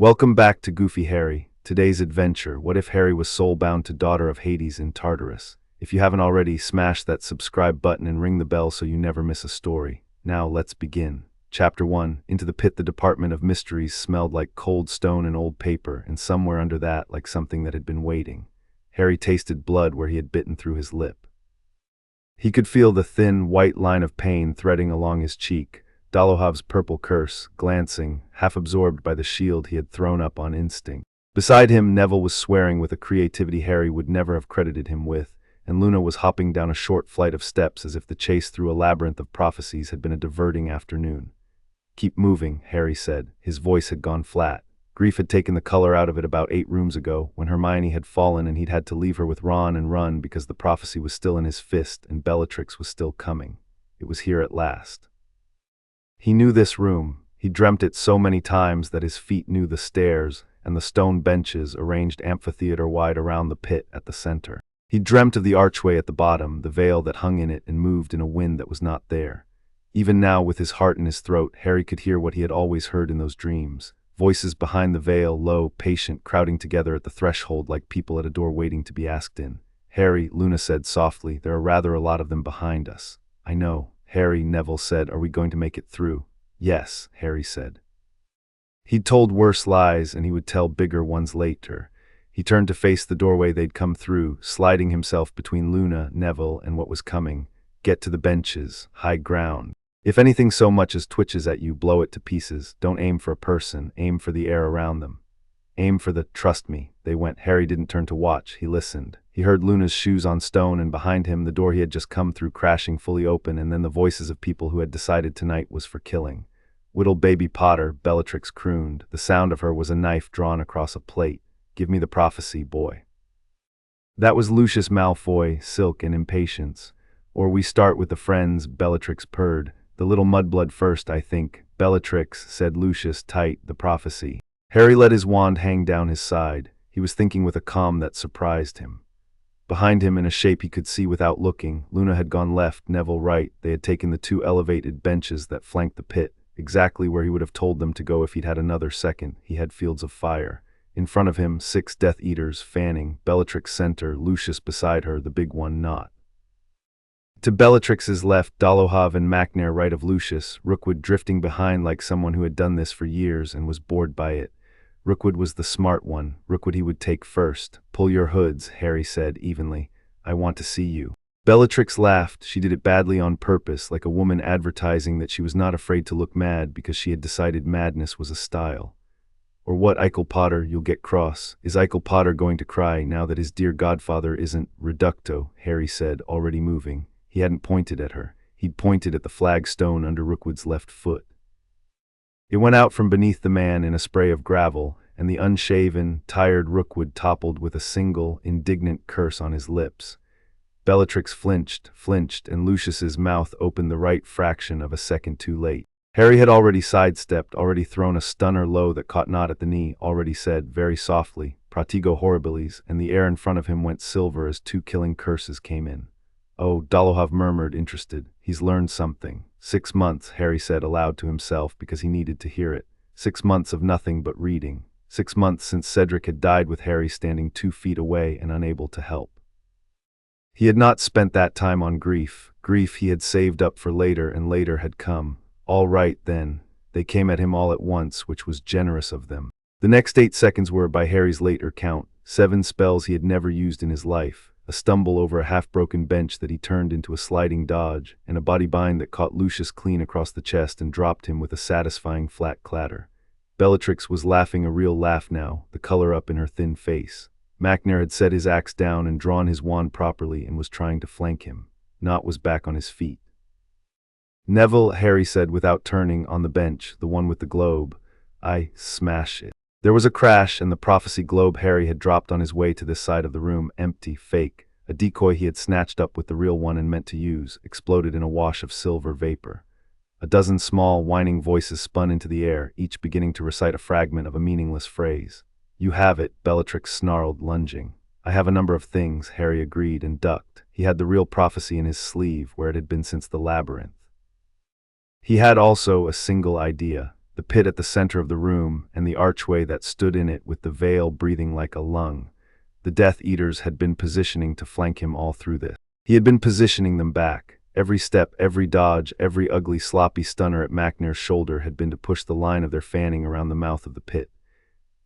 Welcome back to Goofy Harry. Today's adventure: what if Harry was soul-bound to Daughter of Hades in Tartarus? If you haven't already, smash that subscribe button and ring the bell so you never miss a story. Now let's begin. Chapter 1. Into the pit. The Department of Mysteries smelled like cold stone and old paper, and somewhere under that, like something that had been waiting. Harry tasted blood where he had bitten through his lip. He could feel the thin, white line of pain threading along his cheek. Dolohov's purple curse, glancing, half absorbed by the shield he had thrown up on instinct. Beside him, Neville was swearing with a creativity Harry would never have credited him with, and Luna was hopping down a short flight of steps as if the chase through a labyrinth of prophecies had been a diverting afternoon. "Keep moving," Harry said. His voice had gone flat. Grief had taken the color out of it about 8 rooms ago, when Hermione had fallen and he'd had to leave her with Ron and run because the prophecy was still in his fist and Bellatrix was still coming. It was here at last. He knew this room. He dreamt it so many times that his feet knew the stairs and the stone benches arranged amphitheater-wide around the pit at the center. He dreamt of the archway at the bottom, the veil that hung in it and moved in a wind that was not there. Even now, with his heart in his throat, Harry could hear what he had always heard in those dreams. Voices behind the veil, low, patient, crowding together at the threshold like people at a door waiting to be asked in. "Harry," Luna said softly, "there are rather a lot of them behind us." "I know." "Harry," Neville said, "are we going to make it through?" "Yes," Harry said. He'd told worse lies, and he would tell bigger ones later. He turned to face the doorway they'd come through, sliding himself between Luna, Neville, and what was coming. Get to the benches, high ground. If anything so much as twitches at you, blow it to pieces. Don't aim for a person, aim for the air around them. Aim for the, trust me. They went. Harry didn't turn to watch, he listened. He heard Luna's shoes on stone, and behind him the door he had just come through crashing fully open, and then the voices of people who had decided tonight was for killing. "Whittle baby Potter," Bellatrix crooned. The sound of her was a knife drawn across a plate. "Give me the prophecy, boy." That was Lucius Malfoy, silk and impatience. "Or we start with the friends," Bellatrix purred. "The little mudblood first, I think." "Bellatrix," said Lucius, tight, "the prophecy." Harry let his wand hang down his side. He was thinking with a calm that surprised him. Behind him, in a shape he could see without looking, Luna had gone left, Neville right. They had taken the 2 elevated benches that flanked the pit, exactly where he would have told them to go if he'd had another second. He had fields of fire. In front of him, 6 Death Eaters, fanning, Bellatrix center, Lucius beside her, the big one not. To Bellatrix's left, Dolohov and Macnair right of Lucius, Rookwood drifting behind like someone who had done this for years and was bored by it. Rookwood was the smart one. Rookwood he would take first. "Pull your hoods," Harry said evenly. "I want to see you." Bellatrix laughed. She did it badly on purpose, like a woman advertising that she was not afraid to look mad because she had decided madness was a style. "Or what, Eichel Potter? You'll get cross. Is Eichel Potter going to cry now that his dear godfather isn't reducto?" Harry said, already moving. He hadn't pointed at her. He'd pointed at the flagstone under Rookwood's left foot. It went out from beneath the man in a spray of gravel, and the unshaven, tired Rookwood toppled with a single, indignant curse on his lips. Bellatrix flinched, and Lucius's mouth opened the right fraction of a second too late. Harry had already sidestepped, already thrown a stunner low that caught not at the knee, already said, very softly, "Pratigo horribilis," and the air in front of him went silver as 2 killing curses came in. "Oh," Dolohov murmured, interested. "He's learned something." 6 months, Harry said aloud to himself because he needed to hear it. 6 months of nothing but reading. 6 months since Cedric had died with Harry standing 2 feet away and unable to help. He had not spent that time on grief. Grief he had saved up for later, and later had come. All right, then. They came at him all at once, which was generous of them. The next 8 seconds were, by Harry's later count, 7 spells he had never used in his life. A stumble over a half-broken bench that he turned into a sliding dodge, and a body bind that caught Lucius clean across the chest and dropped him with a satisfying flat clatter. Bellatrix was laughing a real laugh now, the color up in her thin face. Macnair had set his axe down and drawn his wand properly and was trying to flank him. Nott was back on his feet. "Neville," Harry said without turning, on the bench, the one with the globe. "I smash it." There was a crash, and the prophecy globe Harry had dropped on his way to this side of the room, empty, fake, a decoy he had snatched up with the real one and meant to use, exploded in a wash of silver vapor. A dozen small, whining voices spun into the air, each beginning to recite a fragment of a meaningless phrase. "You have it," Bellatrix snarled, lunging. "I have a number of things," Harry agreed and ducked. He had the real prophecy in his sleeve, where it had been since the labyrinth. He had also a single idea. the pit at the center of the room, and the archway that stood in it with the veil breathing like a lung. The Death Eaters had been positioning to flank him all through this. He had been positioning them back. Every step, every dodge, every ugly sloppy stunner at Macnair's shoulder had been to push the line of their fanning around the mouth of the pit.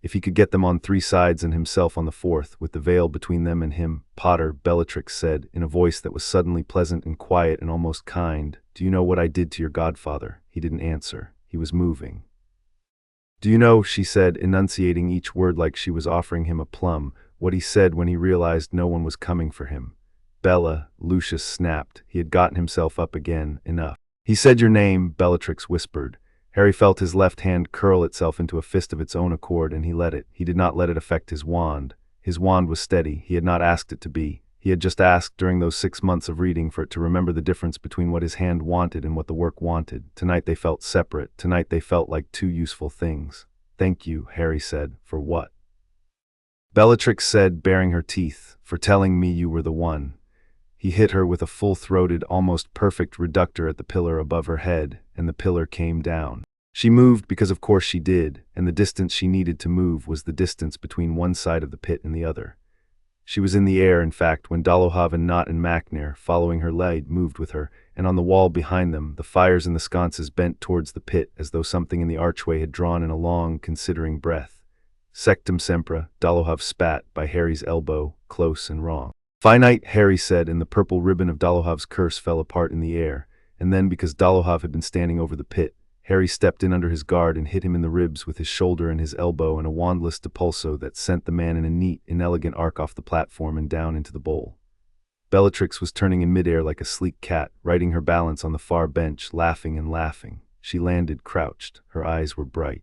If he could get them on three sides and himself on the fourth, with the veil between them and him, Potter, Bellatrix said, in a voice that was suddenly pleasant and quiet and almost kind, "Do you know what I did to your godfather?" He didn't answer. He was moving. "Do you know," she said, enunciating each word like she was offering him a plum, what he said when he realized no one was coming for him. "Bella," Lucius snapped. He had gotten himself up again. "Enough." "He said your name," Bellatrix whispered. Harry felt his left hand curl itself into a fist of its own accord, and he let it. He did not let it affect his wand. His wand was steady. He had not asked it to be. He had just asked during those 6 months of reading for it to remember the difference between what his hand wanted and what the work wanted. Tonight they felt separate. Tonight they felt like two useful things. "Thank you," Harry said. "For what?" Bellatrix said, baring her teeth. "For telling me you were the one." He hit her with a full-throated, almost perfect reductor at the pillar above her head, and the pillar came down. She moved because of course she did, and the distance she needed to move was the distance between one side of the pit and the other. She was in the air, in fact, when Dolohov and Nott and Macnair, following her lead, moved with her, and on the wall behind them, the fires in the sconces bent towards the pit as though something in the archway had drawn in a long, considering breath. "Sectum sempra," Dolohov spat by Harry's elbow, close and wrong. "Finite," Harry said, and the purple ribbon of Dolohov's curse fell apart in the air, and then, because Dolohov had been standing over the pit, Harry stepped in under his guard and hit him in the ribs with his shoulder and his elbow and a wandless depulso that sent the man in a neat, inelegant arc off the platform and down into the bowl. Bellatrix was turning in midair like a sleek cat, riding her balance on the far bench, laughing and laughing. She landed crouched. Her eyes were bright.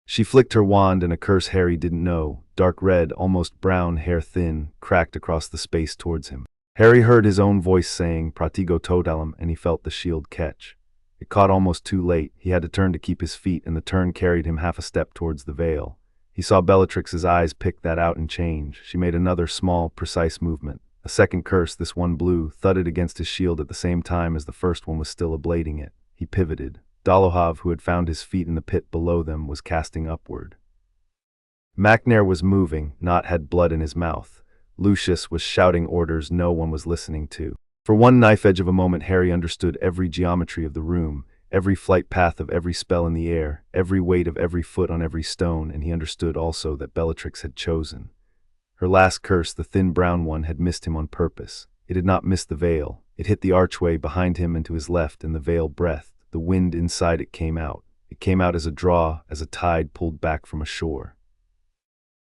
She flicked her wand, and a curse Harry didn't know, dark red, almost brown, hair thin, cracked across the space towards him. Harry heard his own voice saying, "Pratigo totalum," and he felt the shield catch. It caught almost too late. He had to turn to keep his feet, and the turn carried him half a step towards the veil. He saw Bellatrix's eyes pick that out and change. She made another small, precise movement. A second curse, this one blue, thudded against his shield at the same time as the first one was still ablating it. He pivoted. Dolohov, who had found his feet in the pit below them, was casting upward. Macnair was moving. Nott had blood in his mouth. Lucius was shouting orders no one was listening to. For one knife edge of a moment, Harry understood every geometry of the room, every flight path of every spell in the air, every weight of every foot on every stone, and he understood also that Bellatrix had chosen. Her last curse, the thin brown one, had missed him on purpose. It had not missed the veil. It hit the archway behind him and to his left, and the veil breathed. The wind inside it came out. It came out as a draw, as a tide pulled back from a shore.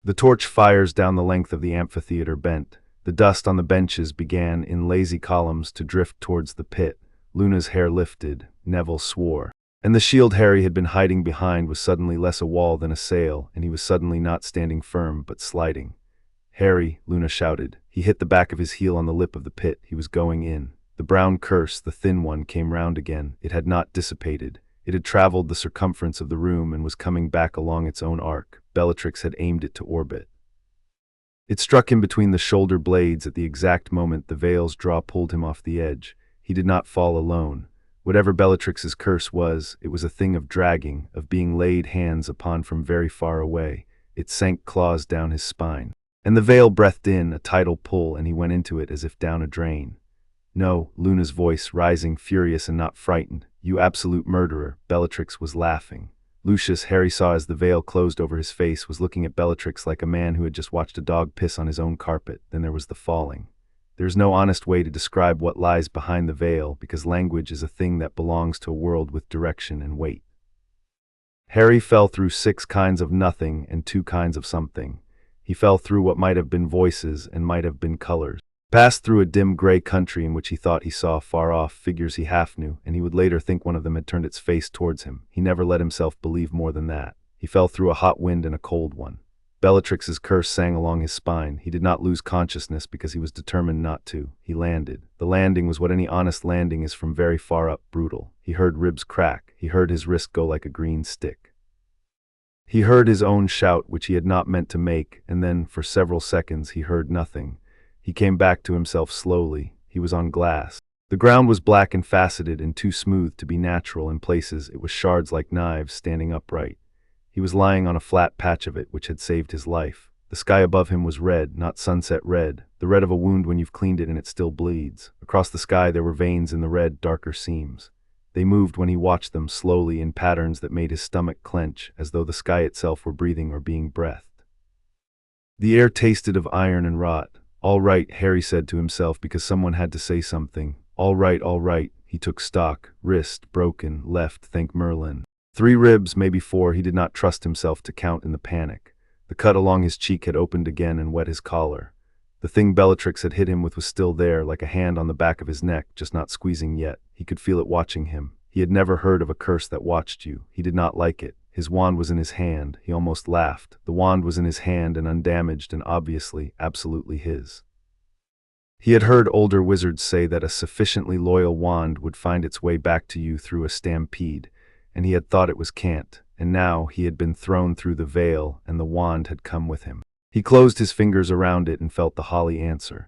The torch fires down the length of the amphitheater bent. The dust on the benches began, in lazy columns, to drift towards the pit. Luna's hair lifted. Neville swore. And the shield Harry had been hiding behind was suddenly less a wall than a sail, and he was suddenly not standing firm, but sliding. "Harry," Luna shouted. He hit the back of his heel on the lip of the pit. He was going in. The brown curse, the thin one, came round again. It had not dissipated. It had traveled the circumference of the room and was coming back along its own arc. Bellatrix had aimed it to orbit. It struck him between the shoulder blades at the exact moment the veil's draw pulled him off the edge. He did not fall alone. Whatever Bellatrix's curse was, it was a thing of dragging, of being laid hands upon from very far away. It sank claws down his spine. And the veil breathed in, a tidal pull, and he went into it as if down a drain. "No," Luna's voice, rising, furious and not frightened. "You absolute murderer." Bellatrix was laughing. Lucius, Harry saw as the veil closed over his face, was looking at Bellatrix like a man who had just watched a dog piss on his own carpet. Then there was the falling. There is no honest way to describe what lies behind the veil, because language is a thing that belongs to a world with direction and weight. Harry fell through 6 kinds of nothing and 2 kinds of something. He fell through what might have been voices and might have been colors. Passed through a dim gray country in which he thought he saw far off figures he half knew, and he would later think one of them had turned its face towards him. He never let himself believe more than that. He fell through a hot wind and a cold one. Bellatrix's curse sang along his spine. He did not lose consciousness because he was determined not to. He landed. The landing was what any honest landing is, from very far up, brutal. He heard ribs crack. He heard his wrist go like a green stick. He heard his own shout, which he had not meant to make, and then, for several seconds, he heard nothing. He came back to himself slowly. He was on glass. The ground was black and faceted and too smooth to be natural. In places, it was shards like knives standing upright. He was lying on a flat patch of it which had saved his life. The sky above him was red, not sunset red, the red of a wound when you've cleaned it and it still bleeds. Across the sky there were veins in the red, darker seams. They moved when he watched them, slowly, in patterns that made his stomach clench, as though the sky itself were breathing or being breathed. The air tasted of iron and rot. "All right," Harry said to himself, because someone had to say something. All right, all right. He took stock. Wrist, broken, left, thank Merlin. 3 ribs, maybe 4, he did not trust himself to count in the panic. The cut along his cheek had opened again and wet his collar. The thing Bellatrix had hit him with was still there, like a hand on the back of his neck, just not squeezing yet. He could feel it watching him. He had never heard of a curse that watched you. He did not like it. His wand was in his hand. He almost laughed. The wand was in his hand and undamaged and obviously, absolutely his. He had heard older wizards say that a sufficiently loyal wand would find its way back to you through a stampede, and he had thought it was cant, and now he had been thrown through the veil and the wand had come with him. He closed his fingers around it and felt the holly answer.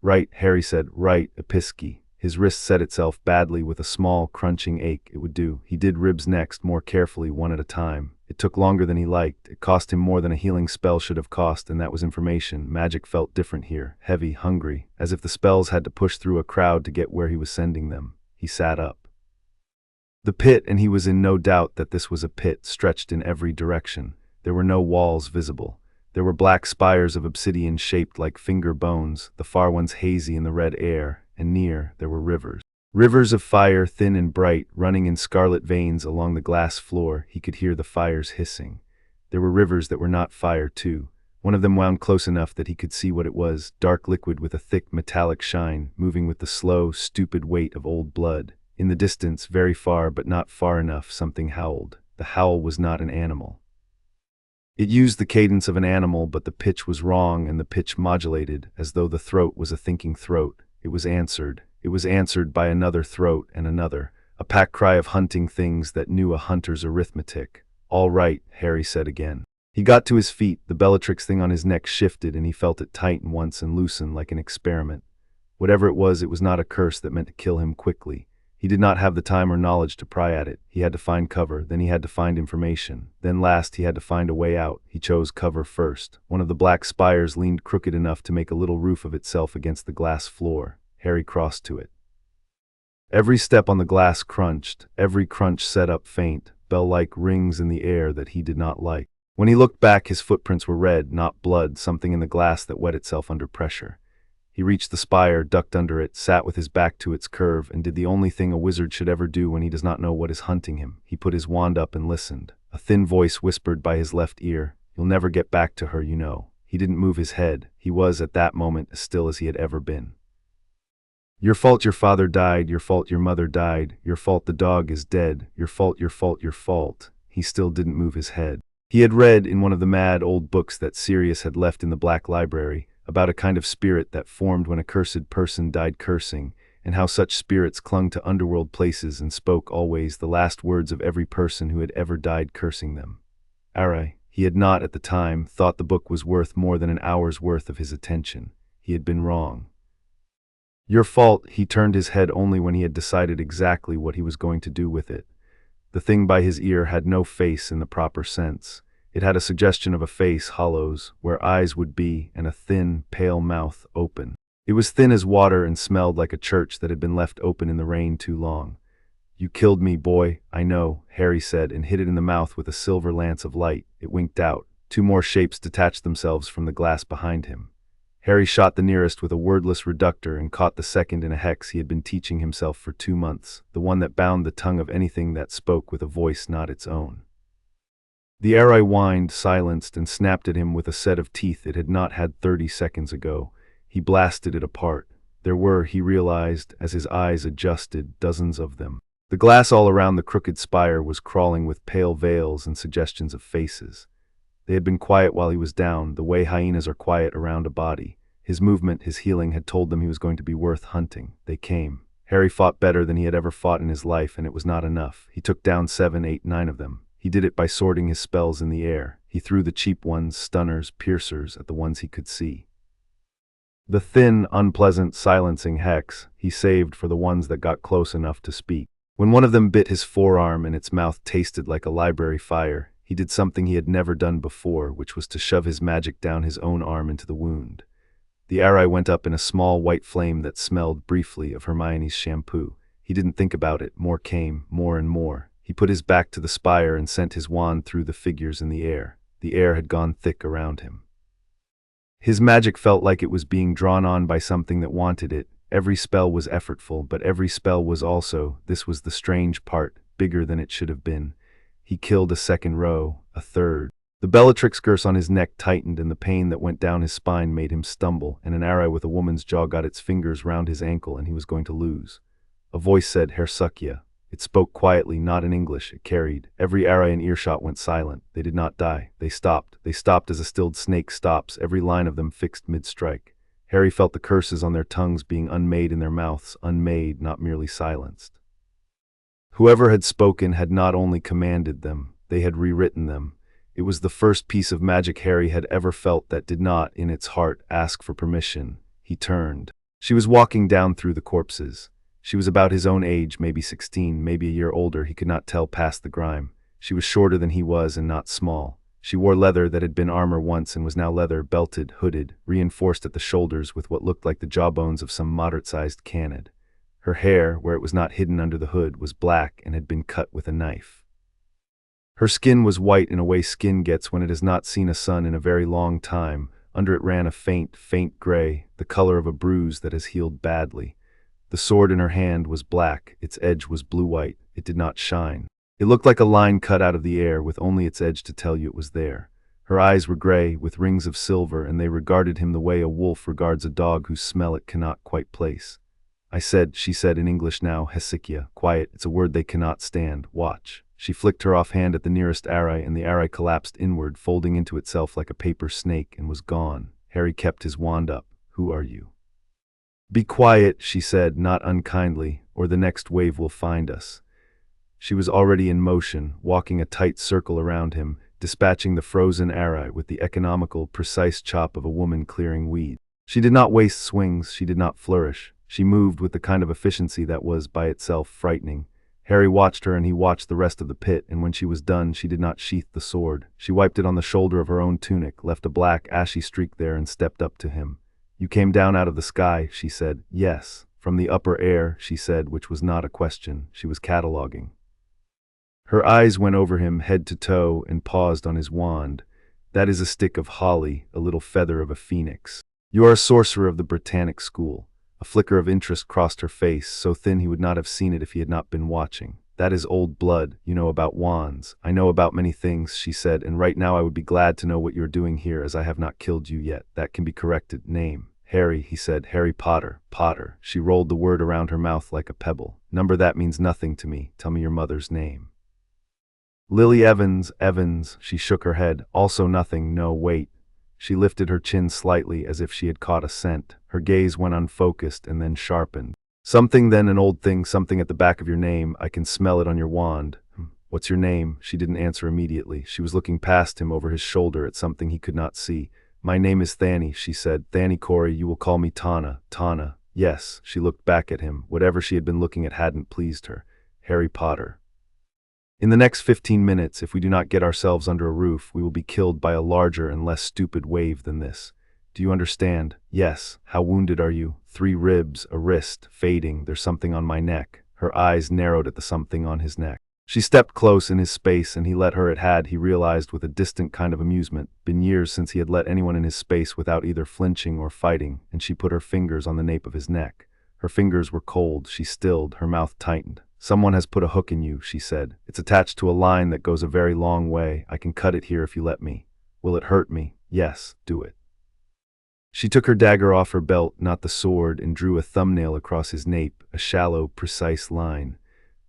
"Right," Harry said, "right, Episky." His wrist set itself badly with a small, crunching ache. It would do. He did ribs next, more carefully, one at a time. It took longer than he liked. It cost him more than a healing spell should have cost, and that was information. Magic felt different here, heavy, hungry, as if the spells had to push through a crowd to get where he was sending them. He sat up. The pit, and he was in no doubt that this was a pit, stretched in every direction. There were no walls visible. There were black spires of obsidian shaped like finger bones, the far ones hazy in the red air, and near there were rivers. Rivers of fire, thin and bright, running in scarlet veins along the glass floor. He could hear the fires hissing. There were rivers that were not fire, too. One of them wound close enough that he could see what it was, dark liquid with a thick metallic shine, moving with the slow, stupid weight of old blood. In the distance, very far but not far enough, something howled. The howl was not an animal. It used the cadence of an animal, but the pitch was wrong and the pitch modulated, as though the throat was a thinking throat. It was answered. It was answered by another throat and another, a pack cry of hunting things that knew a hunter's arithmetic. "All right," Harry said again. He got to his feet. The Bellatrix thing on his neck shifted and he felt it tighten once and loosen like an experiment. Whatever it was not a curse that meant to kill him quickly. He did not have the time or knowledge to pry at it. He had to find cover, then he had to find information. Then last he had to find a way out. He chose cover first. One of the black spires leaned crooked enough to make a little roof of itself against the glass floor. Harry crossed to it. Every step on the glass crunched. Every crunch set up faint, bell-like rings in the air that he did not like. When he looked back, his footprints were red, not blood, something in the glass that wet itself under pressure. He reached the spire, ducked under it, sat with his back to its curve, and did the only thing a wizard should ever do when he does not know what is hunting him. He put his wand up and listened. A thin voice whispered by his left ear, "You'll never get back to her, you know." He didn't move his head. He was, at that moment, as still as he had ever been. "Your fault your father died, your fault your mother died, your fault the dog is dead, your fault, your fault, your fault." He still didn't move his head. He had read in one of the mad old books that Sirius had left in the Black Library about a kind of spirit that formed when a cursed person died cursing, and how such spirits clung to underworld places and spoke always the last words of every person who had ever died cursing them. He had not, at the time, thought the book was worth more than an hour's worth of his attention. He had been wrong. "Your fault," he turned his head only when he had decided exactly what he was going to do with it. The thing by his ear had no face in the proper sense. It had a suggestion of a face, hollows, where eyes would be, and a thin, pale mouth, open. It was thin as water and smelled like a church that had been left open in the rain too long. "You killed me, boy, I know," Harry said, and hit it in the mouth with a silver lance of light. It winked out. 2 more shapes detached themselves from the glass behind him. Harry shot the nearest with a wordless reductor and caught the second in a hex he had been teaching himself for 2 months, the one that bound the tongue of anything that spoke with a voice not its own. The air whined, silenced, and snapped at him with a set of teeth it had not had 30 seconds ago. He blasted it apart. There were, he realized, as his eyes adjusted, dozens of them. The glass all around the crooked spire was crawling with pale veils and suggestions of faces. They had been quiet while he was down, the way hyenas are quiet around a body. His movement, his healing, had told them he was going to be worth hunting. They came. Harry fought better than he had ever fought in his life, and it was not enough. He took down 7, 8, 9 of them. He did it by sorting his spells in the air. He threw the cheap ones, stunners, piercers, at the ones he could see. The thin, unpleasant, silencing hex he saved for the ones that got close enough to speak. When one of them bit his forearm and its mouth tasted like a library fire, he did something he had never done before, which was to shove his magic down his own arm into the wound. The Arai went up in a small white flame that smelled briefly of Hermione's shampoo. He didn't think about it. More came, more and more. He put his back to the spire and sent his wand through the figures in the air. The air had gone thick around him. His magic felt like it was being drawn on by something that wanted it. Every spell was effortful, but every spell was also, this was the strange part, bigger than it should have been. He killed a second row, a third. The Bellatrix curse on his neck tightened, and the pain that went down his spine made him stumble, and an Arai with a woman's jaw got its fingers round his ankle, and he was going to lose. A voice said, Herr Sukia. It spoke quietly, not in English. It carried. Every Arai in earshot went silent. They did not die. They stopped. They stopped as a stilled snake stops, every line of them fixed mid-strike. Harry felt the curses on their tongues being unmade in their mouths, unmade, not merely silenced. Whoever had spoken had not only commanded them, they had rewritten them. It was the first piece of magic Harry had ever felt that did not, in its heart, ask for permission. He turned. She was walking down through the corpses. She was about his own age, maybe 16, maybe a year older, he could not tell past the grime. She was shorter than he was and not small. She wore leather that had been armor once and was now leather, belted, hooded, reinforced at the shoulders with what looked like the jawbones of some moderate-sized canid. Her hair, where it was not hidden under the hood, was black and had been cut with a knife. Her skin was white in a way skin gets when it has not seen a sun in a very long time. Under it ran a faint, faint gray, the color of a bruise that has healed badly. The sword in her hand was black, its edge was blue-white, it did not shine. It looked like a line cut out of the air with only its edge to tell you it was there. Her eyes were gray, with rings of silver, and they regarded him the way a wolf regards a dog whose smell it cannot quite place. She said in English now, Hesychia, quiet, it's a word they cannot stand, watch. She flicked her offhand at the nearest Arai, and the Arai collapsed inward, folding into itself like a paper snake, and was gone. Harry kept his wand up. Who are you? Be quiet, she said, not unkindly, or the next wave will find us. She was already in motion, walking a tight circle around him, dispatching the frozen Arai with the economical, precise chop of a woman clearing weeds. She did not waste swings, she did not flourish. She moved with the kind of efficiency that was, by itself, frightening. Harry watched her and he watched the rest of the pit, and when she was done, she did not sheath the sword. She wiped it on the shoulder of her own tunic, left a black, ashy streak there, and stepped up to him. You came down out of the sky, she said. Yes. From the upper air, she said, which was not a question. She was cataloging. Her eyes went over him head to toe and paused on his wand. That is a stick of holly, a little feather of a phoenix. You are a sorcerer of the Britannic school. A flicker of interest crossed her face, so thin he would not have seen it if he had not been watching. That is old blood. You know about wands. I know about many things, she said, and right now I would be glad to know what you are doing here, as I have not killed you yet. That can be corrected. Name. Harry, he said. Harry Potter. Potter. She rolled the word around her mouth like a pebble. Number, that means nothing to me. Tell me your mother's name. Lily Evans. Evans. She shook her head. Also nothing. No, wait. She lifted her chin slightly as if she had caught a scent. Her gaze went unfocused and then sharpened. Something, then an old thing, something at the back of your name. I can smell it on your wand. What's your name? She didn't answer immediately. She was looking past him over his shoulder at something he could not see. My name is Thani, she said. Thani Corey, you will call me Tana. Tana. Yes. She looked back at him. Whatever she had been looking at hadn't pleased her. Harry Potter. In the next 15 minutes, if we do not get ourselves under a roof, we will be killed by a larger and less stupid wave than this. Do you understand? Yes. How wounded are you? 3 ribs, a wrist, fading, there's something on my neck. Her eyes narrowed at the something on his neck. She stepped close in his space, and he let her. It had, he realized with a distant kind of amusement, been years since he had let anyone in his space without either flinching or fighting, and she put her fingers on the nape of his neck. Her fingers were cold, she stilled, her mouth tightened. Someone has put a hook in you, she said. It's attached to a line that goes a very long way. I can cut it here if you let me. Will it hurt me? Yes, do it. She took her dagger off her belt, not the sword, and drew a thumbnail across his nape, a shallow, precise line.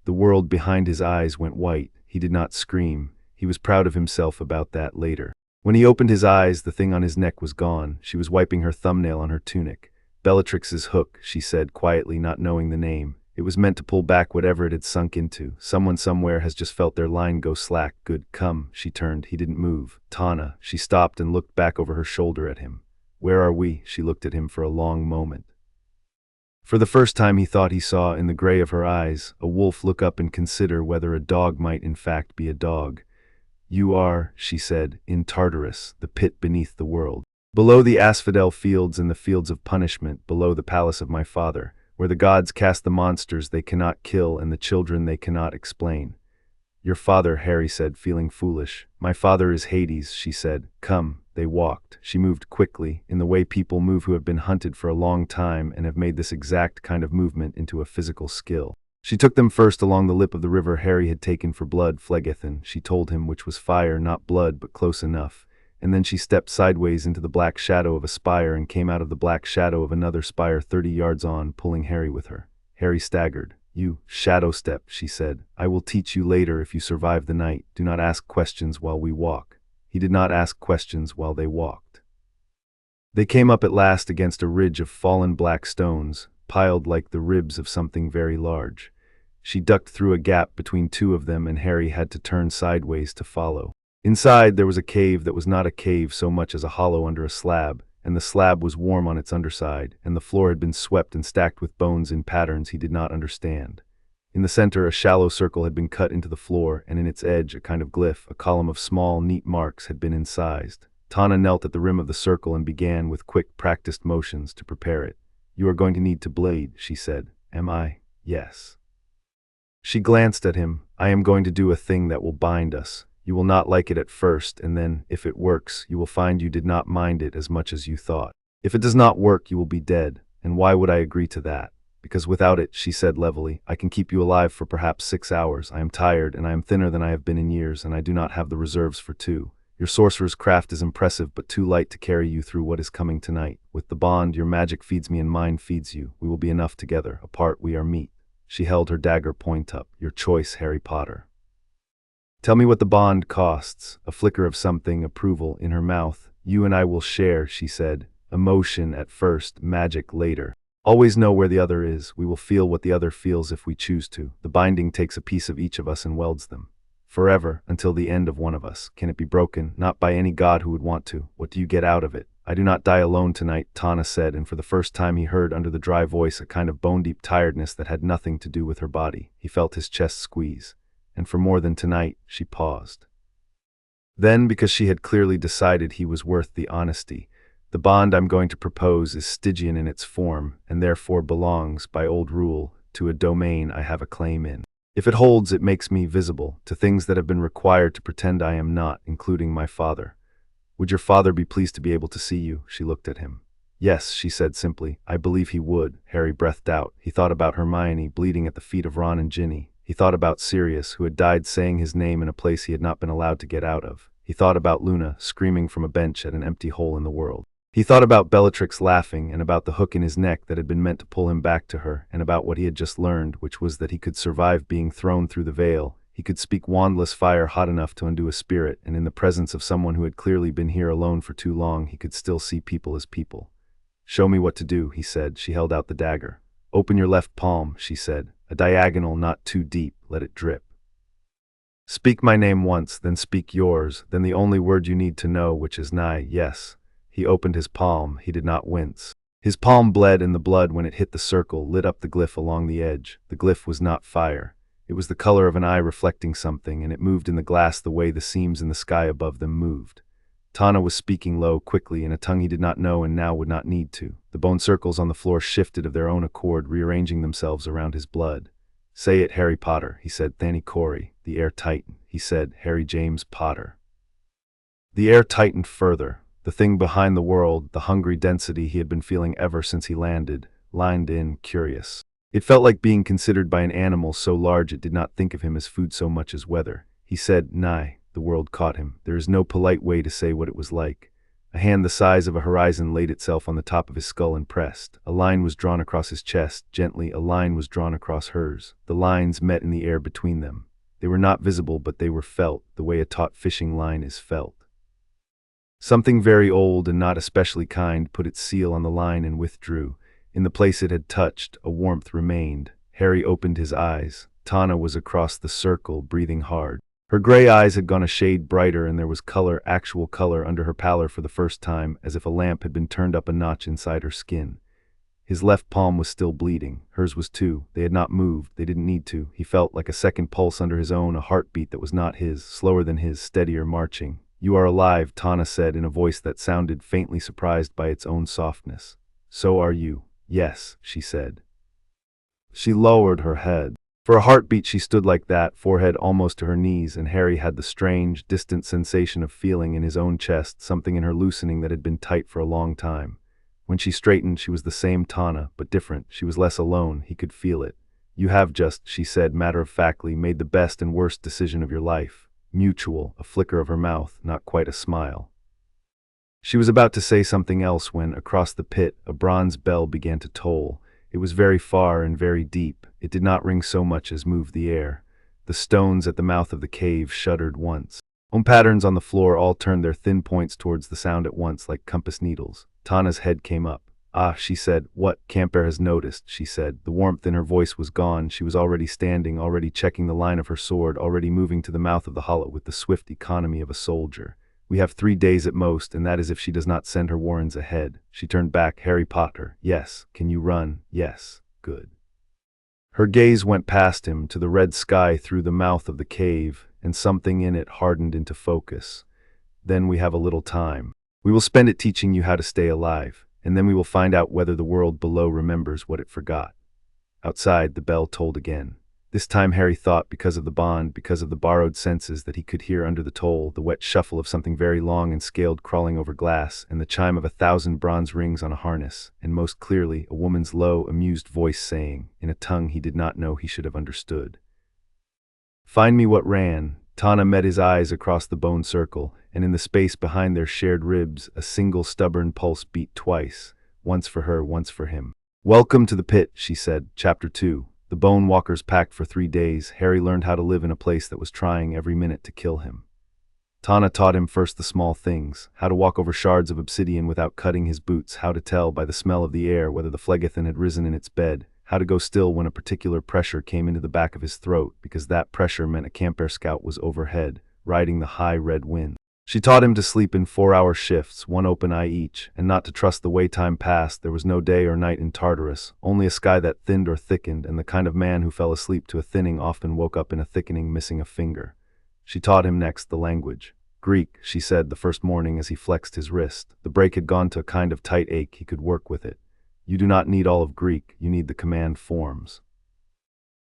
The world behind his eyes went white. He did not scream. He was proud of himself about that later. When he opened his eyes, the thing on his neck was gone. She was wiping her thumbnail on her tunic. Bellatrix's hook, she said quietly, not knowing the name. It was meant to pull back whatever it had sunk into. Someone somewhere has just felt their line go slack. Good, come. She turned. He didn't move. Tana. She stopped and looked back over her shoulder at him. Where are we? She looked at him for a long moment. For the first time he thought he saw, in the gray of her eyes, a wolf look up and consider whether a dog might in fact be a dog. You are, she said, in Tartarus, the pit beneath the world. Below the asphodel fields and the fields of punishment, below the palace of my father, where the gods cast the monsters they cannot kill and the children they cannot explain. Your father, Harry said, feeling foolish. My father is Hades, she said. Come. They walked. She moved quickly, in the way people move who have been hunted for a long time and have made this exact kind of movement into a physical skill. She took them first along the lip of the river Harry had taken for blood, Phlegethon, she told him, which was fire, not blood, but close enough. And then she stepped sideways into the black shadow of a spire and came out of the black shadow of another spire 30 yards on, pulling Harry with her. Harry staggered. You, shadow step, she said. I will teach you later if you survive the night. Do not ask questions while we walk. He did not ask questions while they walked. They came up at last against a ridge of fallen black stones, piled like the ribs of something very large. She ducked through a gap between two of them and Harry had to turn sideways to follow. Inside there was a cave that was not a cave so much as a hollow under a slab, and the slab was warm on its underside, and the floor had been swept and stacked with bones in patterns he did not understand. In the center a shallow circle had been cut into the floor, and in its edge a kind of glyph, a column of small, neat marks, had been incised. Tana knelt at the rim of the circle and began, with quick, practiced motions, to prepare it. You are going to need to blade, she said. Am I? Yes. She glanced at him. I am going to do a thing that will bind us. You will not like it at first, and then, if it works, you will find you did not mind it as much as you thought. If it does not work, you will be dead. And why would I agree to that? Because without it, she said levelly, I can keep you alive for perhaps 6 hours. I am tired, and I am thinner than I have been in years, and I do not have the reserves for 2. Your sorcerer's craft is impressive, but too light to carry you through what is coming tonight. With the bond, your magic feeds me and mine feeds you. We will be enough together. Apart, we are meat. She held her dagger point up. Your choice, Harry Potter. Tell me what the bond costs. A flicker of something, approval, in her mouth. You and I will share, she said. Emotion at first, magic later. Always know where the other is. We will feel what the other feels if we choose to. The binding takes a piece of each of us and welds them. Forever, until the end of one of us. Can it be broken? Not by any god who would want to. What do you get out of it? I do not die alone tonight, Tana said, and for the first time he heard under the dry voice a kind of bone-deep tiredness that had nothing to do with her body. He felt his chest squeeze. And for more than tonight, she paused. Then, because she had clearly decided he was worth the honesty, the bond I'm going to propose is Stygian in its form, and therefore belongs, by old rule, to a domain I have a claim in. If it holds, it makes me visible to things that have been required to pretend I am not, including my father. Would your father be pleased to be able to see you? She looked at him. Yes, she said simply. I believe he would. Harry breathed out. He thought about Hermione bleeding at the feet of Ron and Ginny. He thought about Sirius, who had died saying his name in a place he had not been allowed to get out of. He thought about Luna, screaming from a bench at an empty hole in the world. He thought about Bellatrix laughing, and about the hook in his neck that had been meant to pull him back to her, and about what he had just learned, which was that he could survive being thrown through the veil. He could speak wandless fire hot enough to undo a spirit, and in the presence of someone who had clearly been here alone for too long, he could still see people as people. Show me what to do, he said. She held out the dagger. Open your left palm, she said. A diagonal, not too deep. Let it drip. Speak my name once, then speak yours, then the only word you need to know, which is nigh, yes. He opened his palm. He did not wince. His palm bled, and the blood, when it hit the circle, lit up the glyph along the edge. The glyph was not fire. It was the color of an eye reflecting something, and it moved in the glass the way the seams in the sky above them moved. Tana was speaking low, quickly, in a tongue he did not know and now would not need to. The bone circles on the floor shifted of their own accord, rearranging themselves around his blood. Say it, Harry Potter, he said. Thany Corey, the air tightened. He said, Harry James Potter. The air tightened further. The thing behind the world, the hungry density he had been feeling ever since he landed, lined in, curious. It felt like being considered by an animal so large it did not think of him as food so much as weather. He said, Nigh. The world caught him. There is no polite way to say what it was like. A hand the size of a horizon laid itself on the top of his skull and pressed. A line was drawn across his chest. Gently, a line was drawn across hers. The lines met in the air between them. They were not visible, but they were felt, the way a taut fishing line is felt. Something very old and not especially kind put its seal on the line and withdrew. In the place it had touched, a warmth remained. Harry opened his eyes. Tana was across the circle, breathing hard. Her gray eyes had gone a shade brighter, and there was color, actual color, under her pallor for the first time, as if a lamp had been turned up a notch inside her skin. His left palm was still bleeding. Hers was too. They had not moved. They didn't need to. He felt like a second pulse under his own, a heartbeat that was not his, slower than his, steadier, marching. "You are alive," Tana said in a voice that sounded faintly surprised by its own softness. "So are you." "Yes," she said. She lowered her head. For a heartbeat she stood like that, forehead almost to her knees, and Harry had the strange, distant sensation of feeling in his own chest something in her loosening that had been tight for a long time. When she straightened, she was the same Tana, but different. She was less alone. He could feel it. "You have just," she said matter-of-factly, "made the best and worst decision of your life." Mutual, a flicker of her mouth, not quite a smile. She was about to say something else when, across the pit, a bronze bell began to toll. It was very far and very deep. It did not ring so much as move the air. The stones at the mouth of the cave shuddered once. Patterns on the floor all turned their thin points towards the sound at once, like compass needles. Tana's head came up. "Ah," she said. "What? Camper has noticed," she said. The warmth in her voice was gone. She was already standing, already checking the line of her sword, already moving to the mouth of the hollow with the swift economy of a soldier. "We have 3 days at most, and that is if she does not send her warrens ahead." She turned back. "Harry Potter." "Yes." "Can you run?" "Yes." "Good." Her gaze went past him to the red sky through the mouth of the cave, and something in it hardened into focus. "Then we have a little time. We will spend it teaching you how to stay alive, and then we will find out whether the world below remembers what it forgot." Outside, the bell tolled again. This time Harry thought, because of the bond, because of the borrowed senses, that he could hear under the toll the wet shuffle of something very long and scaled crawling over glass, and the chime of 1,000 bronze rings on a harness, and most clearly a woman's low, amused voice saying, in a tongue he did not know he should have understood, "Find me what ran." Tana met his eyes across the bone circle, and in the space behind their shared ribs a single stubborn pulse beat twice, once for her, once for him. "Welcome to the pit," she said. Chapter 2. The Bone Walkers packed for 3 days. Harry learned how to live in a place that was trying every minute to kill him. Tana taught him first the small things, how to walk over shards of obsidian without cutting his boots, how to tell by the smell of the air whether the phlegethon had risen in its bed, how to go still when a particular pressure came into the back of his throat, because that pressure meant a Camper scout was overhead, riding the high red wind. She taught him to sleep in 4-hour shifts, one open eye each, and not to trust the way time passed. There was no day or night in Tartarus, only a sky that thinned or thickened, and the kind of man who fell asleep to a thinning often woke up in a thickening, missing a finger. She taught him next the language. "Greek," she said the first morning as he flexed his wrist. The break had gone to a kind of tight ache. He could work with it. "You do not need all of Greek, you need the command forms.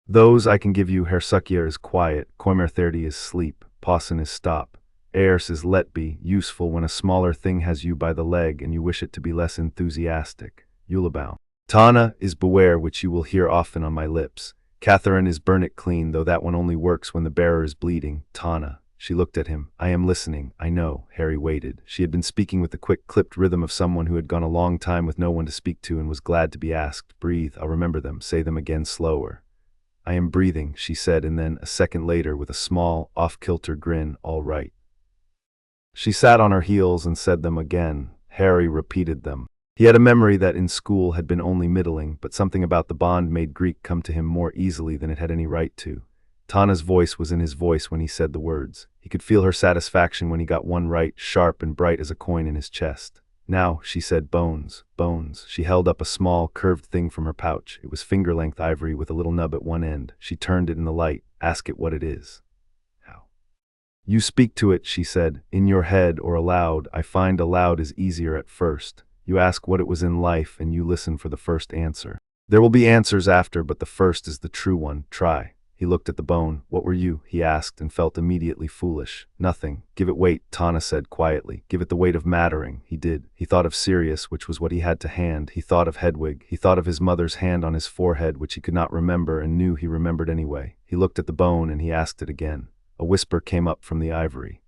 Those I can give you. Hersukia is quiet, Koimertherdi is sleep, Possen is stop. Ears is let be, useful when a smaller thing has you by the leg and you wish it to be less enthusiastic. Eulabound. Tana is beware, which you will hear often on my lips. Catherine is burn it clean, though that one only works when the bearer is bleeding. Tana." She looked at him. "I am listening, I know." Harry waited. She had been speaking with the quick, clipped rhythm of someone who had gone a long time with no one to speak to and was glad to be asked. "Breathe, I'll remember them. Say them again slower." "I am breathing," she said, and then, a second later, with a small, off-kilter grin, "All right." She sat on her heels and said them again. Harry repeated them. He had a memory that in school had been only middling, but something about the bond made Greek come to him more easily than it had any right to. Tana's voice was in his voice when he said the words. He could feel her satisfaction when he got one right, sharp and bright as a coin in his chest. "Now," she said, "bones, bones." She held up a small, curved thing from her pouch. It was finger-length ivory with a little nub at one end. She turned it in the light. "Ask it what it is." "How?" "You speak to it," she said, "in your head or aloud. I find aloud is easier at first. You ask what it was in life, and you listen for the first answer. There will be answers after, but the first is the true one. Try." He looked at the bone. "What were you?" he asked, and felt immediately foolish. "Nothing." "Give it weight," Tana said quietly. "Give it the weight of mattering." He did. He thought of Sirius, which was what he had to hand. He thought of Hedwig. He thought of his mother's hand on his forehead, which he could not remember and knew he remembered anyway. He looked at the bone and he asked it again. A whisper came up from the ivory.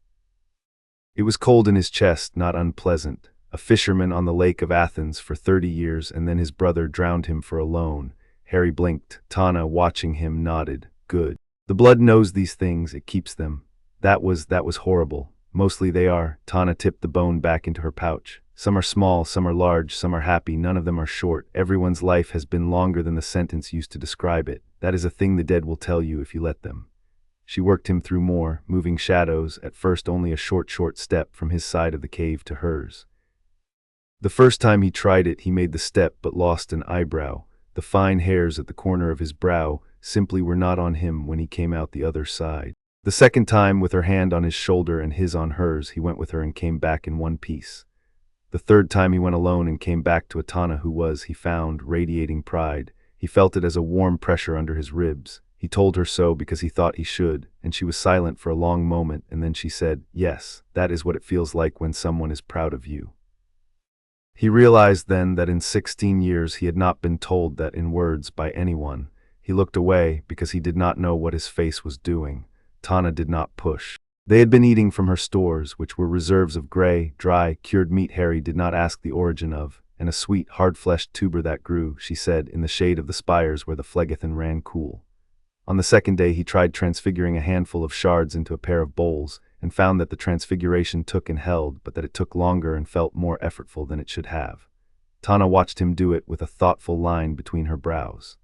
It was cold in his chest, not unpleasant. A fisherman on the lake of Athens for 30 years, and then his brother drowned him for a loan. Harry blinked. Tana, watching him, nodded. "Good. The blood knows these things, it keeps them. That was horrible. Mostly they are." Tana tipped the bone back into her pouch. "Some are small, some are large, some are happy, none of them are short. Everyone's life has been longer than the sentence used to describe it. That is a thing the dead will tell you if you let them." She worked him through more, moving shadows, at first only a short step from his side of the cave to hers. The first time he tried it, he made the step but lost an eyebrow. The fine hairs at the corner of his brow simply were not on him when he came out the other side. The second time, with her hand on his shoulder and his on hers, he went with her and came back in one piece. The third time he went alone and came back to Tana, who was, he found, radiating pride. He felt it as a warm pressure under his ribs. He told her so because he thought he should, and she was silent for a long moment, and then she said, "Yes, that is what it feels like when someone is proud of you." He realized then that in 16 years he had not been told that in words by anyone. He looked away because he did not know what his face was doing. Tana did not push. They had been eating from her stores, which were reserves of gray, dry, cured meat Harry did not ask the origin of, and a sweet, hard-fleshed tuber that grew, she said, in the shade of the spires where the phlegethon ran cool. On the second day he tried transfiguring a handful of shards into a pair of bowls, and found that the transfiguration took and held, but that it took longer and felt more effortful than it should have. Tana watched him do it with a thoughtful line between her brows.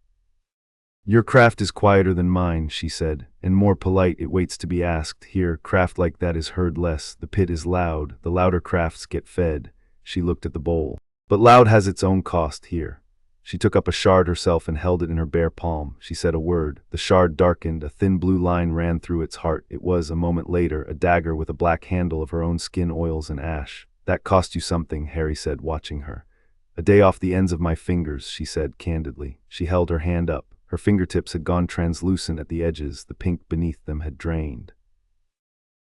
"Your craft is quieter than mine," she said, "and more polite. It waits to be asked. Here, craft like that is heard less. The pit is loud. The louder crafts get fed." She looked at the bowl. "But loud has its own cost here." She took up a shard herself and held it in her bare palm. She said a word. The shard darkened. A thin blue line ran through its heart. It was, a moment later, a dagger with a black handle of her own skin oils and ash. "That cost you something," Harry said, watching her. "A day off the ends of my fingers," she said candidly. She held her hand up. Her fingertips had gone translucent at the edges. The pink beneath them had drained.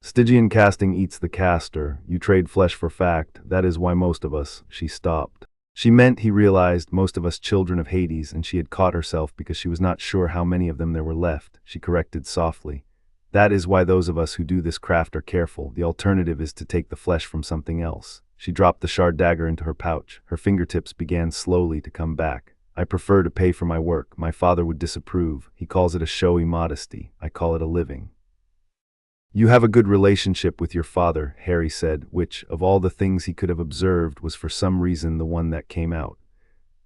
"Stygian casting eats the caster. You trade flesh for fact. That is why most of us—" She stopped. She meant, he realized, most of us children of Hades, and she had caught herself because she was not sure how many of them there were left. She corrected softly. "That is why those of us who do this craft are careful. The alternative is to take the flesh from something else." She dropped the shard dagger into her pouch. Her fingertips began slowly to come back. "I prefer to pay for my work. My father would disapprove. He calls it a showy modesty. I call it a living." "You have a good relationship with your father," Harry said, which, of all the things he could have observed, was for some reason the one that came out.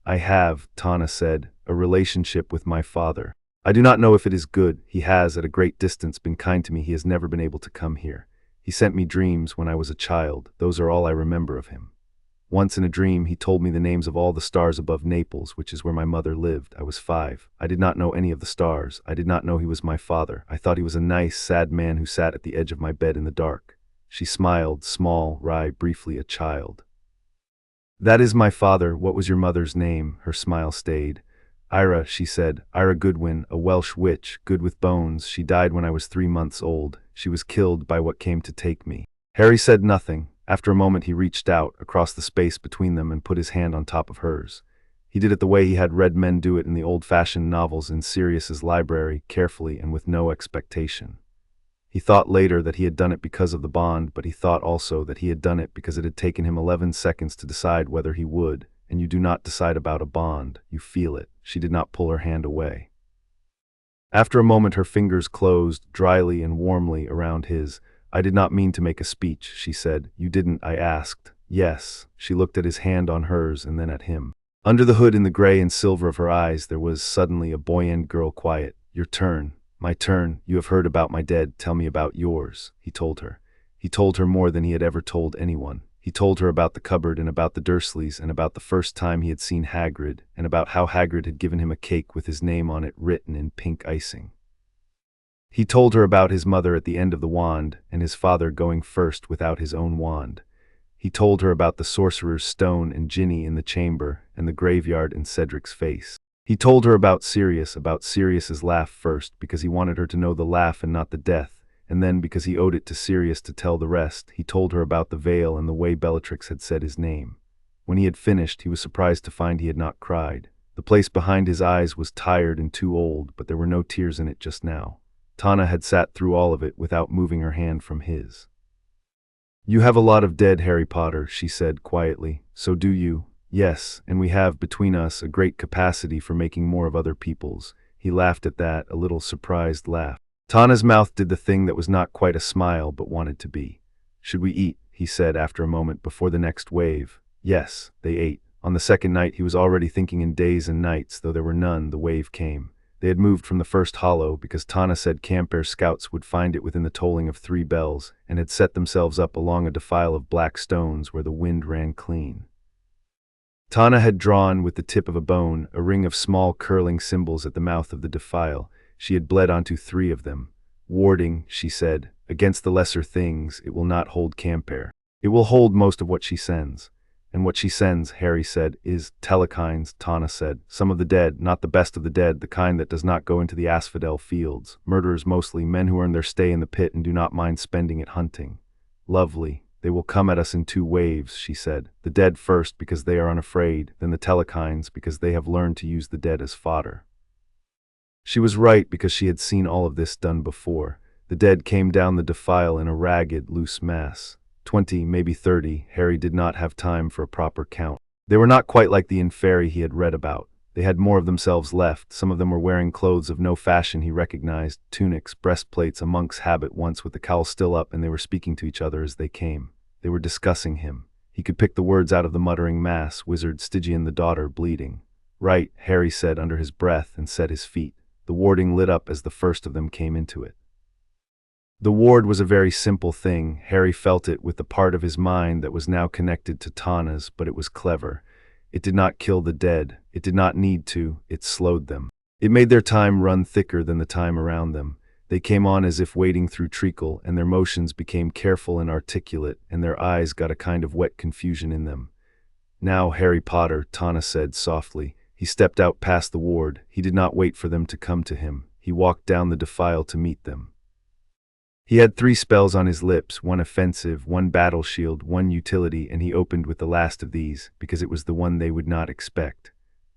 "I have," Tana said, "a relationship with my father. I do not know if it is good. He has, at a great distance, been kind to me. He has never been able to come here. He sent me dreams when I was a child. Those are all I remember of him. Once in a dream he told me the names of all the stars above Naples, which is where my mother lived. I was 5. I did not know any of the stars. I did not know he was my father. I thought he was a nice, sad man who sat at the edge of my bed in the dark." She smiled, small, wry, briefly a child. "That is my father. What was your mother's name?" Her smile stayed. "Ira," she said. "Ira Goodwin, a Welsh witch, good with bones. She died when I was 3 months old. She was killed by what came to take me." Harry said nothing. After a moment he reached out, across the space between them, and put his hand on top of hers. He did it the way he had read men do it in the old-fashioned novels in Sirius's library, carefully and with no expectation. He thought later that he had done it because of the bond, but he thought also that he had done it because it had taken him 11 seconds to decide whether he would, and you do not decide about a bond, you feel it. She did not pull her hand away. After a moment her fingers closed, dryly and warmly, around his. "I did not mean to make a speech," she said. "You didn't?" I asked. "Yes." She looked at his hand on hers and then at him. Under the hood, in the gray and silver of her eyes, there was suddenly a buoyant girl quiet. "Your turn." "My turn. You have heard about my dead. Tell me about yours," he told her. He told her more than he had ever told anyone. He told her about the cupboard and about the Dursleys and about the first time he had seen Hagrid and about how Hagrid had given him a cake with his name on it written in pink icing. He told her about his mother at the end of the wand and his father going first without his own wand. He told her about the sorcerer's stone and Ginny in the chamber and the graveyard in Cedric's face. He told her about Sirius's laugh first because he wanted her to know the laugh and not the death, and then because he owed it to Sirius to tell the rest. He told her about the veil and the way Bellatrix had said his name. When he had finished, he was surprised to find he had not cried. The place behind his eyes was tired and too old, but there were no tears in it just now. Tana had sat through all of it without moving her hand from his. "You have a lot of dead, Harry Potter," she said quietly. "So do you." "Yes, and we have, between us, a great capacity for making more of other people's." He laughed at that, a little surprised laugh. Tana's mouth did the thing that was not quite a smile but wanted to be. "Should we eat?" he said after a moment, "before the next wave?" Yes, they ate. On the second night he was already thinking in days and nights, though there were none. The wave came. They had moved from the first hollow because Tana said Camper's scouts would find it within the tolling of 3 bells, and had set themselves up along a defile of black stones where the wind ran clean. Tana had drawn, with the tip of a bone, a ring of small curling symbols at the mouth of the defile. She had bled onto 3 of them. Warding, she said, against the lesser things, it will not hold Camper. It will hold most of what she sends. And what she sends, Harry said, is telekines, Tana said. Some of the dead, not the best of the dead, the kind that does not go into the asphodel fields. Murderers mostly, men who earn their stay in the pit and do not mind spending it hunting. Lovely. They will come at us in 2 waves, she said. The dead first because they are unafraid, then the telekines because they have learned to use the dead as fodder. She was right because she had seen all of this done before. The dead came down the defile in a ragged, loose mass. 20, maybe 30, Harry did not have time for a proper count. They were not quite like the inferi he had read about. They had more of themselves left. Some of them were wearing clothes of no fashion he recognized, tunics, breastplates, a monk's habit once with the cowl still up, and they were speaking to each other as they came. They were discussing him. He could pick the words out of the muttering mass, wizard Stygian the daughter, bleeding. Right, Harry said under his breath and set his feet. The warding lit up as the first of them came into it. The ward was a very simple thing. Harry felt it with the part of his mind that was now connected to Tana's, but it was clever. It did not kill the dead. It did not need to. It slowed them. It made their time run thicker than the time around them. They came on as if wading through treacle, and their motions became careful and articulate, and their eyes got a kind of wet confusion in them. Now, Harry Potter, Tana said softly. He stepped out past the ward. He did not wait for them to come to him. He walked down the defile to meet them. He had 3 spells on his lips, 1 offensive, 1 battle shield, 1 utility, and he opened with the last of these, because it was the one they would not expect.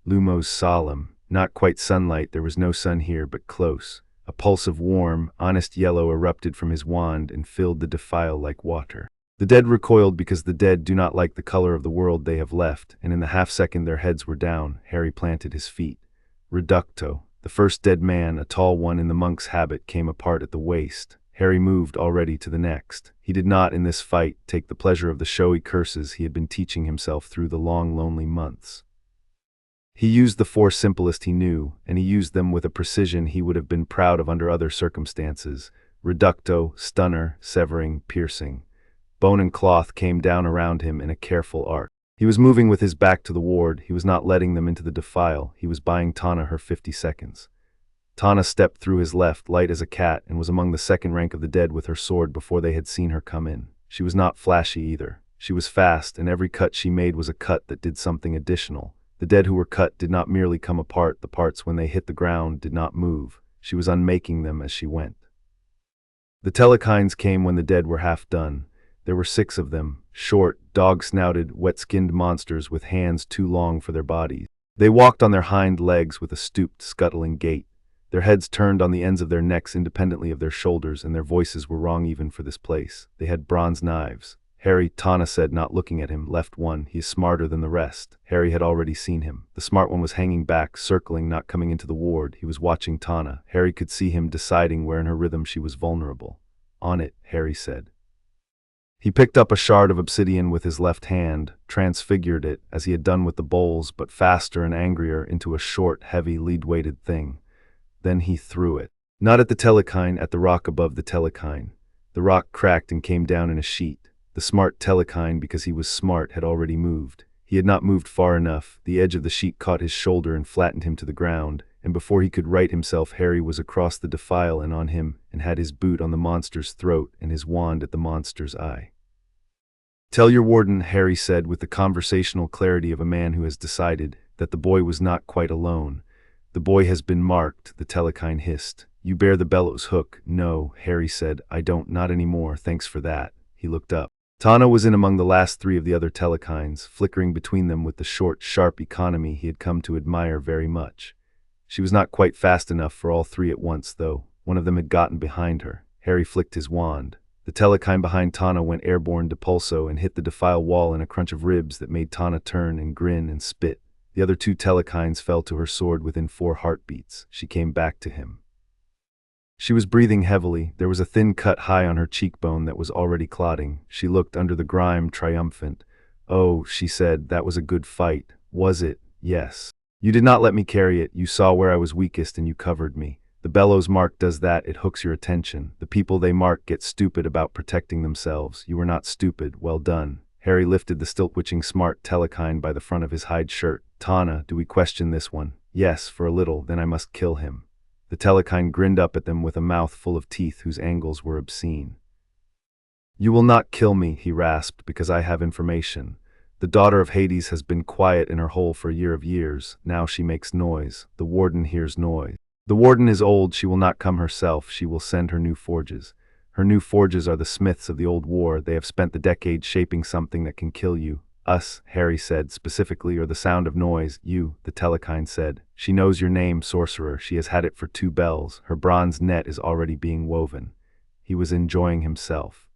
Lumos solemn, not quite sunlight, there was no sun here, but close. A pulse of warm, honest yellow erupted from his wand and filled the defile like water. The dead recoiled because the dead do not like the color of the world they have left, and in the half-second their heads were down. Harry planted his feet. Reducto. The first dead man, a tall one in the monk's habit, came apart at the waist. Harry moved already to the next. He did not, in this fight, take the pleasure of the showy curses he had been teaching himself through the long, lonely months. He used the 4 simplest he knew, and he used them with a precision he would have been proud of under other circumstances. Reducto, stunner, severing, piercing. Bone and cloth came down around him in a careful arc. He was moving with his back to the ward. He was not letting them into the defile. He was buying Tana her 50 seconds. Tana stepped through his left, light as a cat, and was among the second rank of the dead with her sword before they had seen her come in. She was not flashy either. She was fast, and every cut she made was a cut that did something additional. The dead who were cut did not merely come apart. The parts, when they hit the ground, did not move. She was unmaking them as she went. The telekines came when the dead were half done. There were 6 of them, short, dog-snouted, wet-skinned monsters with hands too long for their bodies. They walked on their hind legs with a stooped, scuttling gait. Their heads turned on the ends of their necks independently of their shoulders, and their voices were wrong even for this place. They had bronze knives. Harry, Tana said, not looking at him, left one. He is smarter than the rest. Harry had already seen him. The smart one was hanging back, circling, not coming into the ward. He was watching Tana. Harry could see him deciding where in her rhythm she was vulnerable. On it, Harry said. He picked up a shard of obsidian with his left hand, transfigured it, as he had done with the bowls, but faster and angrier, into a short, heavy, lead-weighted thing. Then he threw it. Not at the telekine, at the rock above the telekine. The rock cracked and came down in a sheet. The smart telekine, because he was smart, had already moved. He had not moved far enough. The edge of the sheet caught his shoulder and flattened him to the ground, and before he could right himself, Harry was across the defile and on him, and had his boot on the monster's throat and his wand at the monster's eye. Tell your warden, Harry said with the conversational clarity of a man who has decided that the boy was not quite alone. The boy has been marked, the telekine hissed. You bear the bellows hook. No, Harry said. I don't, not anymore, thanks for that. He looked up. Tana was in among the last 3 of the other telekines, flickering between them with the short, sharp economy he had come to admire very much. She was not quite fast enough for all 3 at once, though. One of them had gotten behind her. Harry flicked his wand. The telekine behind Tana went airborne depulso and hit the defile wall in a crunch of ribs that made Tana turn and grin and spit. The other 2 telekines fell to her sword within 4 heartbeats. She came back to him. She was breathing heavily. There was a thin cut high on her cheekbone that was already clotting. She looked under the grime triumphant. Oh, she said, that was a good fight. Was it? Yes. You did not let me carry it, you saw where I was weakest and you covered me. The bellows mark does that, it hooks your attention. The people they mark get stupid about protecting themselves. You were not stupid, well done. Harry lifted the stilt-witching smart telekine by the front of his hide shirt. Tana, do we question this one? Yes, for a little, then I must kill him. The telekine grinned up at them with a mouth full of teeth whose angles were obscene. You will not kill me, he rasped, because I have information. The daughter of Hades has been quiet in her hole for a year of years. Now she makes noise. The warden hears noise. The warden is old, she will not come herself, she will send her new forges. Her new forges are the smiths of the old war. They have spent the decades shaping something that can kill you. Us, Harry said, specifically, or the sound of noise. You, the telekine said. She knows your name, sorcerer. She has had it for 2 bells. Her bronze net is already being woven. He was enjoying himself.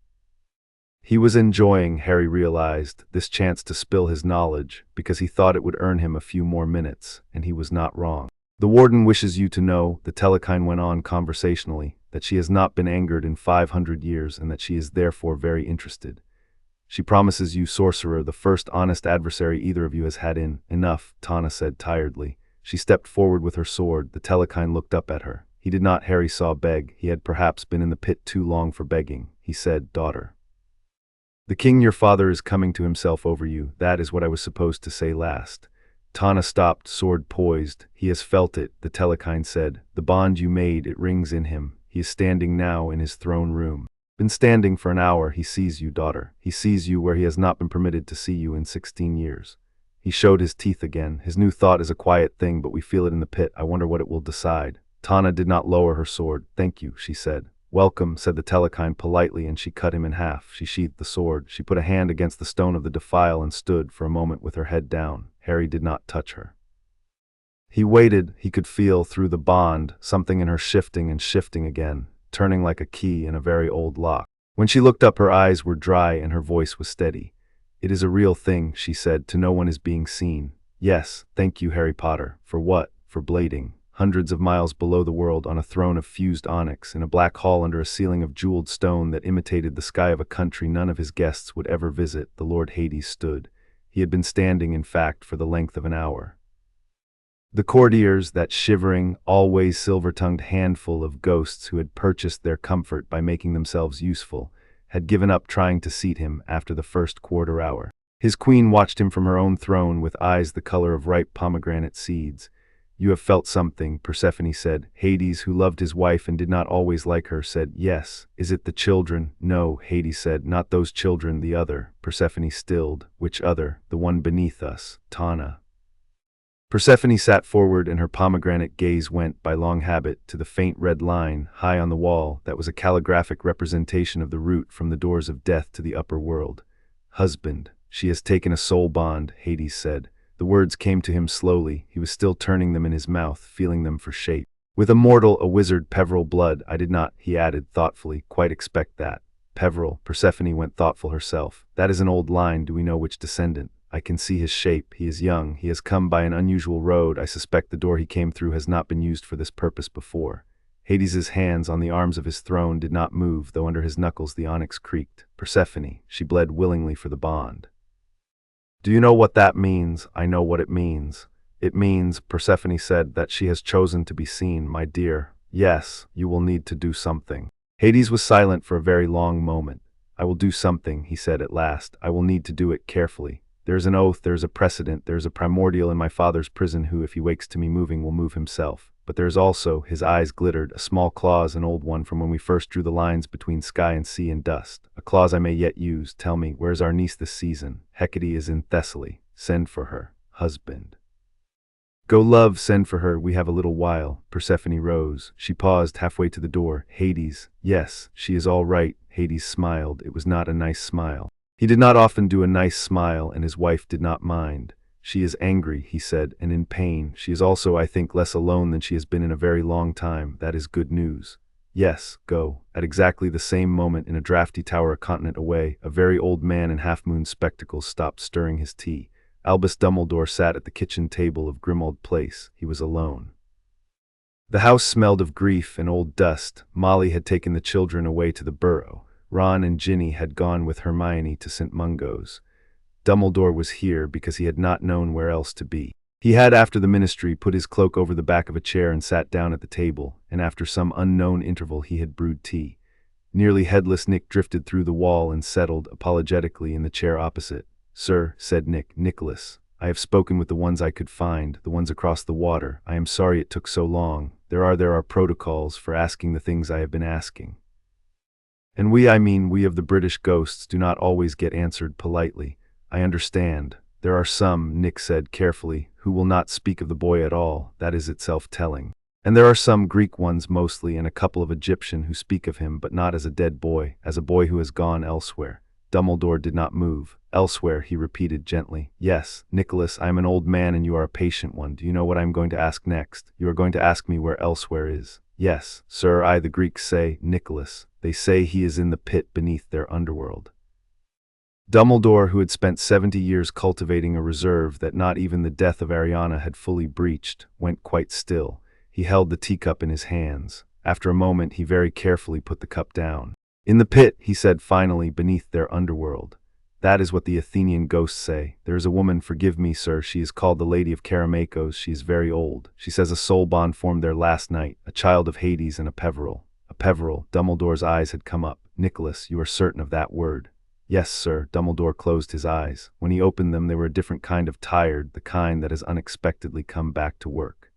He was enjoying, Harry realized, this chance to spill his knowledge, because he thought it would earn him a few more minutes, and he was not wrong. The warden wishes you to know, the telekine went on conversationally, that she has not been angered in 500 years and that she is therefore very interested. She promises you, sorcerer, the first honest adversary either of you has had in. Enough, Tana said tiredly. She stepped forward with her sword. The telekine looked up at her. He did not, Harry saw, beg. He had perhaps been in the pit too long for begging. He said, daughter. The king your father is coming to himself over you. That is what I was supposed to say last. Tana stopped, sword poised. He has felt it, the telekine said. The bond you made, it rings in him. He is standing now in his throne room. Been standing for an hour. He sees you, daughter. He sees you where he has not been permitted to see you in 16 years. He showed his teeth again. His new thought is a quiet thing, but we feel it in the pit. I wonder what it will decide. Tana did not lower her sword. Thank you, she said. Welcome, said the telekine politely, and she cut him in half. She sheathed the sword. She put a hand against the stone of the defile and stood for a moment with her head down. Harry did not touch her. He waited. He could feel through the bond, something in her shifting and shifting again, turning like a key in a very old lock. When she looked up, her eyes were dry and her voice was steady. It is a real thing, she said, to no one is being seen. Yes, thank you, Harry Potter. For what? For blading. Hundreds of miles below the world, on a throne of fused onyx, in a black hall under a ceiling of jeweled stone that imitated the sky of a country none of his guests would ever visit, the Lord Hades stood. He had been standing, in fact, for the length of an hour. The courtiers, that shivering, always silver-tongued handful of ghosts who had purchased their comfort by making themselves useful, had given up trying to seat him after the first quarter hour. His queen watched him from her own throne with eyes the color of ripe pomegranate seeds. You have felt something, Persephone said. Hades, who loved his wife and did not always like her, said, yes. Is it the children? No, Hades said, not those children, the other. Persephone stilled. Which other? The one beneath us, Tana. Persephone sat forward and her pomegranate gaze went, by long habit, to the faint red line, high on the wall, that was a calligraphic representation of the route from the doors of death to the upper world. Husband. She has taken a soul bond, Hades said. The words came to him slowly. He was still turning them in his mouth, feeling them for shape. With a mortal, a wizard, Peveril blood, I did not, he added thoughtfully, quite expect that. Peveril, Persephone went thoughtful herself. That is an old line, do we know which descendant? I can see his shape. He is young. He has come by an unusual road. I suspect the door he came through has not been used for this purpose before. Hades's hands on the arms of his throne did not move, though under his knuckles the onyx creaked. Persephone, she bled willingly for the bond. Do you know what that means? I know what it means. It means, Persephone said, that she has chosen to be seen, my dear. Yes, you will need to do something. Hades was silent for a very long moment. I will do something, he said at last. I will need to do it carefully. There is an oath, there is a precedent, there is a primordial in my father's prison who, if he wakes to me moving, will move himself. But there is also, his eyes glittered, a small clause, an old one from when we first drew the lines between sky and sea and dust. A clause I may yet use. Tell me, where is our niece this season? Hecate is in Thessaly. Send for her. Husband. Go, love, send for her. We have a little while. Persephone rose. She paused halfway to the door. Hades. Yes, she is all right. Hades smiled. It was not a nice smile. He did not often do a nice smile, and his wife did not mind. She is angry, he said, and in pain. She is also, I think, less alone than she has been in a very long time. That is good news. Yes, go. At exactly the same moment, in a drafty tower a continent away, a very old man in half-moon spectacles stopped stirring his tea. Albus Dumbledore sat at the kitchen table of Grimmauld Place. He was alone. The house smelled of grief and old dust. Molly had taken the children away to the Burrow. Ron and Ginny had gone with Hermione to St. Mungo's. Dumbledore was here because he had not known where else to be. He had, after the ministry, put his cloak over the back of a chair and sat down at the table, and after some unknown interval he had brewed tea. Nearly headless Nick drifted through the wall and settled, apologetically, in the chair opposite. "Sir," said Nicholas, "I have spoken with the ones I could find, the ones across the water. I am sorry it took so long. There are protocols for asking the things I have been asking. And we of the British ghosts do not always get answered politely. I understand. There are some," Nick said carefully, "who will not speak of the boy at all. That is itself telling. And there are some Greek ones mostly, and a couple of Egyptian, who speak of him, but not as a dead boy, as a boy who has gone elsewhere." Dumbledore did not move. "Elsewhere," he repeated gently. "Yes, Nicholas, I am an old man and you are a patient one. Do you know what I am going to ask next? You are going to ask me where elsewhere is." "Yes, sir, the Greeks say, Nicholas. They say he is in the pit beneath their underworld." Dumbledore, who had spent 70 years cultivating a reserve that not even the death of Ariana had fully breached, went quite still. He held the teacup in his hands. After a moment, he very carefully put the cup down. "In the pit," he said finally, "beneath their underworld. That is what the Athenian ghosts say. There is a woman, forgive me, sir, she is called the Lady of Karamakos. She is very old. She says a soul bond formed there last night, a child of Hades and a Peveril." "A Peveril." Dumbledore's eyes had come up. "Nicholas, you are certain of that word?" "Yes, sir." Dumbledore closed his eyes. When he opened them, they were a different kind of tired, the kind that has unexpectedly come back to work.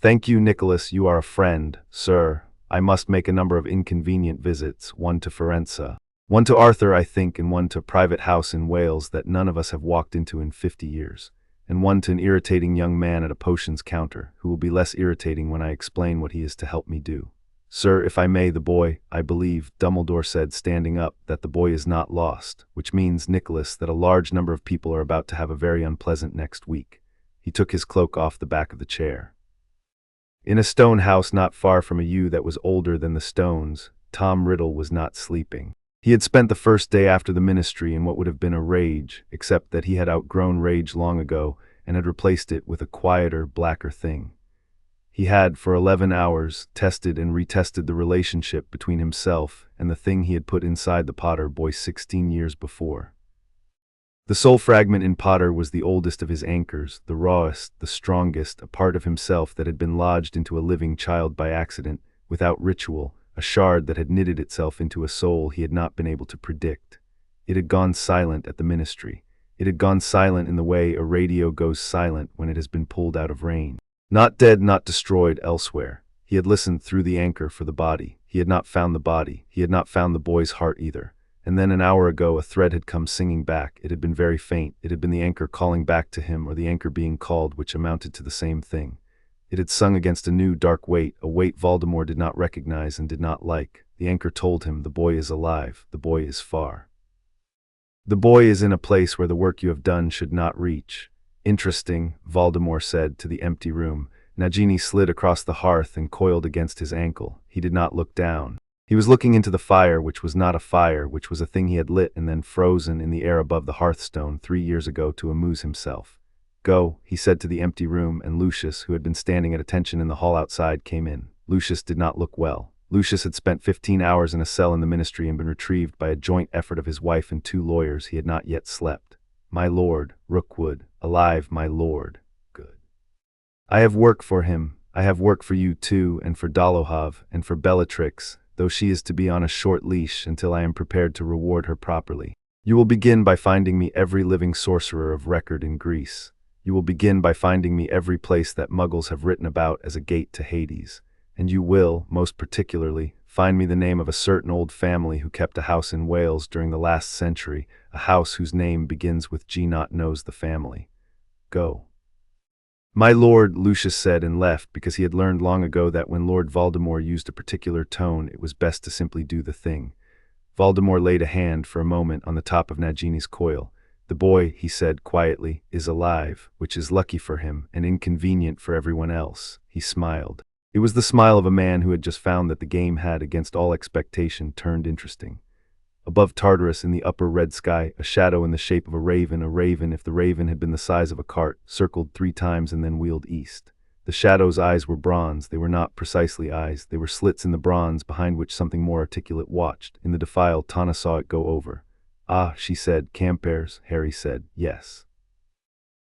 "Thank you, Nicholas. You are a friend, sir. I must make a number of inconvenient visits, one to Firenze, one to Arthur, I think, and one to a private house in Wales that none of us have walked into in 50 years, and one to an irritating young man at a potions counter, who will be less irritating when I explain what he is to help me do. Sir, if I may, the boy, I believe," Dumbledore said, standing up, "that the boy is not lost, which means, Nicholas, that a large number of people are about to have a very unpleasant next week." He took his cloak off the back of the chair. In a stone house not far from a yew that was older than the stones, Tom Riddle was not sleeping. He had spent the first day after the ministry in what would have been a rage, except that he had outgrown rage long ago and had replaced it with a quieter, blacker thing. He had, for 11 hours, tested and retested the relationship between himself and the thing he had put inside the Potter boy 16 years before. The soul fragment in Potter was the oldest of his anchors, the rawest, the strongest, a part of himself that had been lodged into a living child by accident, without ritual, a shard that had knitted itself into a soul he had not been able to predict. It had gone silent at the ministry. It had gone silent in the way a radio goes silent when it has been pulled out of rain. Not dead, not destroyed elsewhere. He had listened through the anchor for the body. He had not found the body. He had not found the boy's heart either. And then an hour ago a thread had come singing back. It had been very faint. It had been the anchor calling back to him, or the anchor being called, which amounted to the same thing. It had sung against a new dark weight, a weight Voldemort did not recognize and did not like. The anchor told him, the boy is alive. The boy is far. The boy is in a place where the work you have done should not reach. Interesting, Voldemort said to the empty room. Nagini slid across the hearth and coiled against his ankle. He did not look down. He was looking into the fire, which was not a fire, which was a thing he had lit and then frozen in the air above the hearthstone 3 years ago to amuse himself. "Go," he said to the empty room, and Lucius, who had been standing at attention in the hall outside, came in. Lucius did not look well. Lucius had spent 15 hours in a cell in the ministry and been retrieved by a joint effort of his wife and 2 lawyers. He had not yet slept. "My lord, Rookwood, alive, my lord. Good. I have work for him. I have work for you too, and for Dolohov, and for Bellatrix, though she is to be on a short leash until I am prepared to reward her properly. You will begin by finding me every living sorcerer of record in Greece. You will begin by finding me every place that Muggles have written about as a gate to Hades. And you will, most particularly, find me the name of a certain old family who kept a house in Wales during the last century, a house whose name begins with G. Not knows the family. Go." "My lord," Lucius said, and left, because he had learned long ago that when Lord Voldemort used a particular tone, it was best to simply do the thing. Voldemort laid a hand for a moment on the top of Nagini's coil. "The boy," he said quietly, "is alive, which is lucky for him and inconvenient for everyone else." He smiled. It was the smile of a man who had just found that the game had, against all expectation, turned interesting. Above Tartarus in the upper red sky, a shadow in the shape of a raven, if the raven had been the size of a cart, circled 3 times and then wheeled east. The shadow's eyes were bronze. They were not precisely eyes. They were slits in the bronze behind which something more articulate watched. In the defile, Tana saw it go over. "Ah," she said. "Campairs," Harry said. "Yes."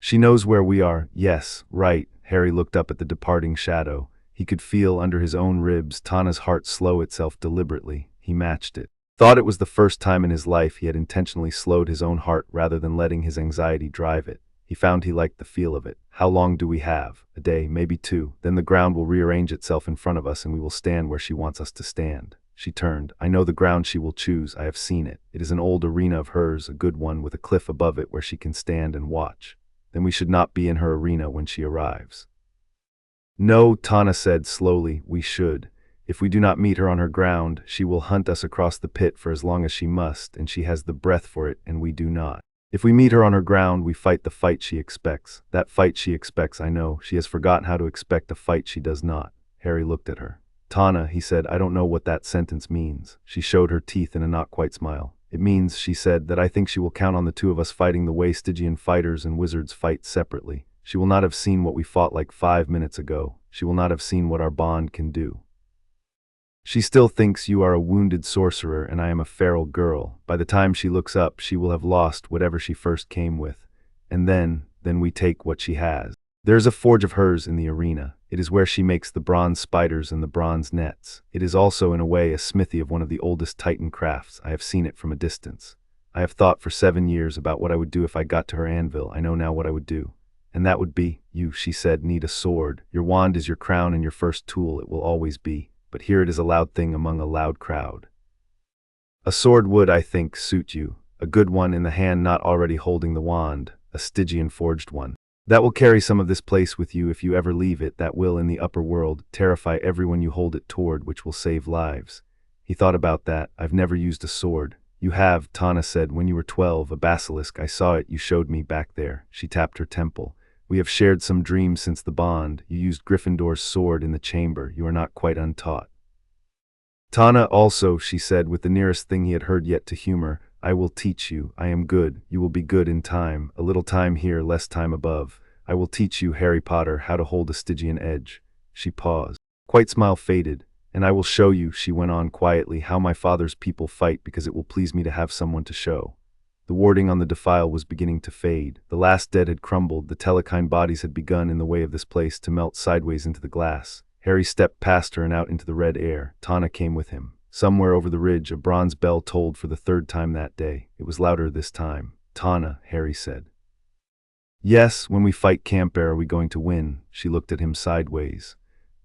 She knows where we are. Yes, right. Harry looked up at the departing shadow. He could feel under his own ribs Tana's heart slow itself deliberately. He matched it. Thought it was the first time in his life he had intentionally slowed his own heart rather than letting his anxiety drive it. He found he liked the feel of it. How long do we have? A day, maybe two. Then the ground will rearrange itself in front of us and we will stand where she wants us to stand. She turned. I know the ground she will choose. I have seen it. It is an old arena of hers, a good one with a cliff above it where she can stand and watch. Then we should not be in her arena when she arrives. No, Tana said slowly, we should. If we do not meet her on her ground, she will hunt us across the pit for as long as she must, and she has the breath for it, and we do not. If we meet her on her ground, we fight the fight she expects. That fight she expects, I know. She has forgotten how to expect a fight she does not. Harry looked at her. Tana, he said, I don't know what that sentence means. She showed her teeth in a not-quite smile. It means, she said, that I think she will count on the two of us fighting the way Stygian fighters and wizards fight separately. She will not have seen what we fought like 5 minutes ago. She will not have seen what our bond can do. She still thinks you are a wounded sorcerer and I am a feral girl. By the time she looks up, she will have lost whatever she first came with. And then we take what she has. There is a forge of hers in the arena. It is where she makes the bronze spiders and the bronze nets. It is also, in a way, a smithy of one of the oldest Titan crafts. I have seen it from a distance. I have thought for 7 years about what I would do if I got to her anvil. I know now what I would do. And that would be, you, she said, need a sword. Your wand is your crown and your first tool. It will always be. But here it is a loud thing among a loud crowd. A sword would, I think, suit you. A good one in the hand not already holding the wand. A Stygian forged one. That will carry some of this place with you if you ever leave it. That will, in the upper world, terrify everyone you hold it toward, which will save lives. He thought about that. I've never used a sword. You have, Tana said, when you were 12, a basilisk. I saw it. You showed me back there. She tapped her temple. We have shared some dreams since the bond. You used Gryffindor's sword in the chamber. You are not quite untaught. Tana also, she said, with the nearest thing he had heard yet to humor, I will teach you. I am good. You will be good in time. A little time here, less time above. I will teach you, Harry Potter, how to hold a Stygian edge. She paused. Quite smile faded. And I will show you, she went on quietly, how my father's people fight because it will please me to have someone to show. The warding on the defile was beginning to fade. The last dead had crumbled. The telekine bodies had begun in the way of this place to melt sideways into the glass. Harry stepped past her and out into the red air. Tana came with him. Somewhere over the ridge, a bronze bell tolled for the 3rd time that day. It was louder this time. Tana, Harry said. Yes, when we fight Camper, are we going to win? She looked at him sideways.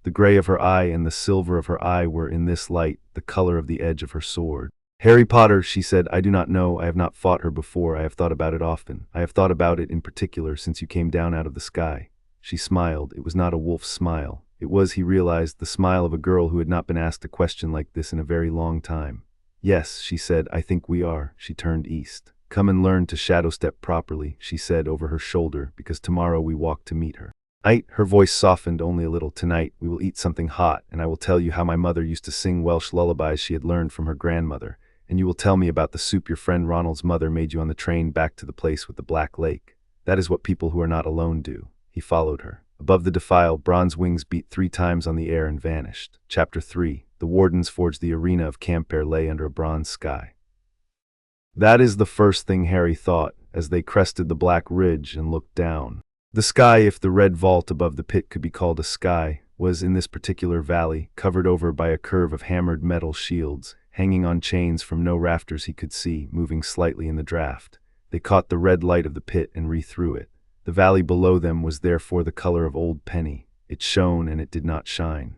The gray of her eye and the silver of her eye were, in this light, the color of the edge of her sword. Harry Potter, she said, I do not know. I have not fought her before. I have thought about it often. I have thought about it in particular since you came down out of the sky. She smiled. It was not a wolf's smile. It was, he realized, the smile of a girl who had not been asked a question like this in a very long time. Yes, she said, I think we are. She turned east. Come and learn to shadow step properly, she said over her shoulder, because tomorrow we walk to meet her. Her voice softened only a little. Tonight we will eat something hot, and I will tell you how my mother used to sing Welsh lullabies she had learned from her grandmother, and you will tell me about the soup your friend Ronald's mother made you on the train back to the place with the black lake. That is what people who are not alone do. He followed her. Above the defile, bronze wings beat 3 times on the air and vanished. Chapter 3. The wardens forged the arena of Camper lay under a bronze sky. That is the first thing Harry thought, as they crested the black ridge and looked down. The sky, if the red vault above the pit could be called a sky, was, in this particular valley, covered over by a curve of hammered metal shields, hanging on chains from no rafters he could see, moving slightly in the draught. They caught the red light of the pit and re-threw it. The valley below them was therefore the color of old penny. It shone and it did not shine.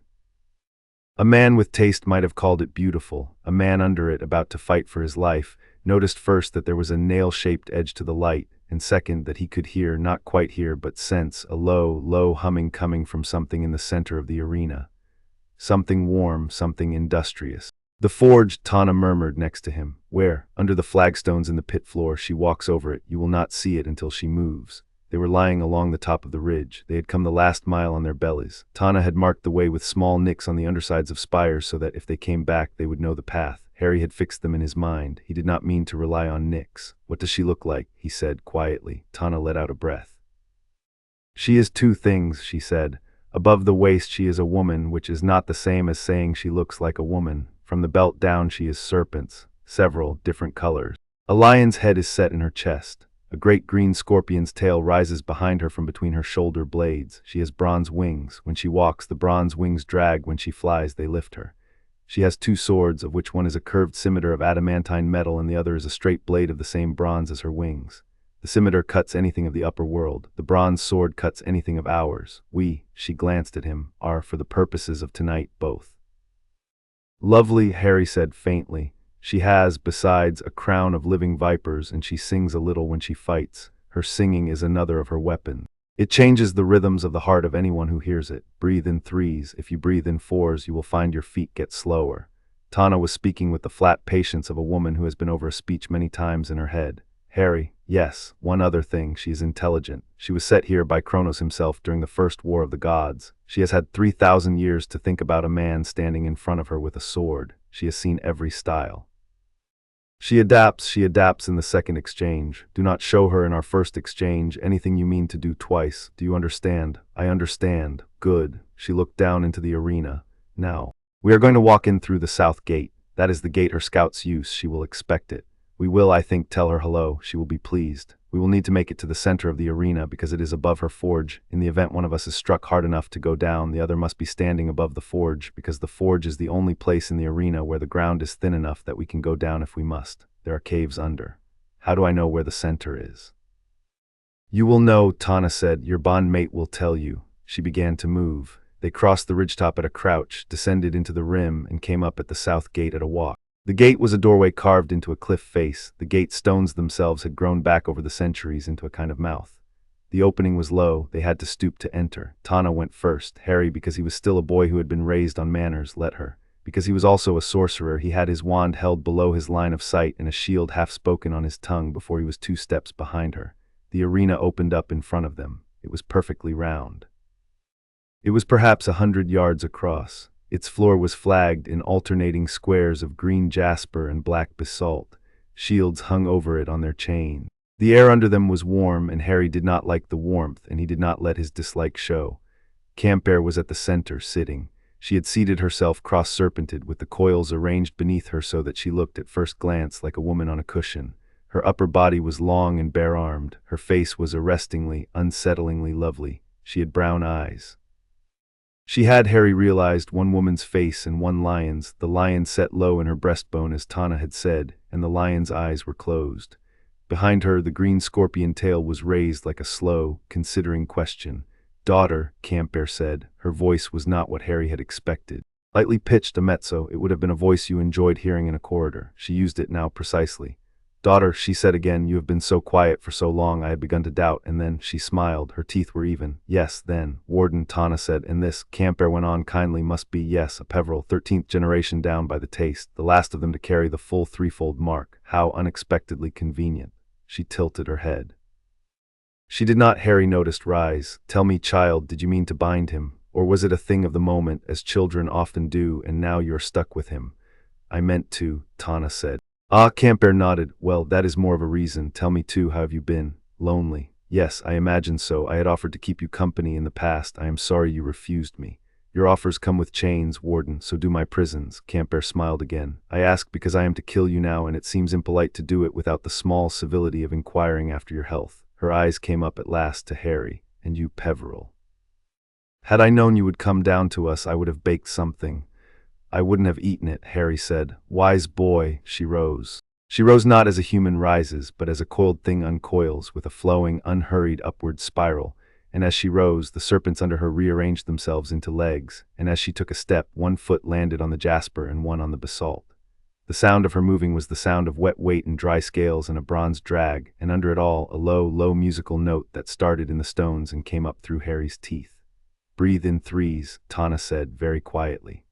A man with taste might have called it beautiful. A man under it, about to fight for his life, noticed first that there was a nail-shaped edge to the light, and second that he could hear, not quite hear, but sense, a low, low humming coming from something in the center of the arena. Something warm, something industrious. The forge, Tana murmured next to him. Where? Under the flagstones in the pit floor. She walks over it. You will not see it until she moves. They were lying along the top of the ridge. They had come the last mile on their bellies. Tana had marked the way with small nicks on the undersides of spires so that if they came back they would know the path. Harry had fixed them in his mind. He did not mean to rely on nicks. What does she look like? He said quietly. Tana let out a breath. She is 2 things, she said. Above the waist she is a woman, which is not the same as saying she looks like a woman. From the belt down she is serpents, several different colors. A lion's head is set in her chest. A great green scorpion's tail rises behind her from between her shoulder blades. She has bronze wings. When she walks, the bronze wings drag. When she flies, they lift her. She has two swords, of which one is a curved scimitar of adamantine metal and the other is a straight blade of the same bronze as her wings. The scimitar cuts anything of the upper world. The bronze sword cuts anything of ours. We, she glanced at him, are, for the purposes of tonight, both. Lovely, Harry said faintly. She has, besides, a crown of living vipers, and she sings a little when she fights. Her singing is another of her weapons. It changes the rhythms of the heart of anyone who hears it. Breathe in threes. If you breathe in fours, you will find your feet get slower. Tana was speaking with the flat patience of a woman who has been over a speech many times in her head. Harry, yes, one other thing, she is intelligent. She was set here by Kronos himself during the first war of the gods. She has had 3,000 years to think about a man standing in front of her with a sword. She has seen every style. She adapts in the second exchange. Do not show her in our first exchange anything you mean to do twice. Do you understand? I understand. Good. She looked down into the arena. Now, we are going to walk in through the south gate. That is the gate her scouts use. She will expect it. We will, I think, tell her hello. She will be pleased. We will need to make it to the center of the arena because it is above her forge. In the event one of us is struck hard enough to go down, the other must be standing above the forge because the forge is the only place in the arena where the ground is thin enough that we can go down if we must. There are caves under. How do I know where the center is? You will know, Tana said. Your bondmate will tell you. She began to move. They crossed the ridgetop at a crouch, descended into the rim, and came up at the south gate at a walk. The gate was a doorway carved into a cliff face. The gate stones themselves had grown back over the centuries into a kind of mouth. The opening was low. They had to stoop to enter. Tana went first. Harry, because he was still a boy who had been raised on manners, let her. Because he was also a sorcerer, he had his wand held below his line of sight and a shield half-spoken on his tongue before he was 2 steps behind her. The arena opened up in front of them. It was perfectly round. It was perhaps 100 yards across. Its floor was flagged in alternating squares of green jasper and black basalt. Shields hung over it on their chains. The air under them was warm, and Harry did not like the warmth, and he did not let his dislike show. Campbell was at the center, sitting. She had seated herself cross-serpented, with the coils arranged beneath her so that she looked at first glance like a woman on a cushion. Her upper body was long and bare-armed. Her face was arrestingly, unsettlingly lovely. She had brown eyes. She had, Harry realized, one woman's face and one lion's, the lion set low in her breastbone as Tana had said, and the lion's eyes were closed. Behind her, the green scorpion tail was raised like a slow, considering question. Daughter, Campbell said. Her voice was not what Harry had expected. Lightly pitched, a mezzo, it would have been a voice you enjoyed hearing in a corridor. She used it now precisely. Daughter, she said again, you have been so quiet for so long I had begun to doubt, and then she smiled. Her teeth were even. Yes, then. Warden, Tana said, and this, Campbell went on kindly, must be, yes, a Peveril, 13th generation down by the taste, the last of them to carry the full threefold mark. How unexpectedly convenient. She tilted her head. She did not, Harry noticed, rise. Tell me, child, did you mean to bind him? Or was it a thing of the moment, as children often do, and now you're stuck with him? I meant to, Tana said. Ah, Campbell nodded. Well, that is more of a reason. Tell me too, how have you been? Lonely. Yes, I imagine so. I had offered to keep you company in the past. I am sorry you refused me. Your offers come with chains, Warden, so do my prisons. Campbell smiled again. I ask because I am to kill you now, and it seems impolite to do it without the small civility of inquiring after your health. Her eyes came up at last to Harry. And you, Peveril. Had I known you would come down to us, I would have baked something. I wouldn't have eaten it, Harry said. Wise boy, she rose. She rose not as a human rises, but as a coiled thing uncoils, with a flowing, unhurried upward spiral. And as she rose, the serpents under her rearranged themselves into legs, and as she took a step, one foot landed on the jasper and one on the basalt. The sound of her moving was the sound of wet weight and dry scales and a bronze drag, and under it all, a low, low musical note that started in the stones and came up through Harry's teeth. Breathe in threes, Tana said very quietly.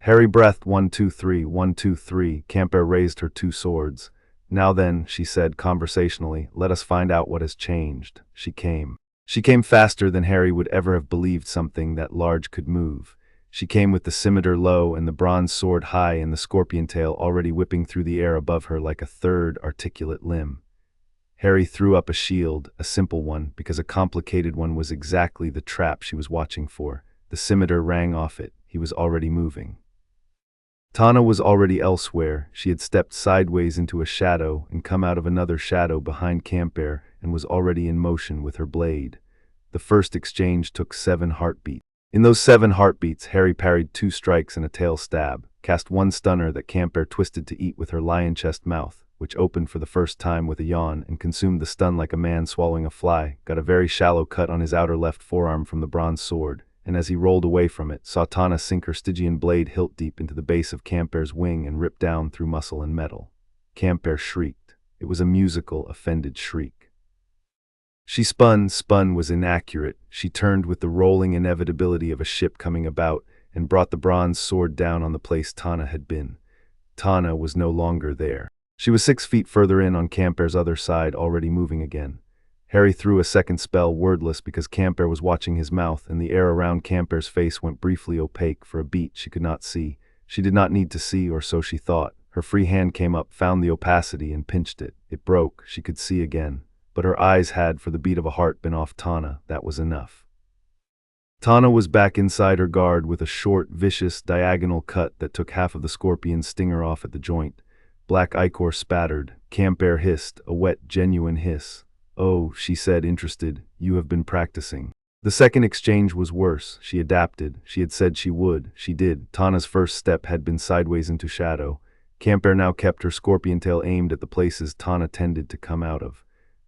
Harry breathed 1, 2, 3, 1, 2, 3. Campbell raised her 2 swords. Now then, she said conversationally, let us find out what has changed. She came. She came faster than Harry would ever have believed something that large could move. She came with the scimitar low and the bronze sword high and the scorpion tail already whipping through the air above her like a third articulate limb. Harry threw up a shield, a simple one, because a complicated one was exactly the trap she was watching for. The scimitar rang off it. He was already moving. Tana was already elsewhere. She had stepped sideways into a shadow and come out of another shadow behind Camper and was already in motion with her blade. The first exchange took 7 heartbeats. In those 7 heartbeats, Harry parried 2 strikes and a tail stab, cast 1 stunner that Camper twisted to eat with her lion chest mouth, which opened for the first time with a yawn and consumed the stun like a man swallowing a fly, got a very shallow cut on his outer left forearm from the bronze sword, and as he rolled away from it, saw Tana sink her Stygian blade hilt deep into the base of Camper's wing and rip down through muscle and metal. Camper shrieked. It was a musical, offended shriek. She spun was inaccurate. She turned with the rolling inevitability of a ship coming about and brought the bronze sword down on the place Tana had been. Tana was no longer there. She was 6 feet further in on Camper's other side, already moving again. Harry threw a second spell, wordless, because Camper was watching his mouth, and the air around Camper's face went briefly opaque for a beat she could not see. She did not need to see, or so she thought. Her free hand came up, found the opacity, and pinched it. It broke. She could see again. But her eyes had, for the beat of a heart, been off Tana. That was enough. Tana was back inside her guard with a short, vicious, diagonal cut that took half of the scorpion's stinger off at the joint. Black ichor spattered. Camper hissed, a wet, genuine hiss. "Oh," she said, interested, "you have been practicing." The second exchange was worse. She adapted. She had said she would. She did. Tana's first step had been sideways into shadow. Camper now kept her scorpion tail aimed at the places Tana tended to come out of.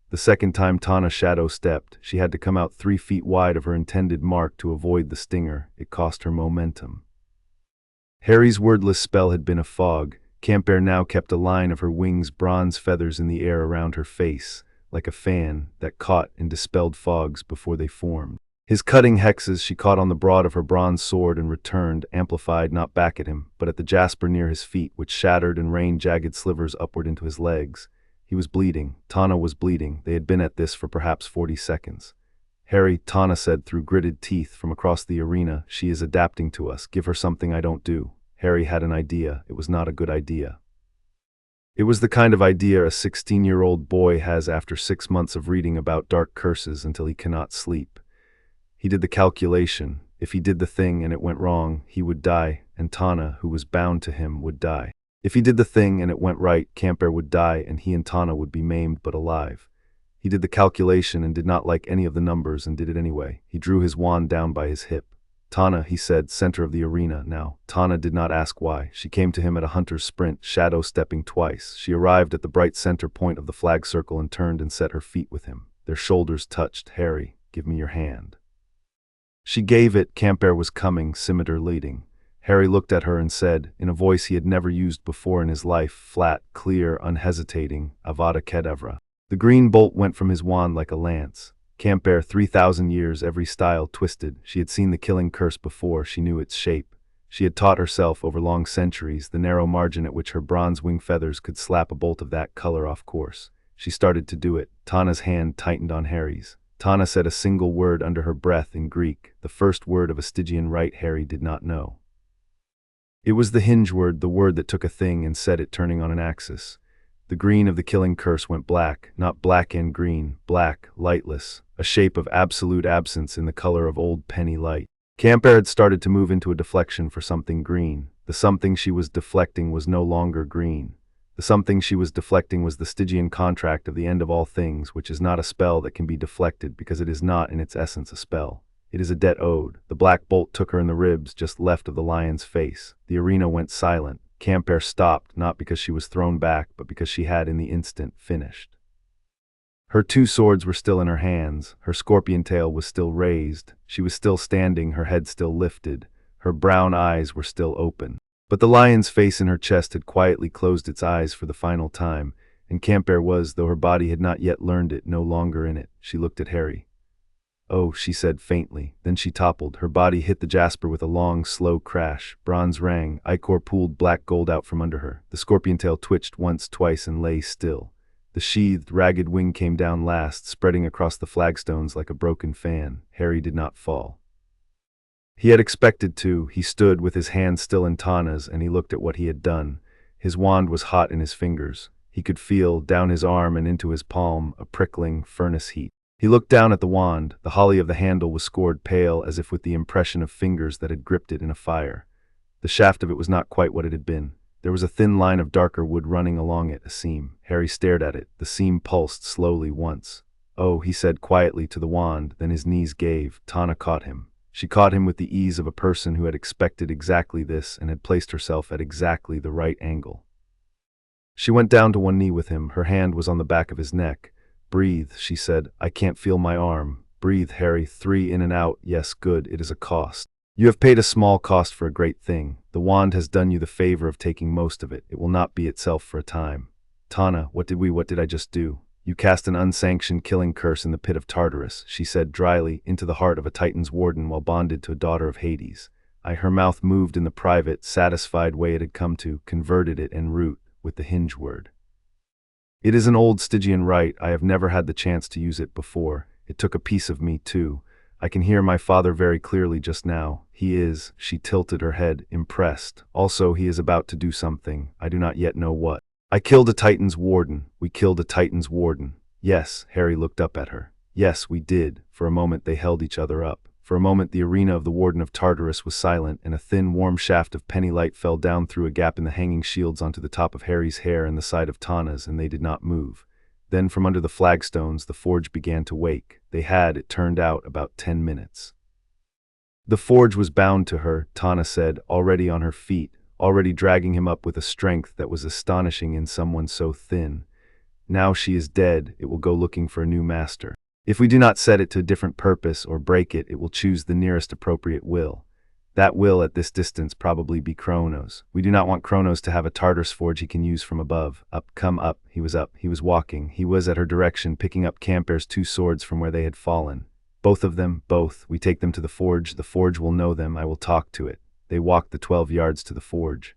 The second time Tana shadow stepped, she had to come out 3 feet wide of her intended mark to avoid the stinger. It cost her momentum. Harry's wordless spell had been a fog. Camper now kept a line of her wings' bronze feathers in the air around her face, like a fan that caught and dispelled fogs before they formed. His cutting hexes she caught on the broad of her bronze sword and returned, amplified, not back at him, but at the jasper near his feet, which shattered and rained jagged slivers upward into his legs. He was bleeding. Tana was bleeding. They had been at this for perhaps 40 seconds. "Harry," Tana said through gritted teeth from across the arena, "she is adapting to us. Give her something I don't do." Harry had an idea. It was not a good idea. It was the kind of idea a 16-year-old boy has after 6 months of reading about dark curses until he cannot sleep. He did the calculation. If he did the thing and it went wrong, he would die, and Tana, who was bound to him, would die. If he did the thing and it went right, Camper would die, and he and Tana would be maimed but alive. He did the calculation and did not like any of the numbers and did it anyway. He drew his wand down by his hip. "Tana," he said, center of the arena now. Tana did not ask why. She came to him at a hunter's sprint, shadow stepping twice. She arrived at the bright center point of the flag circle and turned and set her feet with him. Their shoulders touched. "Harry, give me your hand." She gave it. Camper was coming, scimitar leading. Harry looked at her and said, in a voice he had never used before in his life, flat, clear, unhesitating, Avada Kedavra. The green bolt went from his wand like a lance. Camper, 3,000 years, every style twisted. She had seen the killing curse before. She knew its shape. She had taught herself over long centuries the narrow margin at which her bronze wing feathers could slap a bolt of that color off course. She started to do it. Tana's hand tightened on Harry's. Tana said a single word under her breath in Greek, the first word of a Stygian rite Harry did not know. It was the hinge word, the word that took a thing and set it turning on an axis. The green of the killing curse went black, not black and green, black, lightless, a shape of absolute absence in the color of old penny light. Camper had started to move into a deflection for something green. The something she was deflecting was no longer green. The something she was deflecting was the Stygian contract of the end of all things, which is not a spell that can be deflected because it is not in its essence a spell. It is a debt owed. The black bolt took her in the ribs just left of the lion's face. The arena went silent. Camper stopped, not because she was thrown back, but because she had in the instant finished. Her 2 swords were still in her hands. Her scorpion tail was still raised. She was still standing, her head still lifted. Her brown eyes were still open. But the lion's face in her chest had quietly closed its eyes for the final time, and Camper was, though her body had not yet learned it, no longer in it. She looked at Harry. "Oh," she said faintly. Then she toppled. Her body hit the jasper with a long, slow crash. Bronze rang. Ichor pooled black gold out from under her. The scorpion tail twitched once, twice, and lay still. The sheathed, ragged wing came down last, spreading across the flagstones like a broken fan. Harry did not fall. He had expected to. He stood with his hand still in Tana's, and he looked at what he had done. His wand was hot in his fingers. He could feel, down his arm and into his palm, a prickling, furnace heat. He looked down at the wand. The holly of the handle was scored pale, as if with the impression of fingers that had gripped it in a fire. The shaft of it was not quite what it had been. There was a thin line of darker wood running along it, a seam. Harry stared at it. The seam pulsed slowly once. "Oh," he said quietly to the wand, then his knees gave. Tana caught him. She caught him with the ease of a person who had expected exactly this and had placed herself at exactly the right angle. She went down to one knee with him. Her hand was on the back of his neck. "Breathe," she said. "I can't feel my arm." "Breathe, Harry. 3 in and out. Yes, good. It is a cost. You have paid a small cost for a great thing. The wand has done you the favor of taking most of it. It will not be itself for a time." "Tana, what did I just do?" "You cast an unsanctioned killing curse in the pit of Tartarus," she said dryly, "into the heart of a Titan's warden while bonded to a daughter of Hades." Her mouth moved in the private, satisfied way it had come to, converted it en route with the hinge word. "It is an old Stygian rite. I have never had the chance to use it before. It took a piece of me, too. I can hear my father very clearly just now. He is," she tilted her head, impressed. "Also, he is about to do something. I do not yet know what." "I killed a Titan's warden. We killed a Titan's warden." "Yes," Harry looked up at her. "Yes, we did." For a moment they held each other up. For a moment the arena of the Warden of Tartarus was silent, and a thin, warm shaft of penny light fell down through a gap in the hanging shields onto the top of Harry's hair and the side of Tana's, and they did not move. Then from under the flagstones the forge began to wake. They had, it turned out, about 10 minutes. The forge was bound to her, Tana said, already on her feet, already dragging him up with a strength that was astonishing in someone so thin. "Now she is dead, it will go looking for a new master. If we do not set it to a different purpose or break it, it will choose the nearest appropriate will. That will, at this distance, probably be Kronos. We do not want Kronos to have a Tartarus forge he can use from above. Up, come up." He was up. He was walking. He was at her direction, picking up Camper's 2 swords from where they had fallen. "Both of them, both. We take them to the forge. The forge will know them. I will talk to it." They walked the 12 yards to the forge.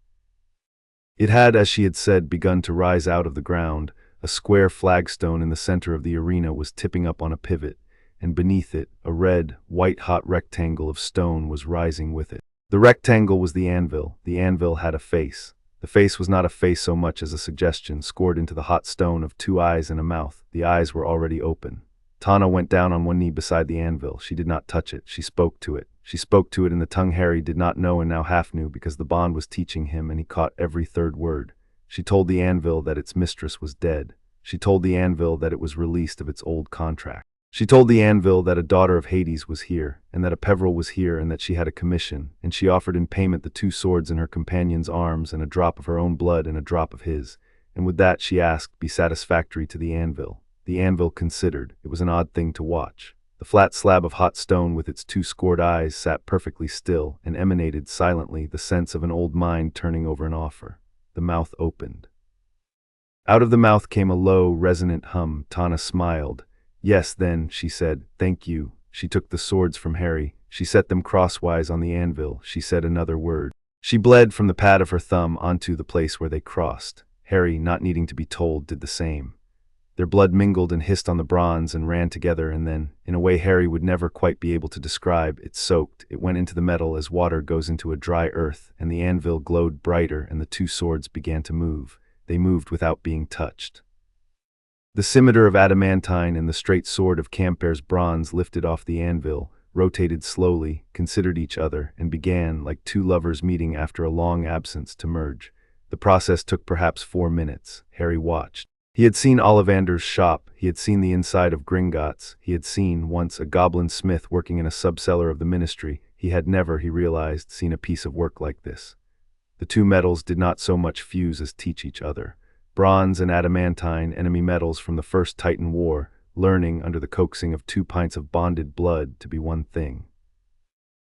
It had, as she had said, begun to rise out of the ground. A square flagstone in the center of the arena was tipping up on a pivot, and beneath it, a red, white-hot rectangle of stone was rising with it. The rectangle was the anvil. The anvil had a face. The face was not a face so much as a suggestion scored into the hot stone of 2 eyes and a mouth. The eyes were already open. Tana went down on one knee beside the anvil. She did not touch it. She spoke to it. She spoke to it in the tongue Harry did not know and now half knew because the bond was teaching him and he caught every third word. She told the anvil that its mistress was dead. She told the anvil that it was released of its old contract. She told the anvil that a daughter of Hades was here, and that a Peveril was here, and that she had a commission, and she offered in payment the 2 swords in her companion's arms and a drop of her own blood and a drop of his, and with that she asked be satisfactory to the anvil. The anvil considered. It was an odd thing to watch. The flat slab of hot stone with its 2 scored eyes sat perfectly still and emanated silently the sense of an old mind turning over an offer. The mouth opened. Out of the mouth came a low, resonant hum. Tana smiled. "Yes, then," she said, "thank you." She took the swords from Harry. She set them crosswise on the anvil. She said another word. She bled from the pad of her thumb onto the place where they crossed. Harry, not needing to be told, did the same. Their blood mingled and hissed on the bronze and ran together, and then, in a way Harry would never quite be able to describe, it soaked, it went into the metal as water goes into a dry earth, and the anvil glowed brighter and the 2 swords began to move. They moved without being touched. The scimitar of adamantine and the straight sword of Camper's bronze lifted off the anvil, rotated slowly, considered each other, and began, like 2 lovers meeting after a long absence, to merge. The process took perhaps 4 minutes. Harry watched. He had seen Ollivander's shop. He had seen the inside of Gringotts. He had seen, once, a goblin smith working in a subcellar of the ministry. He had never, he realized, seen a piece of work like this. The 2 metals did not so much fuse as teach each other. Bronze and adamantine, enemy metals from the first Titan War, learning, under the coaxing of 2 pints of bonded blood, to be one thing.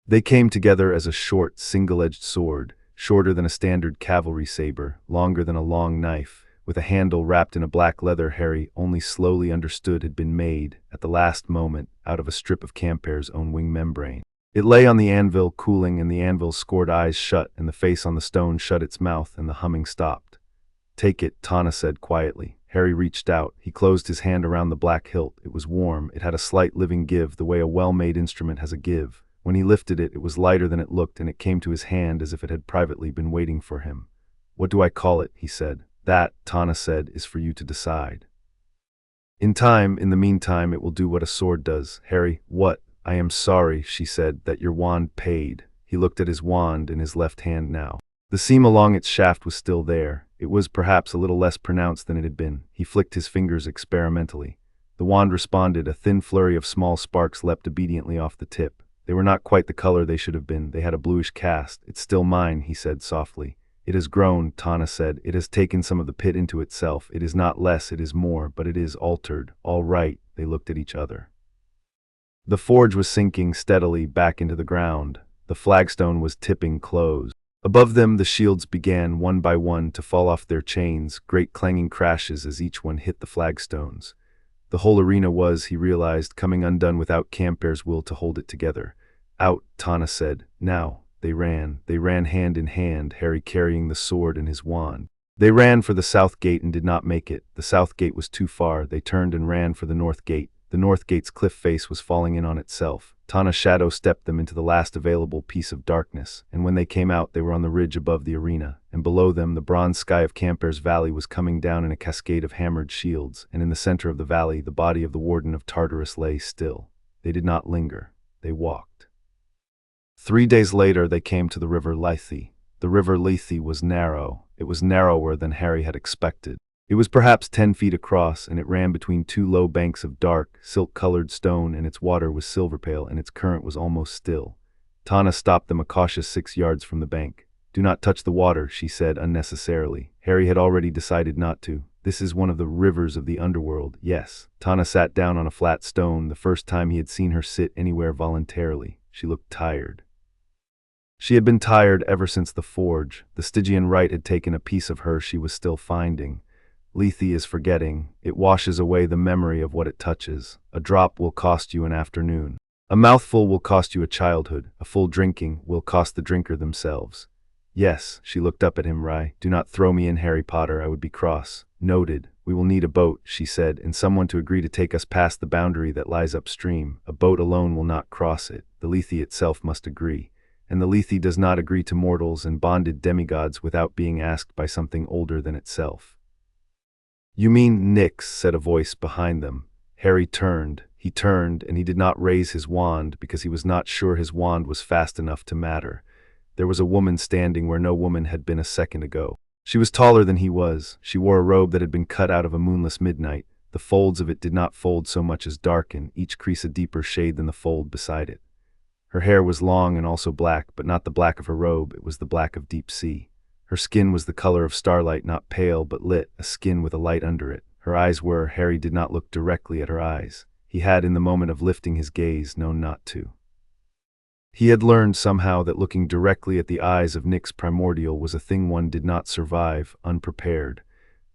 They came together as a short, single-edged sword, shorter than a standard cavalry saber, longer than a long knife, with a handle wrapped in a black leather Harry only slowly understood had been made, at the last moment, out of a strip of Camper's own wing membrane. It lay on the anvil, cooling, and the anvil's scored eyes shut, and the face on the stone shut its mouth, and the humming stopped. "Take it," Tana said quietly. Harry reached out. He closed his hand around the black hilt. It was warm. It had a slight living give, the way a well-made instrument has a give. When he lifted it, it was lighter than it looked, and it came to his hand as if it had privately been waiting for him. "What do I call it?" he said. "That," Tana said, "is for you to decide. In the meantime, it will do what a sword does." "Harry, what?" "I am sorry," she said, "that your wand paid." He looked at his wand in his left hand now. The seam along its shaft was still there. It was perhaps a little less pronounced than it had been. He flicked his fingers experimentally. The wand responded. A thin flurry of small sparks leapt obediently off the tip. They were not quite the color they should have been. They had a bluish cast. "It's still mine," he said softly. "It has grown," Tana said. "It has taken some of the pit into itself. It is not less, it is more, but it is altered." "All right." They looked at each other. The forge was sinking steadily back into the ground. The flagstone was tipping closed. Above them, the shields began, one by one, to fall off their chains, great clanging crashes as each one hit the flagstones. The whole arena was, he realized, coming undone without Camper's will to hold it together. "Out," Tana said. "Now." They ran hand in hand, Harry carrying the sword and his wand. They ran for the south gate and did not make it. The south gate was too far. They turned and ran for the north gate. The north gate's cliff face was falling in on itself. Tana's shadow stepped them into the last available piece of darkness, and when they came out they were on the ridge above the arena, and below them the bronze sky of Camper's Valley was coming down in a cascade of hammered shields, and in the center of the valley the body of the warden of Tartarus lay still. They did not linger. They walked. 3 days later they came to the river Lethe. The river Lethe was narrow. It was narrower than Harry had expected. It was perhaps 10 feet across, and it ran between two low banks of dark, silk-colored stone, and its water was silver-pale, and its current was almost still. Tana stopped them a cautious 6 yards from the bank. "Do not touch the water," she said unnecessarily. Harry had already decided not to. "This is one of the rivers of the Underworld." "Yes." Tana sat down on a flat stone, the first time he had seen her sit anywhere voluntarily. She looked tired. She had been tired ever since the forge. The Stygian rite had taken a piece of her she was still finding. Lethe is forgetting. It washes away the memory of what it touches. A drop will cost you an afternoon. A mouthful will cost you a childhood. A full drinking will cost the drinker themselves. "Yes," she looked up at him wry. "Do not throw me in, Harry Potter. I would be cross." "Noted. We will need a boat," she said, "and someone to agree to take us past the boundary that lies upstream. A boat alone will not cross it. The Lethe itself must agree. And the Lethe does not agree to mortals and bonded demigods without being asked by something older than itself." "You mean Nyx," said a voice behind them. Harry turned. He turned, and he did not raise his wand because he was not sure his wand was fast enough to matter. There was a woman standing where no woman had been a second ago. She was taller than he was. She wore a robe that had been cut out of a moonless midnight. The folds of it did not fold so much as darken, each crease a deeper shade than the fold beside it. Her hair was long and also black, but not the black of her robe. It was the black of deep sea. Her skin was the color of starlight, not pale but lit, a skin with a light under it. Her eyes were. Harry did not look directly at her eyes. He had, in the moment of lifting his gaze, known not to. He had learned somehow that looking directly at the eyes of Nyx Primordial was a thing one did not survive, unprepared.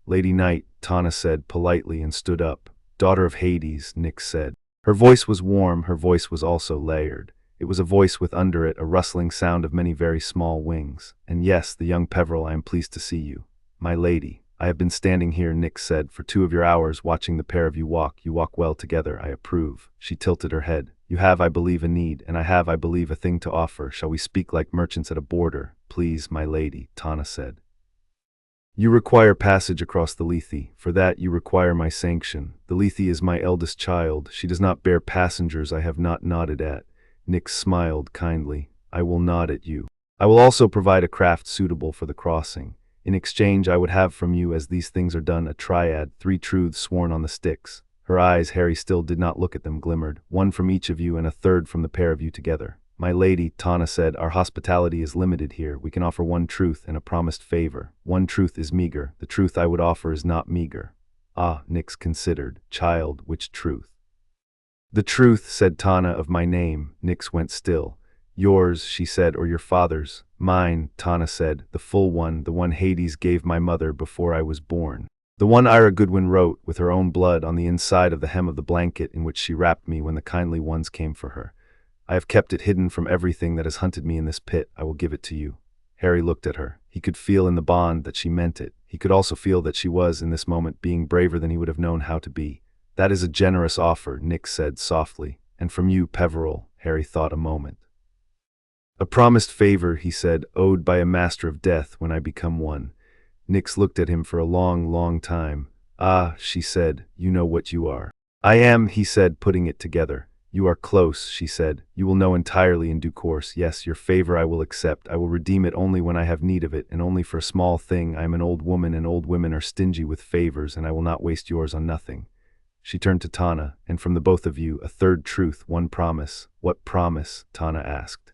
"Lady Knight," Tana said politely and stood up. "Daughter of Hades," Nyx said. Her voice was warm, her voice was also layered. It was a voice with under it a rustling sound of many very small wings. "And yes, the young Peveril, I am pleased to see you." "My lady, I have been standing here," Nyx said, "for 2 of your hours, watching the pair of you walk. You walk well together, I approve." She tilted her head. "You have, I believe, a need, and I have, I believe, a thing to offer. Shall we speak like merchants at a border?" "Please, my lady," Tana said. "You require passage across the Lethe. For that you require my sanction. The Lethe is my eldest child. She does not bear passengers I have not nodded at." Nyx smiled kindly. "I will nod at you. I will also provide a craft suitable for the crossing. In exchange I would have from you, as these things are done, a triad, 3 truths sworn on the sticks." Her eyes, Harry still did not look at them, glimmered. "1 from each of you and a 3rd from the pair of you together." "My lady," Tana said, "our hospitality is limited here. We can offer 1 truth and a promised favor. 1 truth is meager. The truth I would offer is not meager." "Ah," Nyx considered. "Child, which truth?" "The truth," said Tana, "of my name." Nyx went still. "Yours," she said, "or your father's?" "Mine," Tana said, "the full one, the one Hades gave my mother before I was born. The one Ira Goodwin wrote, with her own blood, on the inside of the hem of the blanket in which she wrapped me when the kindly ones came for her. I have kept it hidden from everything that has hunted me in this pit. I will give it to you." Harry looked at her. He could feel in the bond that she meant it. He could also feel that she was, in this moment, being braver than he would have known how to be. "That is a generous offer," Nyx said softly. "And from you, Peveril." Harry thought a moment. "A promised favor," he said, "owed by a master of death when I become one." Nyx looked at him for a long, long time. "Ah," she said, "you know what you are." "I am," he said, putting it together. You are close, she said. You will know entirely in due course. Yes, your favor I will accept. I will redeem it only when I have need of it, and only for a small thing. I am an old woman, and old women are stingy with favors, and I will not waste yours on nothing. She turned to Tana, and from the both of you, a third truth, one promise. What promise? Tana asked.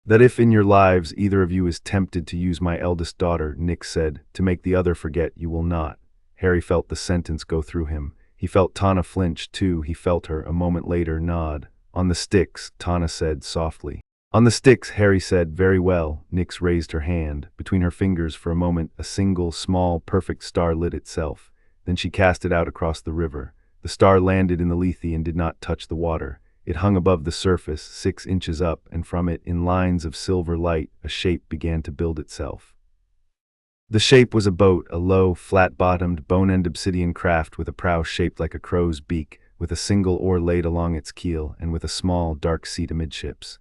That if in your lives either of you is tempted to use my eldest daughter, Nick said, to make the other forget, you will not. Harry felt the sentence go through him. He felt Tana flinch, too. He felt her, a moment later, nod. On the sticks, Tana said softly. On the sticks, Harry said. Very well. Nyx raised her hand. Between her fingers for a moment, a single, small, perfect star lit itself. Then she cast it out across the river. The star landed in the Lethe and did not touch the water. It hung above the surface, 6 inches up, and from it, in lines of silver light, a shape began to build itself. The shape was a boat, a low, flat-bottomed, bone-end obsidian craft with a prow shaped like a crow's beak, with a single oar laid along its keel, and with a small, dark seat amidships.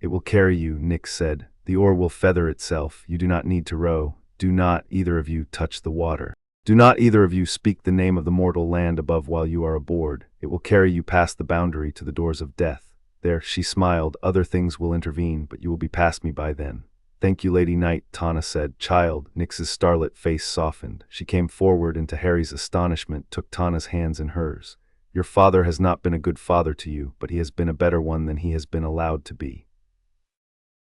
It will carry you, Nyx said. The oar will feather itself. You do not need to row. Do not, either of you, touch the water. Do not either of you speak the name of the mortal land above while you are aboard. It will carry you past the boundary to the doors of death. There, she smiled. Other things will intervene, but you will be past me by then. Thank you, Lady Knight, Tana said. Child, Nyx's starlit face softened. She came forward and to Harry's astonishment took Tana's hands in hers. Your father has not been a good father to you, but he has been a better one than he has been allowed to be.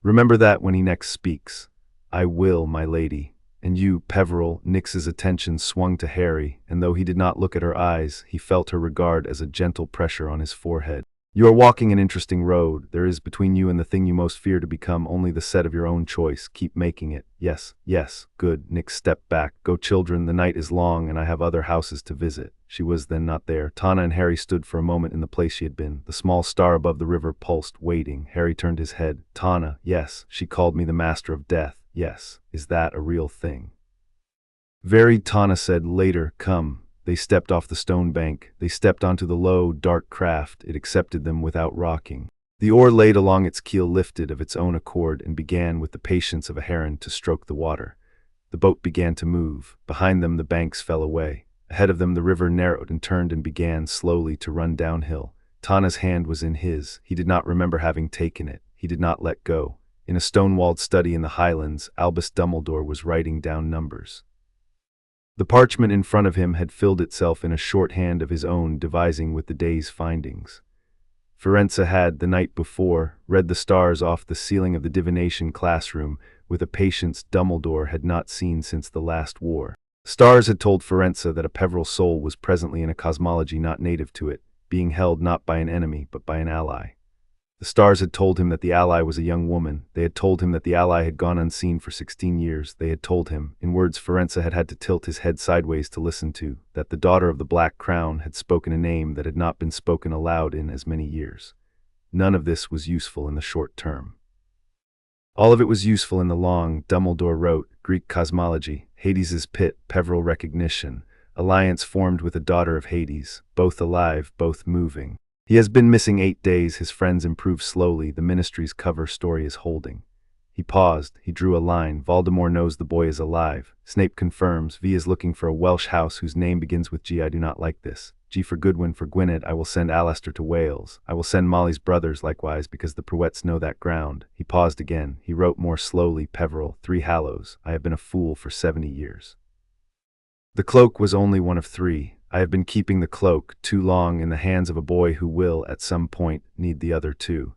Remember that when he next speaks. I will, my lady. And you, Peveril. Nyx's attention swung to Harry, and though he did not look at her eyes, he felt her regard as a gentle pressure on his forehead. You are walking an interesting road. There is between you and the thing you most fear to become only the set of your own choice. Keep making it. Yes, yes, good. Nyx stepped back. Go, children, the night is long and I have other houses to visit. She was then not there. Tana and Harry stood for a moment in the place she had been. The small star above the river pulsed, waiting. Harry turned his head. Tana, yes, she called me the master of death. Yes, is that a real thing? Very, Tana said. Later, come. They stepped off the stone bank. They stepped onto the low, dark craft. It accepted them without rocking. The oar laid along its keel lifted of its own accord and began with the patience of a heron to stroke the water. The boat began to move. Behind them the banks fell away. Ahead of them the river narrowed and turned and began slowly to run downhill. Tana's hand was in his. He did not remember having taken it. He did not let go. In a stone-walled study in the Highlands, Albus Dumbledore was writing down numbers. The parchment in front of him had filled itself in a shorthand of his own devising with the day's findings. Firenze had, the night before, read the stars off the ceiling of the divination classroom with a patience Dumbledore had not seen since the last war. Stars had told Firenze that a Peveril soul was presently in a cosmology not native to it, being held not by an enemy but by an ally. The stars had told him that the ally was a young woman. They had told him that the ally had gone unseen for 16 years. They had told him, in words Firenze had had to tilt his head sideways to listen to, that the daughter of the Black Crown had spoken a name that had not been spoken aloud in as many years. None of this was useful in the short term. All of it was useful in the long. Dumbledore wrote, Greek cosmology, Hades's pit, Peveril recognition, alliance formed with a daughter of Hades, both alive, both moving. He has been missing 8 days. His friends improve slowly. The ministry's cover story is holding. He paused. He drew a line. Voldemort knows the boy is alive. Snape confirms. V is looking for a Welsh house whose name begins with G. I do not like this. G for Goodwin. For Gwynedd, I will send Alastair to Wales. I will send Molly's brothers likewise because the Pruets know that ground. He paused again. He wrote more slowly. Peveril, 3 Hallows. I have been a fool for 70 years. The cloak was only one of 3. I have been keeping the cloak too long in the hands of a boy who will, at some point, need the other 2.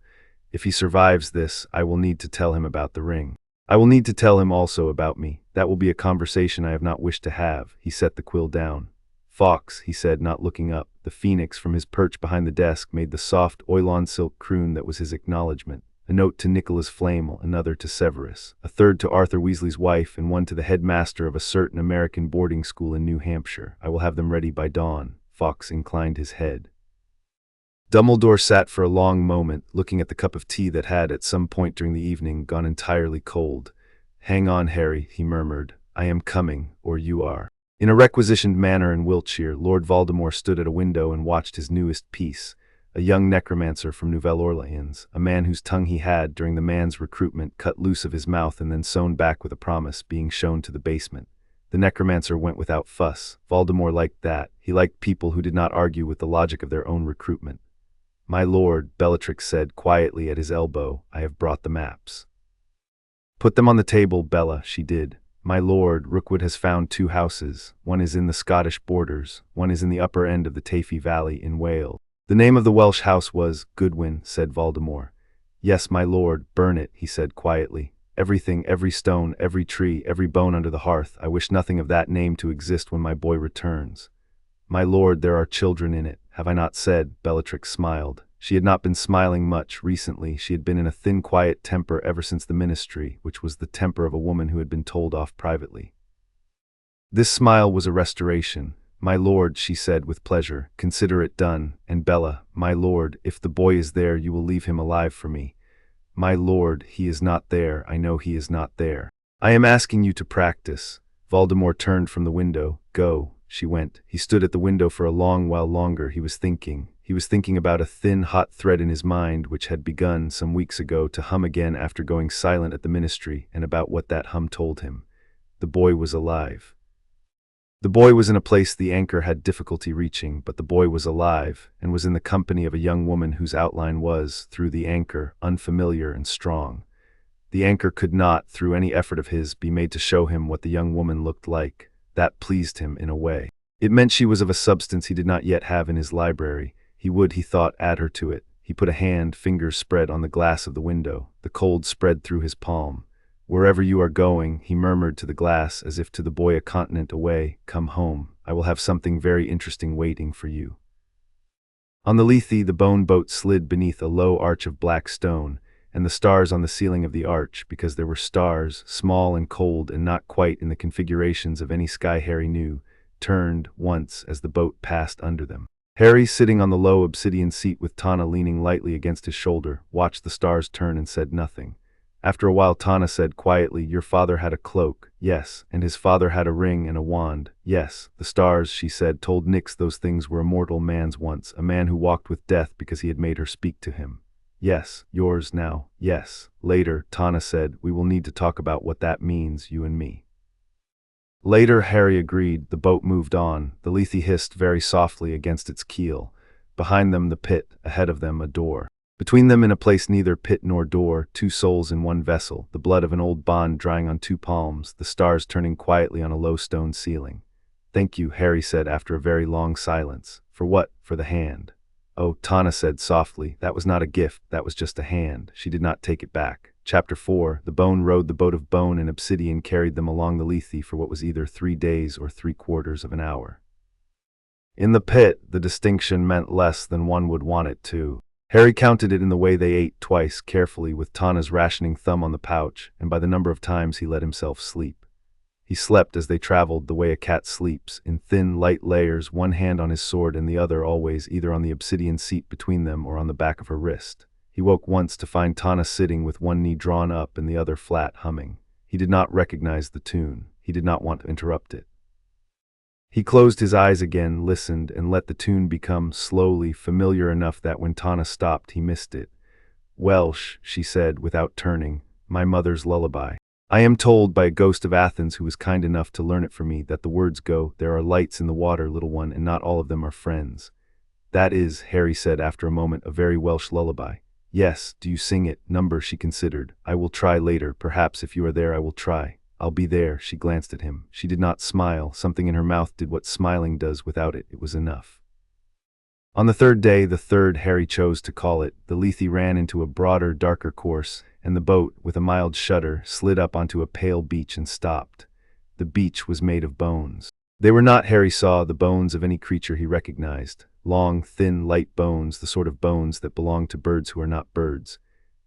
If he survives this, I will need to tell him about the ring. I will need to tell him also about me. That will be a conversation I have not wished to have. He set the quill down. Fawkes, he said, not looking up. The phoenix from his perch behind the desk made the soft oilon silk croon that was his acknowledgement. A note to Nicholas Flamel, another to Severus, a third to Arthur Weasley's wife, and one to the headmaster of a certain American boarding school in New Hampshire. I will have them ready by dawn. Fawkes inclined his head. Dumbledore sat for a long moment, looking at the cup of tea that had, at some point during the evening, gone entirely cold. Hang on, Harry, he murmured. I am coming, or you are. In a requisitioned manner in Wiltshire, Lord Voldemort stood at a window and watched his newest piece. A young necromancer from Nouvelle Orleans, a man whose tongue he had, during the man's recruitment, cut loose of his mouth and then sewn back with a promise, being shown to the basement. The necromancer went without fuss. Voldemort liked that. He liked people who did not argue with the logic of their own recruitment. "My lord," Bellatrix said quietly at his elbow, "I have brought the maps." "Put them on the table, Bella," she did. "My lord, Rookwood has found 2 houses. One is in the Scottish borders, one is in the upper end of the Tafy Valley in Wales." "The name of the Welsh house was Goodwin," said Voldemort. "Yes, my lord, burn it," he said quietly. "Everything, every stone, every tree, every bone under the hearth. I wish nothing of that name to exist when my boy returns." "My lord, there are children in it, have I not said?" Bellatrix smiled. She had not been smiling much recently. She had been in a thin, quiet temper ever since the ministry, which was the temper of a woman who had been told off privately. This smile was a restoration. "My lord," she said with pleasure, "consider it done. And Bella, my lord, if the boy is there, you will leave him alive for me." "My lord, he is not there. I know he is not there." "I am asking you to practice." Voldemort turned from the window. "Go." She went. He stood at the window for a long while longer. He was thinking. He was thinking about a thin, hot thread in his mind which had begun some weeks ago to hum again after going silent at the ministry, and about what that hum told him. The boy was alive. The boy was in a place the anchor had difficulty reaching, but the boy was alive, and was in the company of a young woman whose outline was, through the anchor, unfamiliar and strong. The anchor could not, through any effort of his, be made to show him what the young woman looked like. That pleased him in a way. It meant she was of a substance he did not yet have in his library. He would, he thought, add her to it. He put a hand, fingers spread, on the glass of the window. The cold spread through his palm. "Wherever you are going," he murmured to the glass, as if to the boy a continent away, "come home. I will have something very interesting waiting for you." On the Lethe, the bone boat slid beneath a low arch of black stone, and the stars on the ceiling of the arch, because there were stars, small and cold and not quite in the configurations of any sky Harry knew, turned once as the boat passed under them. Harry, sitting on the low obsidian seat with Tana leaning lightly against his shoulder, watched the stars turn and said nothing. After a while Tana said quietly, "Your father had a cloak." "Yes." "And his father had a ring and a wand." "Yes." "The stars," she said, "told Nyx those things were a mortal man's once, a man who walked with death because he had made her speak to him." "Yes." "Yours now." "Yes." "Later," Tana said, "we will need to talk about what that means, you and me." Later, Harry agreed. The boat moved on. The Lethe hissed very softly against its keel. Behind them the pit, ahead of them a door. Between them, in a place neither pit nor door, 2 souls in one vessel, the blood of an old bond drying on 2 palms, the stars turning quietly on a low stone ceiling. "Thank you," Harry said after a very long silence. "For what?" "For the hand." "Oh," Tana said softly, "that was not a gift, that was just a hand." She did not take it back. Chapter 4. The bone rowed the boat of bone, and obsidian carried them along the Lethe for what was either 3 days or 3/4 of an hour. In the pit, the distinction meant less than one would want it to. Harry counted it in the way they ate, twice, carefully, with Tana's rationing thumb on the pouch, and by the number of times he let himself sleep. He slept as they traveled, the way a cat sleeps, in thin, light layers, one hand on his sword and the other always either on the obsidian seat between them or on the back of her wrist. He woke once to find Tana sitting with one knee drawn up and the other flat, humming. He did not recognize the tune. He did not want to interrupt it. He closed his eyes again, listened, and let the tune become, slowly, familiar enough that when Tana stopped, he missed it. "Welsh," she said, without turning, "my mother's lullaby. I am told by a ghost of Athens who was kind enough to learn it for me that the words go, 'There are lights in the water, little one, and not all of them are friends.'" "That is," Harry said after a moment, "a very Welsh lullaby." "Yes." "Do you sing it?" "Number," she considered. "I will try later. Perhaps if you are there I will try." "I'll be there." She glanced at him. She did not smile. Something in her mouth did what smiling does without it. It was enough. On the 3rd day, the 3rd Harry chose to call it, the Lethe ran into a broader, darker course, and the boat, with a mild shudder, slid up onto a pale beach and stopped. The beach was made of bones. They were not, Harry saw, the bones of any creature he recognized. Long, thin, light bones, the sort of bones that belong to birds who are not birds.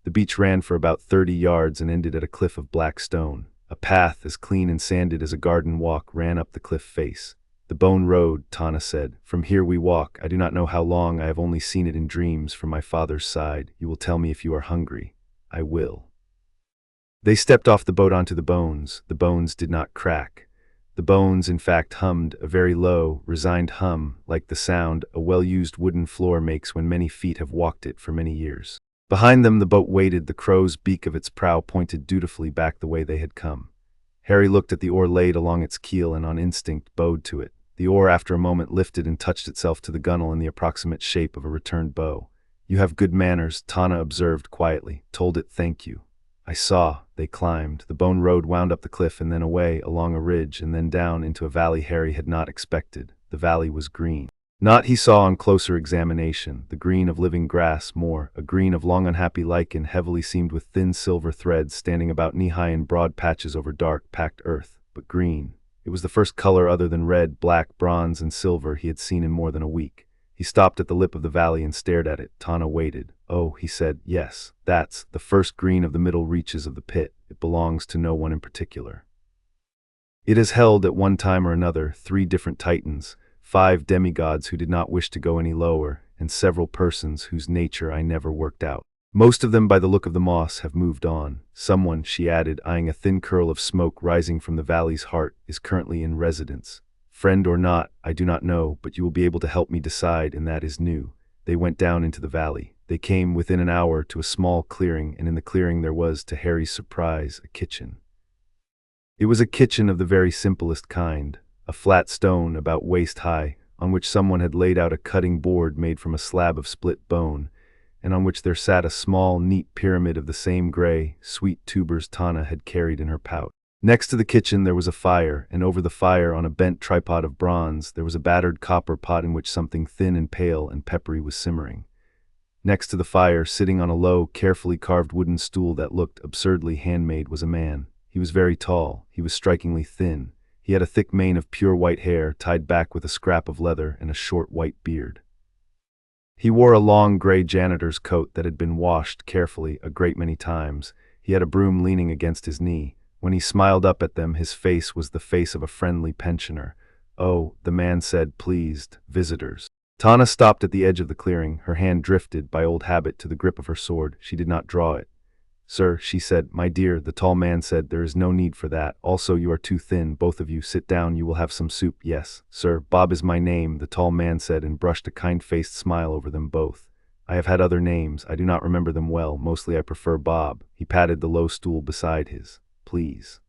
The beach ran for about 30 yards and ended at a cliff of black stone. A path, as clean and sanded as a garden walk, ran up the cliff face. "The bone road," Tana said. "From here we walk. I do not know how long. I have only seen it in dreams from my father's side. You will tell me if you are hungry." "I will." They stepped off the boat onto the bones. The bones did not crack. The bones, in fact, hummed, a very low, resigned hum, like the sound a well-used wooden floor makes when many feet have walked it for many years. Behind them the boat waited, the crow's beak of its prow pointed dutifully back the way they had come. Harry looked at the oar laid along its keel and on instinct bowed to it. The oar after a moment lifted and touched itself to the gunwale in the approximate shape of a returned bow. You have good manners, Tana observed quietly, told it thank you. I saw. They climbed. The bone road wound up the cliff and then away, along a ridge, and then down into a valley Harry had not expected. The valley was green. Not, he saw on closer examination, the green of living grass, more, a green of long unhappy lichen heavily seamed with thin silver threads standing about knee-high in broad patches over dark, packed earth, but green. It was the first color other than red, black, bronze, and silver he had seen in more than a week. He stopped at the lip of the valley and stared at it. Tana waited. Oh, he said, yes, that's the first green of the middle reaches of the pit. It belongs to no one in particular. It has held at one time or another 3 different titans, 5 demigods who did not wish to go any lower, and several persons whose nature I never worked out. Most of them, by the look of the moss, have moved on. Someone, she added, eyeing a thin curl of smoke rising from the valley's heart, is currently in residence. Friend or not, I do not know, but you will be able to help me decide, and that is new. They went down into the valley. They came within an hour to a small clearing, and in the clearing there was, to Harry's surprise, a kitchen. It was a kitchen of the very simplest kind, a flat stone about waist high, on which someone had laid out a cutting board made from a slab of split bone, and on which there sat a small, neat pyramid of the same gray, sweet tubers Tana had carried in her pouch. Next to the kitchen there was a fire, and over the fire, on a bent tripod of bronze, there was a battered copper pot in which something thin and pale and peppery was simmering. Next to the fire, sitting on a low, carefully carved wooden stool that looked absurdly handmade, was a man. He was very tall. He was strikingly thin. He had a thick mane of pure white hair, tied back with a scrap of leather, and a short white beard. He wore a long gray janitor's coat that had been washed carefully a great many times. He had a broom leaning against his knee. When he smiled up at them, his face was the face of a friendly pensioner. Oh, the man said, pleased, visitors. Tana stopped at the edge of the clearing. Her hand drifted, by old habit, to the grip of her sword. She did not draw it. Sir, she said. My dear, the tall man said, there is no need for that. Also, you are too thin. Both of you, sit down. You will have some soup. Yes, sir. Bob is my name, the tall man said, and brushed a kind-faced smile over them both. I have had other names. I do not remember them well. Mostly I prefer Bob. He patted the low stool beside his. Please.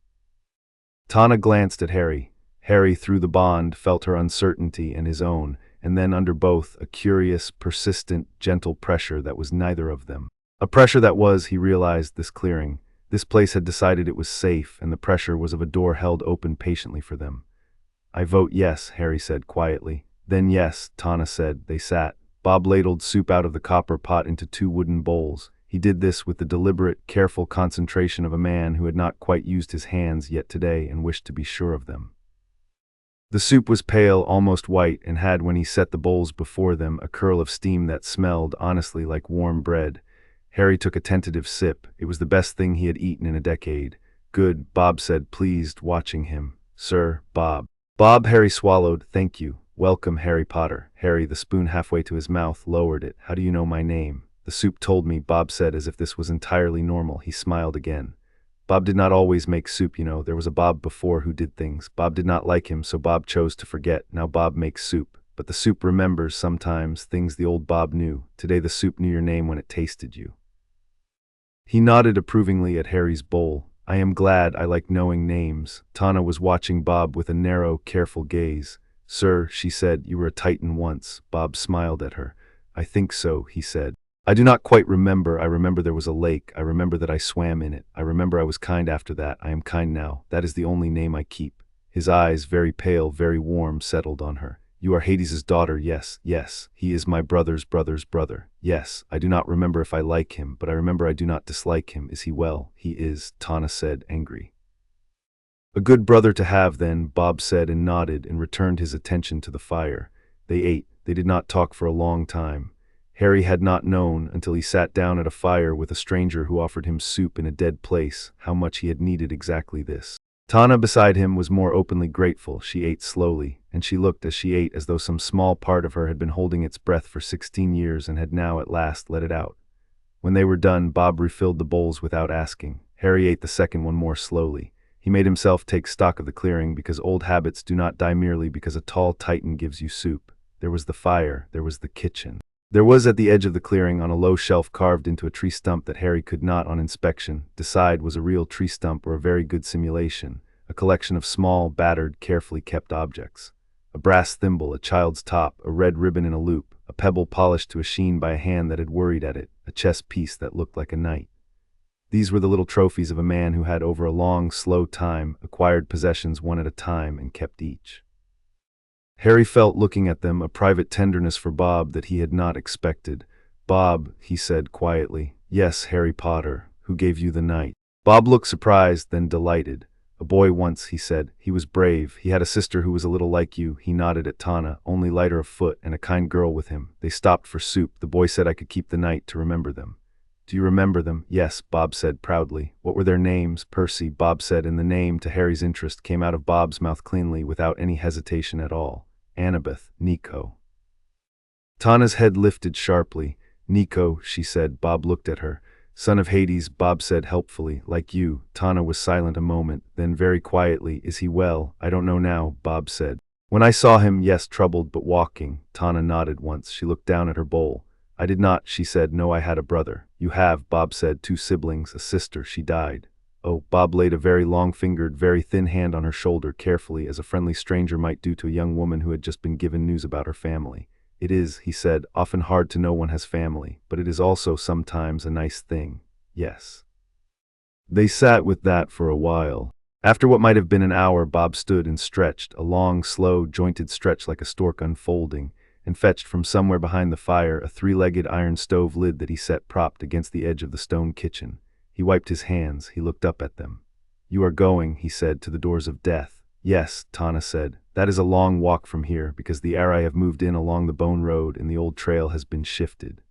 Tana glanced at Harry. Harry, through the bond, felt her uncertainty and his own, and then under both, a curious, persistent, gentle pressure that was neither of them. A pressure that was, he realized, this clearing. This place had decided it was safe, and the pressure was of a door held open patiently for them. I vote yes, Harry said quietly. Then yes, Tana said. They sat. Bob ladled soup out of the copper pot into 2 wooden bowls. He did this with the deliberate, careful concentration of a man who had not quite used his hands yet today and wished to be sure of them. The soup was pale, almost white, and had, when he set the bowls before them, a curl of steam that smelled, honestly, like warm bread. Harry took a tentative sip. It was the best thing he had eaten in a decade. Good, Bob said, pleased, watching him. Sir, Bob. Bob, Harry swallowed. Thank you. Welcome, Harry Potter. Harry, the spoon halfway to his mouth, lowered it. How do you know my name? The soup told me, Bob said, as if this was entirely normal. He smiled again. Bob did not always make soup, you know. There was a Bob before who did things. Bob did not like him, so Bob chose to forget. Now Bob makes soup. But the soup remembers, sometimes, things the old Bob knew. Today the soup knew your name when it tasted you. He nodded approvingly at Harry's bowl. I am glad. I like knowing names. Tana was watching Bob with a narrow, careful gaze. Sir, she said, you were a Titan once. Bob smiled at her. I think so, he said. I do not quite remember. I remember there was a lake. I remember that I swam in it. I remember I was kind after that. I am kind now. That is the only name I keep. His eyes, very pale, very warm, settled on her. You are Hades's daughter, yes, yes. He is my brother's brother's brother. Yes, I do not remember if I like him, but I remember I do not dislike him. Is he well? He is, Tana said, angry. A good brother to have, then, Bob said and nodded and returned his attention to the fire. They ate. They did not talk for a long time. Harry had not known, until he sat down at a fire with a stranger who offered him soup in a dead place, how much he had needed exactly this. Tana beside him was more openly grateful. She ate slowly, and she looked as she ate as though some small part of her had been holding its breath for 16 years and had now at last let it out. When they were done, Bob refilled the bowls without asking. Harry ate the second one more slowly. He made himself take stock of the clearing, because old habits do not die merely because a tall Titan gives you soup. There was the fire, there was the kitchen. There was at the edge of the clearing, on a low shelf carved into a tree stump that Harry could not, on inspection, decide was a real tree stump or a very good simulation, a collection of small, battered, carefully kept objects. A brass thimble, a child's top, a red ribbon in a loop, a pebble polished to a sheen by a hand that had worried at it, a chess piece that looked like a knight. These were the little trophies of a man who had over a long, slow time acquired possessions one at a time and kept each. Harry felt looking at them a private tenderness for Bob that he had not expected. "Bob," he said quietly. "Yes, Harry Potter, who gave you the knight." Bob looked surprised, then delighted. "A boy once," he said. "He was brave. He had a sister who was a little like you." He nodded at Tana, only lighter of foot, and a kind girl with him. They stopped for soup. The boy said I could keep the knight to remember them. "Do you remember them?" "Yes," Bob said proudly. "What were their names?" "Percy," Bob said, and the name, to Harry's interest, came out of Bob's mouth cleanly, without any hesitation at all. "Annabeth, Nico." Tana's head lifted sharply. "Nico," she said. Bob looked at her. "Son of Hades," Bob said helpfully. "Like you." Tana was silent a moment, then very quietly, "Is he well?" "I don't know now," Bob said. "When I saw him, yes, troubled but walking." Tana nodded once. She looked down at her bowl. "I did not," she said. "No, I had a brother." "You have," Bob said. "Two siblings, a sister. She died." "Oh." Bob laid a very long-fingered, very thin hand on her shoulder carefully, as a friendly stranger might do to a young woman who had just been given news about her family. "It is," he said, "often hard to know one has family, but it is also sometimes a nice thing. Yes." They sat with that for a while. After what might have been an hour, Bob stood and stretched, a long, slow, jointed stretch like a stork unfolding, and fetched from somewhere behind the fire a three-legged iron stove lid that he set propped against the edge of the stone kitchen. He wiped his hands. He looked up at them. "You are going," he said, "to the doors of death." "Yes," Tana said. "That is a long walk from here, because the Arai have moved in along the Bone Road and the old trail has been shifted.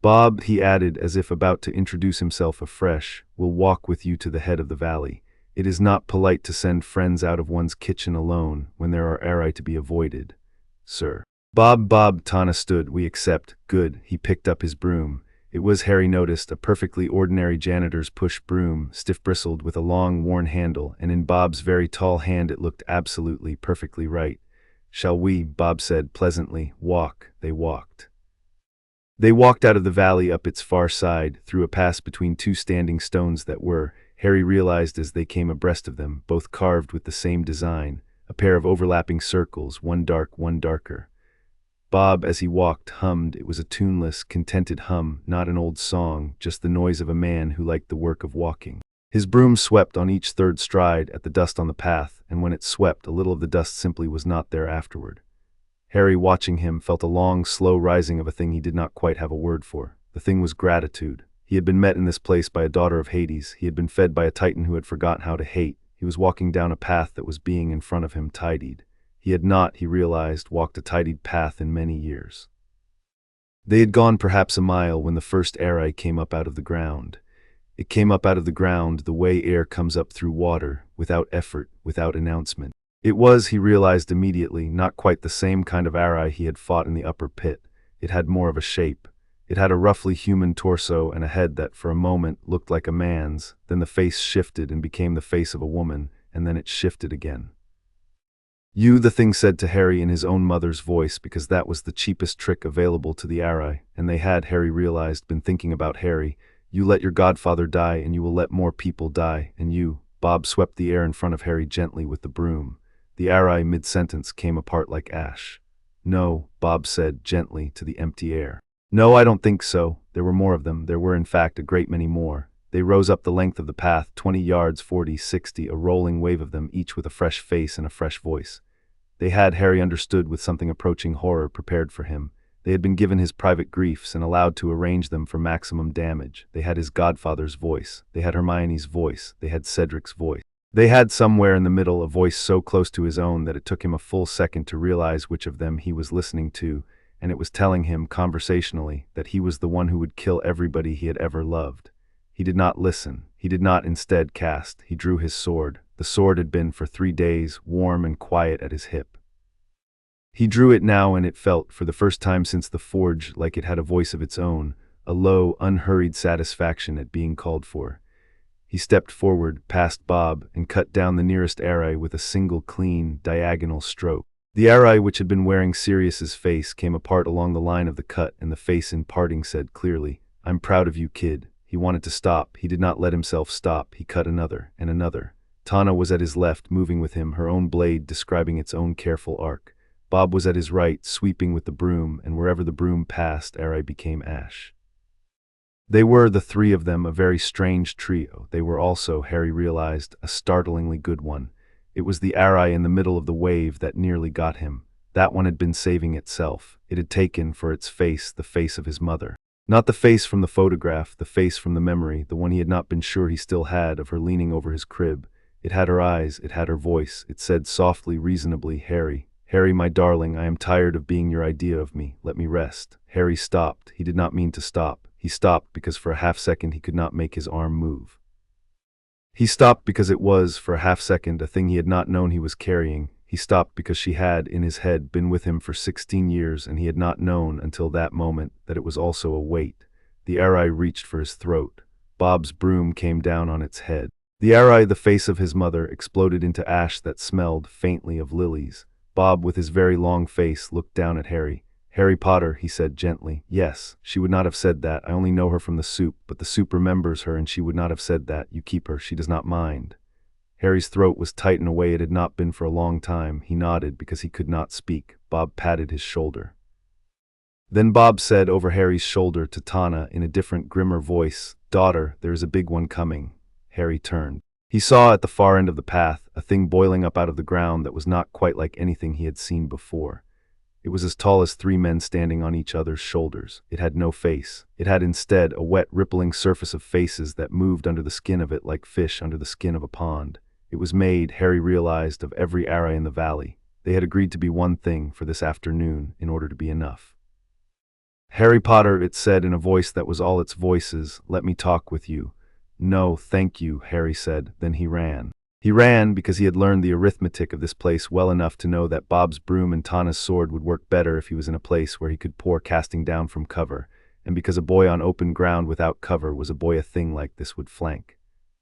Bob," he added, as if about to introduce himself afresh, "will walk with you to the head of the valley. It is not polite to send friends out of one's kitchen alone when there are Arai to be avoided, sir." Bob, Tana stood. "We accept." "Good." He picked up his broom. It was, Harry noticed, a perfectly ordinary janitor's push broom, stiff-bristled with a long, worn handle, and in Bob's very tall hand it looked absolutely, perfectly right. "Shall we?" Bob said pleasantly. "Walk." They walked. They walked out of the valley up its far side, through a pass between two standing stones that were, Harry realized as they came abreast of them, both carved with the same design, a pair of overlapping circles, one dark, one darker. Bob, as he walked, hummed. It was a tuneless, contented hum, not an old song, just the noise of a man who liked the work of walking. His broom swept on each third stride at the dust on the path, and when it swept, a little of the dust simply was not there afterward. Harry, watching him, felt a long, slow rising of a thing he did not quite have a word for. The thing was gratitude. He had been met in this place by a daughter of Hades. He had been fed by a titan who had forgotten how to hate. He was walking down a path that was being in front of him tidied. He had not, he realized, walked a tidied path in many years. They had gone perhaps a mile when the first Arai came up out of the ground. It came up out of the ground the way air comes up through water, without effort, without announcement. It was, he realized immediately, not quite the same kind of Arai he had fought in the upper pit. It had more of a shape. It had a roughly human torso and a head that, for a moment, looked like a man's, then the face shifted and became the face of a woman, and then it shifted again. "You," the thing said to Harry in his own mother's voice, because that was the cheapest trick available to the Arai, and they had, Harry realized, been thinking about Harry. "You let your godfather die, and you will let more people die, and you—" Bob swept the air in front of Harry gently with the broom. The Arai, mid-sentence, came apart like ash. "No," Bob said gently to the empty air. "No, I don't think so." There were more of them. There were, in fact, a great many more. They rose up the length of the path, 20 yards, 40, 60, a rolling wave of them, each with a fresh face and a fresh voice. They had, Harry understood with something approaching horror, prepared for him. They had been given his private griefs and allowed to arrange them for maximum damage. They had his godfather's voice. They had Hermione's voice. They had Cedric's voice. They had somewhere in the middle a voice so close to his own that it took him a full second to realize which of them he was listening to, and it was telling him, conversationally, that he was the one who would kill everybody he had ever loved. He did not listen. He did not instead cast. He drew his sword. The sword had been for 3 days, warm and quiet at his hip. He drew it now, and it felt, for the first time since the forge, like it had a voice of its own, a low, unhurried satisfaction at being called for. He stepped forward, past Bob, and cut down the nearest Arai with a single clean, diagonal stroke. The Arai, which had been wearing Sirius's face, came apart along the line of the cut, and the face in parting said clearly, "I'm proud of you, kid." He wanted to stop. He did not let himself stop. He cut another, and another. Tana was at his left, moving with him, her own blade describing its own careful arc. Bob was at his right, sweeping with the broom, and wherever the broom passed, Harry became ash. They were, the three of them, a very strange trio. They were also, Harry realized, a startlingly good one. It was the Arai in the middle of the wave that nearly got him. That one had been saving itself. It had taken for its face the face of his mother. Not the face from the photograph, the face from the memory, the one he had not been sure he still had, of her leaning over his crib. It had her eyes, it had her voice. It said softly, reasonably, "Harry, Harry, my darling, I am tired of being your idea of me. Let me rest." Harry stopped. He did not mean to stop. He stopped because for a half-second he could not make his arm move. He stopped because it was, for a half-second, a thing he had not known he was carrying. He stopped because she had, in his head, been with him for 16 years, and he had not known, until that moment, that it was also a weight. The Arai reached for his throat. Bob's broom came down on its head. The Arai, the face of his mother, exploded into ash that smelled, faintly, of lilies. Bob, with his very long face, looked down at Harry. "Harry Potter," he said gently. "Yes, she would not have said that. I only know her from the soup, but the soup remembers her and she would not have said that. You keep her, she does not mind." Harry's throat was tight in a way it had not been for a long time. He nodded because he could not speak. Bob patted his shoulder. Then Bob said over Harry's shoulder to Tana in a different, grimmer voice, "Daughter, there is a big one coming." Harry turned. He saw at the far end of the path a thing boiling up out of the ground that was not quite like anything he had seen before. It was as tall as three men standing on each other's shoulders. It had no face. It had instead a wet, rippling surface of faces that moved under the skin of it like fish under the skin of a pond. It was made, Harry realized, of every Arai in the valley. They had agreed to be one thing for this afternoon in order to be enough. "Harry Potter," it said in a voice that was all its voices, "let me talk with you." "No, thank you," Harry said. Then he ran. He ran because he had learned the arithmetic of this place well enough to know that Bob's broom and Tana's sword would work better if he was in a place where he could pour casting down from cover, and because a boy on open ground without cover was a boy a thing like this would flank.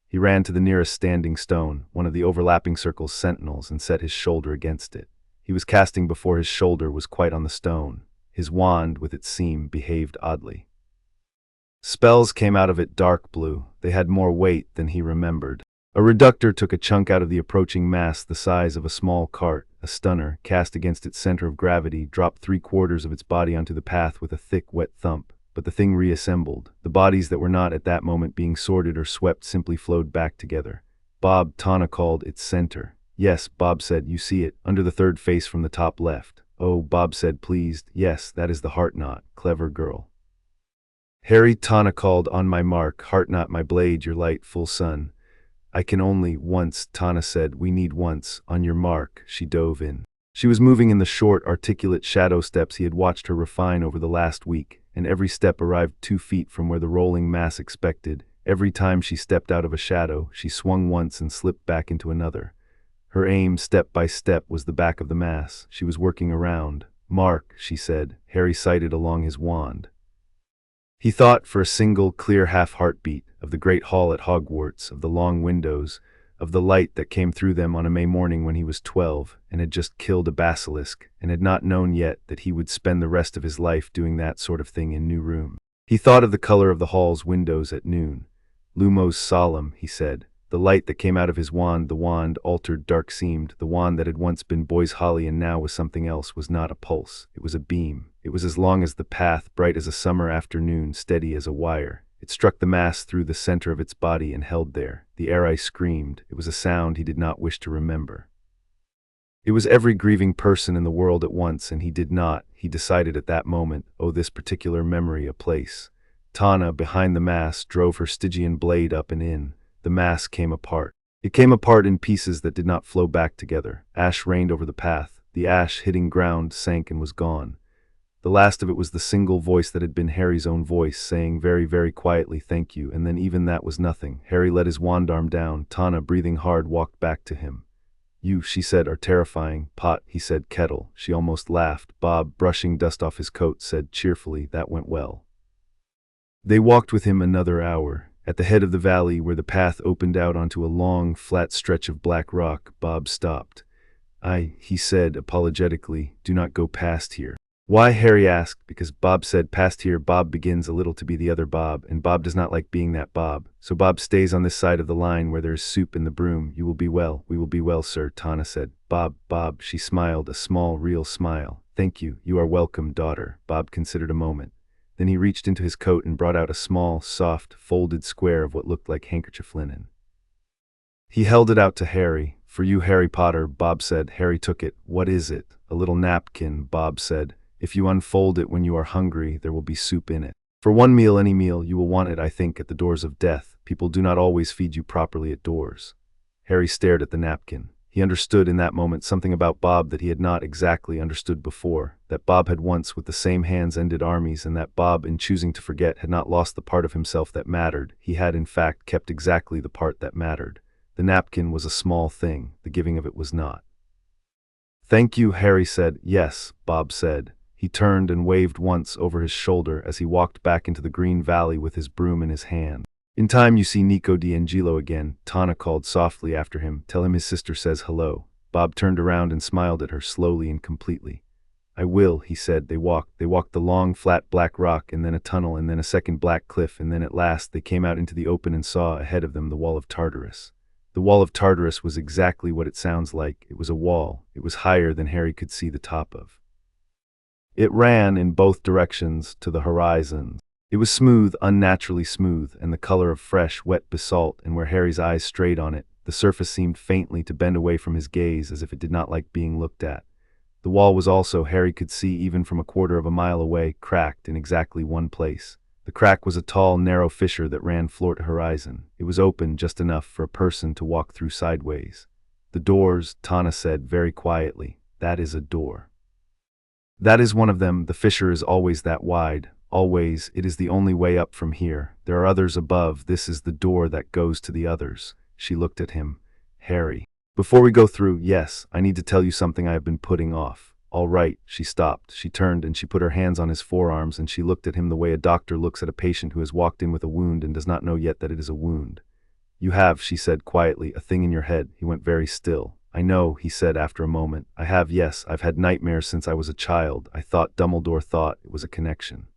He ran to the nearest standing stone, one of the overlapping circle's sentinels, and set his shoulder against it. He was casting before his shoulder was quite on the stone. His wand, with its seam, behaved oddly. Spells came out of it dark blue. They had more weight than he remembered. A reductor took a chunk out of the approaching mass the size of a small cart. A stunner, cast against its center of gravity, dropped 3/4 of its body onto the path with a thick, wet thump. But the thing reassembled. The bodies that were not at that moment being sorted or swept simply flowed back together. "Bob," Tana called, "its center." "Yes," Bob said, "you see it, under the third face from the top left." "Oh," Bob said, pleased. "Yes, that is the heart knot. Clever girl." "Harry," Tana called, "on my mark, heart knot, my blade, your light, full sun." "I can only once," Tana said. "We need once. On your mark." She dove in. She was moving in the short, articulate shadow steps he had watched her refine over the last week, and every step arrived 2 feet from where the rolling mass expected. Every time she stepped out of a shadow, she swung once and slipped back into another. Her aim, step by step, was the back of the mass. She was working around. "Mark," she said. Harry sighted along his wand. He thought, for a single, clear half-heartbeat, of the great hall at Hogwarts, of the long windows, of the light that came through them on a May morning when he was 12, and had just killed a basilisk, and had not known yet that he would spend the rest of his life doing that sort of thing in New Room. He thought of the color of the hall's windows at noon. "Lumos solemn," he said. The light that came out of his wand, the wand, altered, dark-seamed, the wand that had once been boy's holly and now was something else, was not a pulse. It was a beam. It was as long as the path, bright as a summer afternoon, steady as a wire. It struck the mass through the center of its body and held there. The Arai screamed. It was a sound he did not wish to remember. It was every grieving person in the world at once, and he did not, he decided at that moment, owe this particular memory a place. Tana, behind the mass, drove her Stygian blade up and in. The mass came apart. It came apart in pieces that did not flow back together. Ash rained over the path. The ash, hitting ground, sank and was gone. The last of it was the single voice that had been Harry's own voice, saying very, very quietly, "Thank you," and then even that was nothing. Harry let his wand arm down. Tana, breathing hard, walked back to him. "You," she said, "are terrifying." "Pot," he said. "Kettle." She almost laughed. Bob, brushing dust off his coat, said cheerfully, "That went well." They walked with him another hour. At the head of the valley, where the path opened out onto a long, flat stretch of black rock, Bob stopped. He said apologetically, "Do not go past here." Why? Harry asked. Because Bob said, past here Bob begins a little to be the other Bob, and Bob does not like being that Bob. So Bob stays on this side of the line where there is soup in the broom. You will be well, we will be well, sir, Tana said. Bob, she smiled, a small, real smile. Thank you, you are welcome, daughter. Bob considered a moment. Then he reached into his coat and brought out a small, soft, folded square of what looked like handkerchief linen. He held it out to Harry. For you, Harry Potter, Bob said. Harry took it. What is it? A little napkin, Bob said. If you unfold it when you are hungry, there will be soup in it. For one meal, any meal, you will want it, I think, at the doors of death. People do not always feed you properly at doors. Harry stared at the napkin. He understood in that moment something about Bob that he had not exactly understood before, that Bob had once with the same hands ended armies, and that Bob, in choosing to forget, had not lost the part of himself that mattered. He had, in fact, kept exactly the part that mattered. The napkin was a small thing, the giving of it was not. Thank you, Harry said. Yes, Bob said. He turned and waved once over his shoulder as he walked back into the green valley with his broom in his hand. In time you see Nico D'Angelo again, Tana called softly after him. Tell him his sister says hello. Bob turned around and smiled at her slowly and completely. I will, he said. They walked the long, flat black rock, and then a tunnel, and then a second black cliff, and then at last they came out into the open and saw ahead of them the wall of Tartarus. The wall of Tartarus was exactly what it sounds like. It was a wall. It was higher than Harry could see the top of. It ran in both directions to the horizon. It was smooth, unnaturally smooth, and the color of fresh, wet basalt, and where Harry's eyes strayed on it, the surface seemed faintly to bend away from his gaze as if it did not like being looked at. The wall was also, Harry could see even from a quarter of a mile away, cracked in exactly one place. The crack was a tall, narrow fissure that ran floor to horizon. It was open just enough for a person to walk through sideways. The doors, Tana said very quietly. That is a door. That is one of them. The fissure is always that wide. Always. It is the only way up from here. There are others above. This is the door that goes to the others. She looked at him. Harry. Before we go through, yes, I need to tell you something I have been putting off. All right. She stopped. She turned and she put her hands on his forearms and she looked at him the way a doctor looks at a patient who has walked in with a wound and does not know yet that it is a wound. You have, she said quietly, a thing in your head. He went very still. I know, he said after a moment. I have, yes, I've had nightmares since I was a child. I thought Dumbledore thought it was a connection.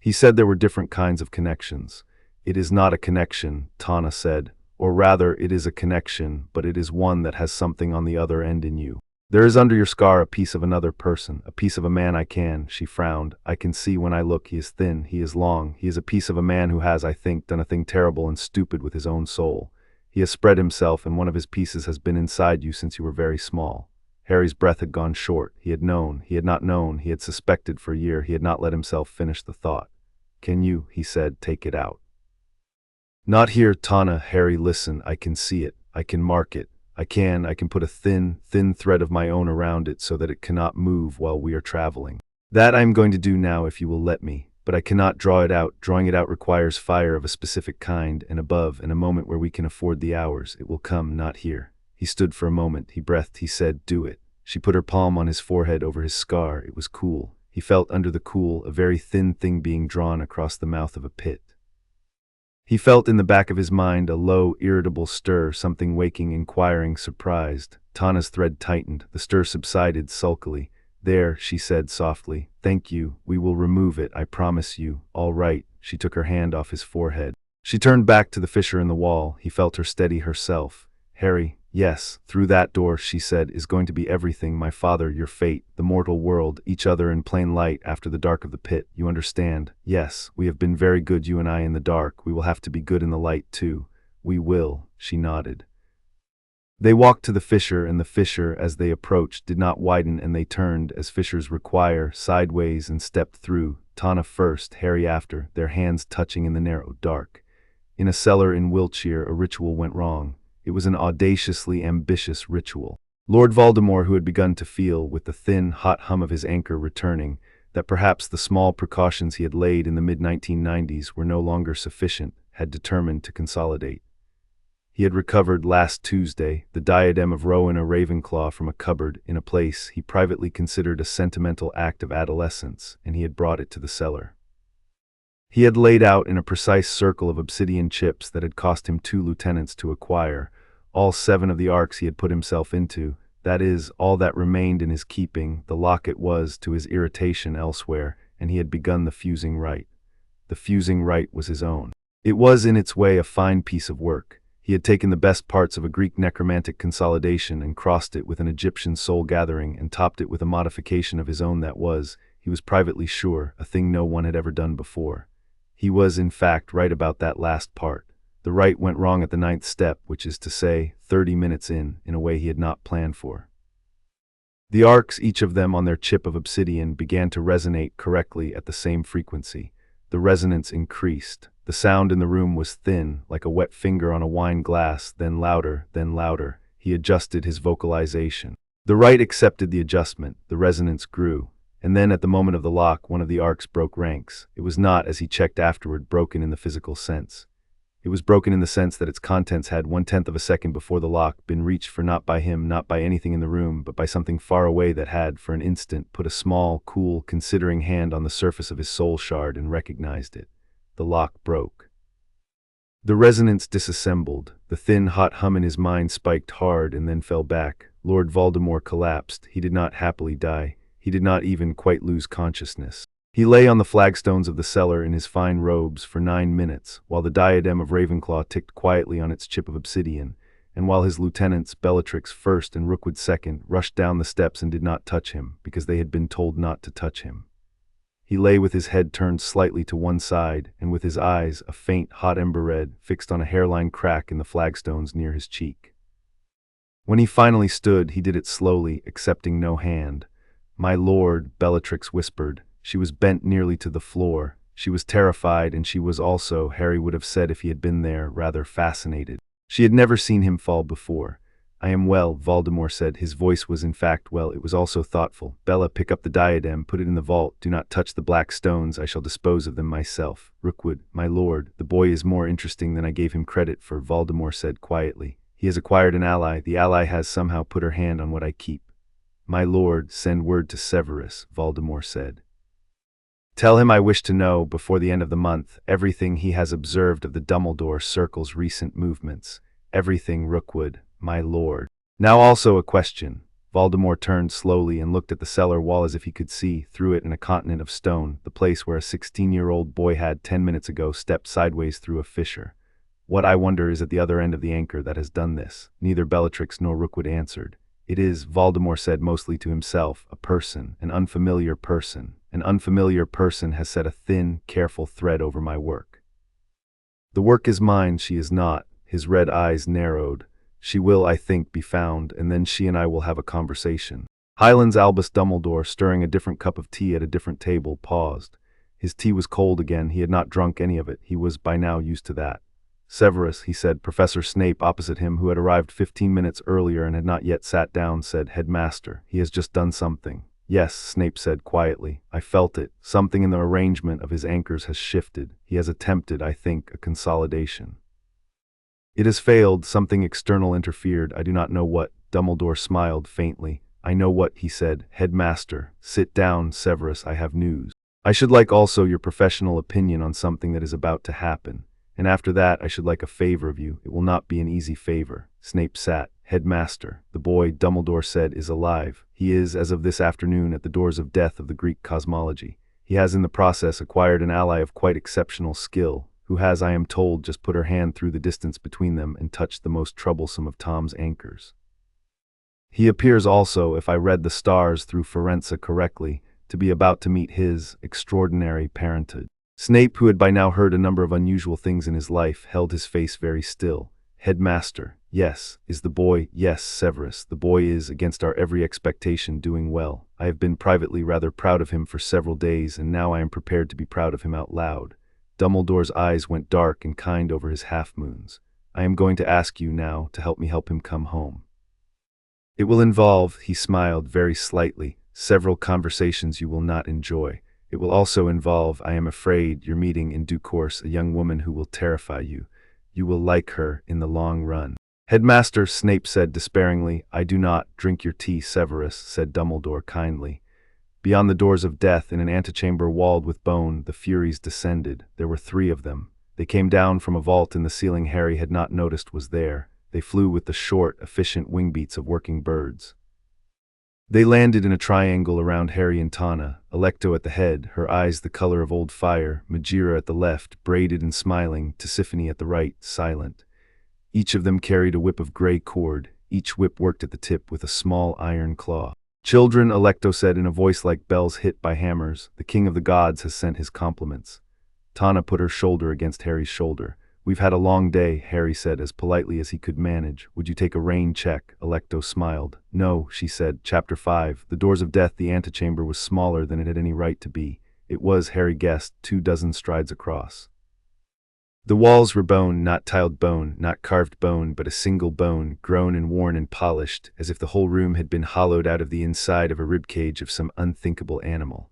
He said there were different kinds of connections. It is not a connection, Tana said. Or rather, it is a connection, but it is one that has something on the other end in you. There is under your scar a piece of another person, a piece of a man she frowned. I can see when I look he is thin, he is long, he is a piece of a man who has, I think, done a thing terrible and stupid with his own soul. He has spread himself and one of his pieces has been inside you since you were very small. Harry's breath had gone short. He had known, he had not known, he had suspected for a year, he had not let himself finish the thought. Can you, he said, take it out? Not here, Tana. Harry, listen, I can see it, I can mark it. I can put a thin thread of my own around it so that it cannot move while we are traveling. That I am going to do now if you will let me, but I cannot draw it out. Drawing it out requires fire of a specific kind, and above, in a moment where we can afford the hours, it will come, not here. He stood for a moment, he breathed, he said, do it. She put her palm on his forehead over his scar. It was cool. He felt under the cool, a very thin thing being drawn across the mouth of a pit. He felt in the back of his mind a low, irritable stir, something waking, inquiring, surprised. Tana's thread tightened. The stir subsided sulkily. There, she said softly. Thank you. We will remove it, I promise you. All right. She took her hand off his forehead. She turned back to the fissure in the wall. He felt her steady herself. Harry, yes, through that door, she said, is going to be everything, my father, your fate, the mortal world, each other in plain light after the dark of the pit. You understand? Yes, we have been very good, you and I, in the dark. We will have to be good in the light, too. We will, she nodded. They walked to the fissure, and the fissure, as they approached, did not widen, and they turned, as fissures require, sideways and stepped through, Tana first, Harry after, their hands touching in the narrow dark. In a cellar in Wiltshire, a ritual went wrong. It was an audaciously ambitious ritual. Lord Voldemort, who had begun to feel, with the thin, hot hum of his anchor returning, that perhaps the small precautions he had laid in the mid-1990s were no longer sufficient, had determined to consolidate. He had recovered last Tuesday the diadem of Rowena Ravenclaw from a cupboard in a place he privately considered a sentimental act of adolescence, and he had brought it to the cellar. He had laid out in a precise circle of obsidian chips that had cost him 2 lieutenants to acquire, all 7 of the arcs he had put himself into, That is, all that remained in his keeping. The locket was, to his irritation, elsewhere, and he had begun the fusing rite. The fusing rite was his own. It was in its way a fine piece of work. He had taken the best parts of a Greek necromantic consolidation and crossed it with an Egyptian soul gathering and topped it with a modification of his own that was, he was privately sure, a thing no one had ever done before. He was, in fact, right about that last part. The rite went wrong at the 9th step, which is to say, 30 minutes in a way he had not planned for. The arcs, each of them on their chip of obsidian, began to resonate correctly at the same frequency. The resonance increased. The sound in the room was thin, like a wet finger on a wine glass, then louder, then louder. He adjusted his vocalization. The rite accepted the adjustment. The resonance grew. And then, at the moment of the lock, one of the arcs broke ranks. It was not, as he checked afterward, broken in the physical sense. It was broken in the sense that its contents had 1/10 of a second before the lock been reached for, not by him, not by anything in the room, but by something far away that had, for an instant, put a small, cool, considering hand on the surface of his soul shard and recognized it. The lock broke. The resonance disassembled. The thin, hot hum in his mind spiked hard and then fell back. Lord Voldemort collapsed. He did not happily die. He did not even quite lose consciousness. He lay on the flagstones of the cellar in his fine robes for 9 minutes, while the diadem of Ravenclaw ticked quietly on its chip of obsidian, and while his lieutenants, Bellatrix first and Rookwood second, rushed down the steps and did not touch him, because they had been told not to touch him. He lay with his head turned slightly to one side, and with his eyes, a faint, hot ember red, fixed on a hairline crack in the flagstones near his cheek. When he finally stood, he did it slowly, accepting no hand. "My lord," Bellatrix whispered. She was bent nearly to the floor. She was terrified, and she was also, Harry would have said if he had been there, rather fascinated. She had never seen him fall before. "I am well," Voldemort said. His voice was in fact well, it was also thoughtful. "Bella, pick up the diadem, put it in the vault. Do not touch the black stones, I shall dispose of them myself." "Rookwood, my lord, the boy is more interesting than I gave him credit for," Voldemort said quietly. "He has acquired an ally. The ally has somehow put her hand on what I keep." "My lord, send word to Severus," Voldemort said. "Tell him I wish to know, before the end of the month, everything he has observed of the Dumbledore Circle's recent movements. Everything, Rookwood, my lord. Now also a question." Voldemort turned slowly and looked at the cellar wall as if he could see, through it in a continent of stone, the place where a 16-year-old boy had 10 minutes ago stepped sideways through a fissure. "What, I wonder, is at the other end of the anchor that has done this?" Neither Bellatrix nor Rookwood answered. "It is," Voldemort said mostly to himself, "a person, an unfamiliar person. An unfamiliar person has set a thin, careful thread over my work. The work is mine, she is not." His red eyes narrowed. "She will, I think, be found, and then she and I will have a conversation." Highlands Albus Dumbledore, stirring a different cup of tea at a different table, paused. His tea was cold again. He had not drunk any of it. He was by now used to that. "Severus," he said. Professor Snape, opposite him, who had arrived 15 minutes earlier and had not yet sat down, said, "Headmaster, he has just done something." "Yes," Snape said quietly. "I felt it. Something in the arrangement of his anchors has shifted. He has attempted, I think, a consolidation. It has failed. Something external interfered. I do not know what." Dumbledore smiled faintly. "I know what," he said. "Headmaster, sit down, Severus, I have news. I should like also your professional opinion on something that is about to happen. And after that, I should like a favor of you. It will not be an easy favor." Snape sat. "Headmaster, the boy," Dumbledore said, "is alive. He is, as of this afternoon, at the doors of death of the Greek cosmology. He has in the process acquired an ally of quite exceptional skill, who has, I am told, just put her hand through the distance between them and touched the most troublesome of Tom's anchors. He appears also, if I read the stars through Forenza correctly, to be about to meet his extraordinary parentage." Snape, who had by now heard a number of unusual things in his life, held his face very still. "Headmaster, yes. Is the boy?" "Yes, Severus, the boy is, against our every expectation, doing well. I have been privately rather proud of him for several days, and now I am prepared to be proud of him out loud." Dumbledore's eyes went dark and kind over his half-moons. "I am going to ask you now to help me help him come home. It will involve," he smiled very slightly, "several conversations you will not enjoy. It will also involve, I am afraid, your meeting in due course a young woman who will terrify you. You will like her in the long run." "Headmaster," Snape said despairingly. "I do not." "Drink your tea, Severus," said Dumbledore kindly. Beyond the doors of death, in an antechamber walled with bone, the Furies descended. There were 3 of them. They came down from a vault in the ceiling Harry had not noticed was there. They flew with the short, efficient wing beats of working birds. They landed in a triangle around Harry and Tana, Alecto at the head, her eyes the color of old fire, Majira at the left, braided and smiling, Tisiphone at the right, silent. Each of them carried a whip of gray cord. Each whip worked at the tip with a small iron claw. "Children," Alecto said in a voice like bells hit by hammers, "the king of the gods has sent his compliments." Tana put her shoulder against Harry's shoulder. "We've had a long day," Harry said as politely as he could manage. "Would you take a rain check?" Alecto smiled. "No," she said. Chapter 5. The doors of death. The antechamber was smaller than it had any right to be. It was, Harry guessed, 24 strides across. The walls were bone, not tiled bone, not carved bone, but a single bone, grown and worn and polished, as if the whole room had been hollowed out of the inside of a ribcage of some unthinkable animal.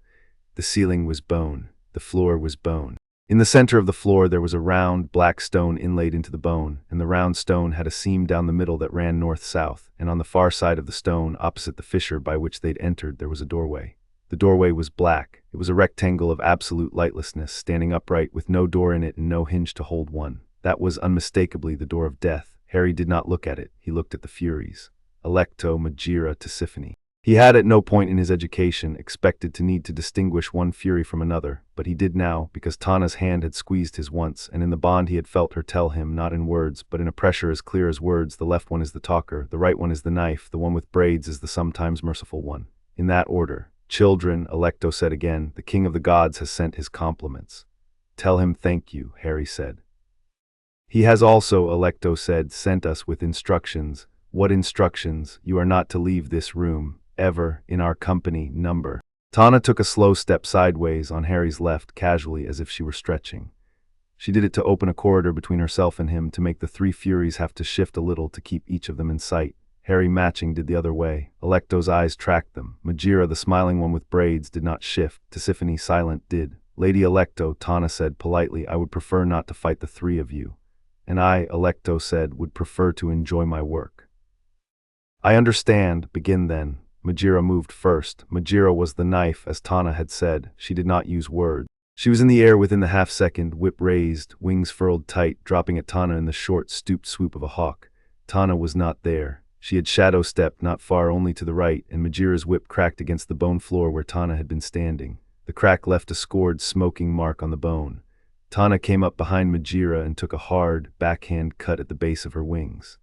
The ceiling was bone. The floor was bone. In the center of the floor there was a round, black stone inlaid into the bone, and the round stone had a seam down the middle that ran north-south, and on the far side of the stone, opposite the fissure by which they'd entered, there was a doorway. The doorway was black. It was a rectangle of absolute lightlessness, standing upright with no door in it and no hinge to hold one. That was unmistakably the door of death. Harry did not look at it. He looked at the Furies. Alecto, Majira, Tisiphone. He had at no point in his education expected to need to distinguish one Fury from another, but he did now, because Tana's hand had squeezed his once, and in the bond he had felt her tell him, not in words, but in a pressure as clear as words, the left one is the talker, the right one is the knife, the one with braids is the sometimes merciful one. In that order. "Children," Alecto said again, "the king of the gods has sent his compliments." "Tell him thank you," Harry said. "He has also," Alecto said, "sent us with instructions." "What instructions?" "You are not to leave this room, ever, in our company, number." Tana took a slow step sideways on Harry's left, casually, as if she were stretching. She did it to open a corridor between herself and him, to make the three Furies have to shift a little to keep each of them in sight. Harry, matching, did the other way. Alecto's eyes tracked them. Majira, the smiling one with braids, did not shift. Tisiphone, silent, did. "Lady Alecto," Tana said politely, "I would prefer not to fight the three of you." "And I," Alecto said, "would prefer to enjoy my work." "I understand. Begin then." Majira moved first. Majira was the knife, as Tana had said. She did not use words. She was in the air within the half-second, whip raised, wings furled tight, dropping at Tana in the short, stooped swoop of a hawk. Tana was not there. She had shadow-stepped not far, only to the right, and Majira's whip cracked against the bone floor where Tana had been standing. The crack left a scored, smoking mark on the bone. Tana came up behind Majira and took a hard, backhand cut at the base of her wings.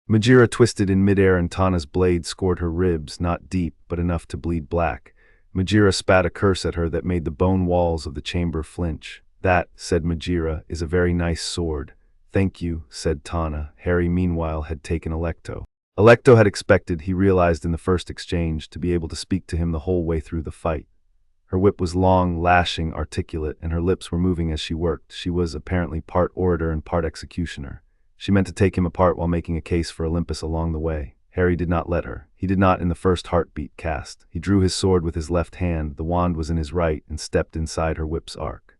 Majira twisted in midair and Tana's blade scored her ribs, not deep, but enough to bleed black. Majira spat a curse at her that made the bone walls of the chamber flinch. "That," said Majira, "is a very nice sword." "Thank you," said Tana. Harry, meanwhile, had taken Alecto. Alecto had expected, he realized in the first exchange, to be able to speak to him the whole way through the fight. Her whip was long, lashing, articulate, and her lips were moving as she worked. She was, apparently, part orator and part executioner. She meant to take him apart while making a case for Olympus along the way. Harry did not let her. He did not in the first heartbeat cast. He drew his sword with his left hand, the wand was in his right, and stepped inside her whip's arc.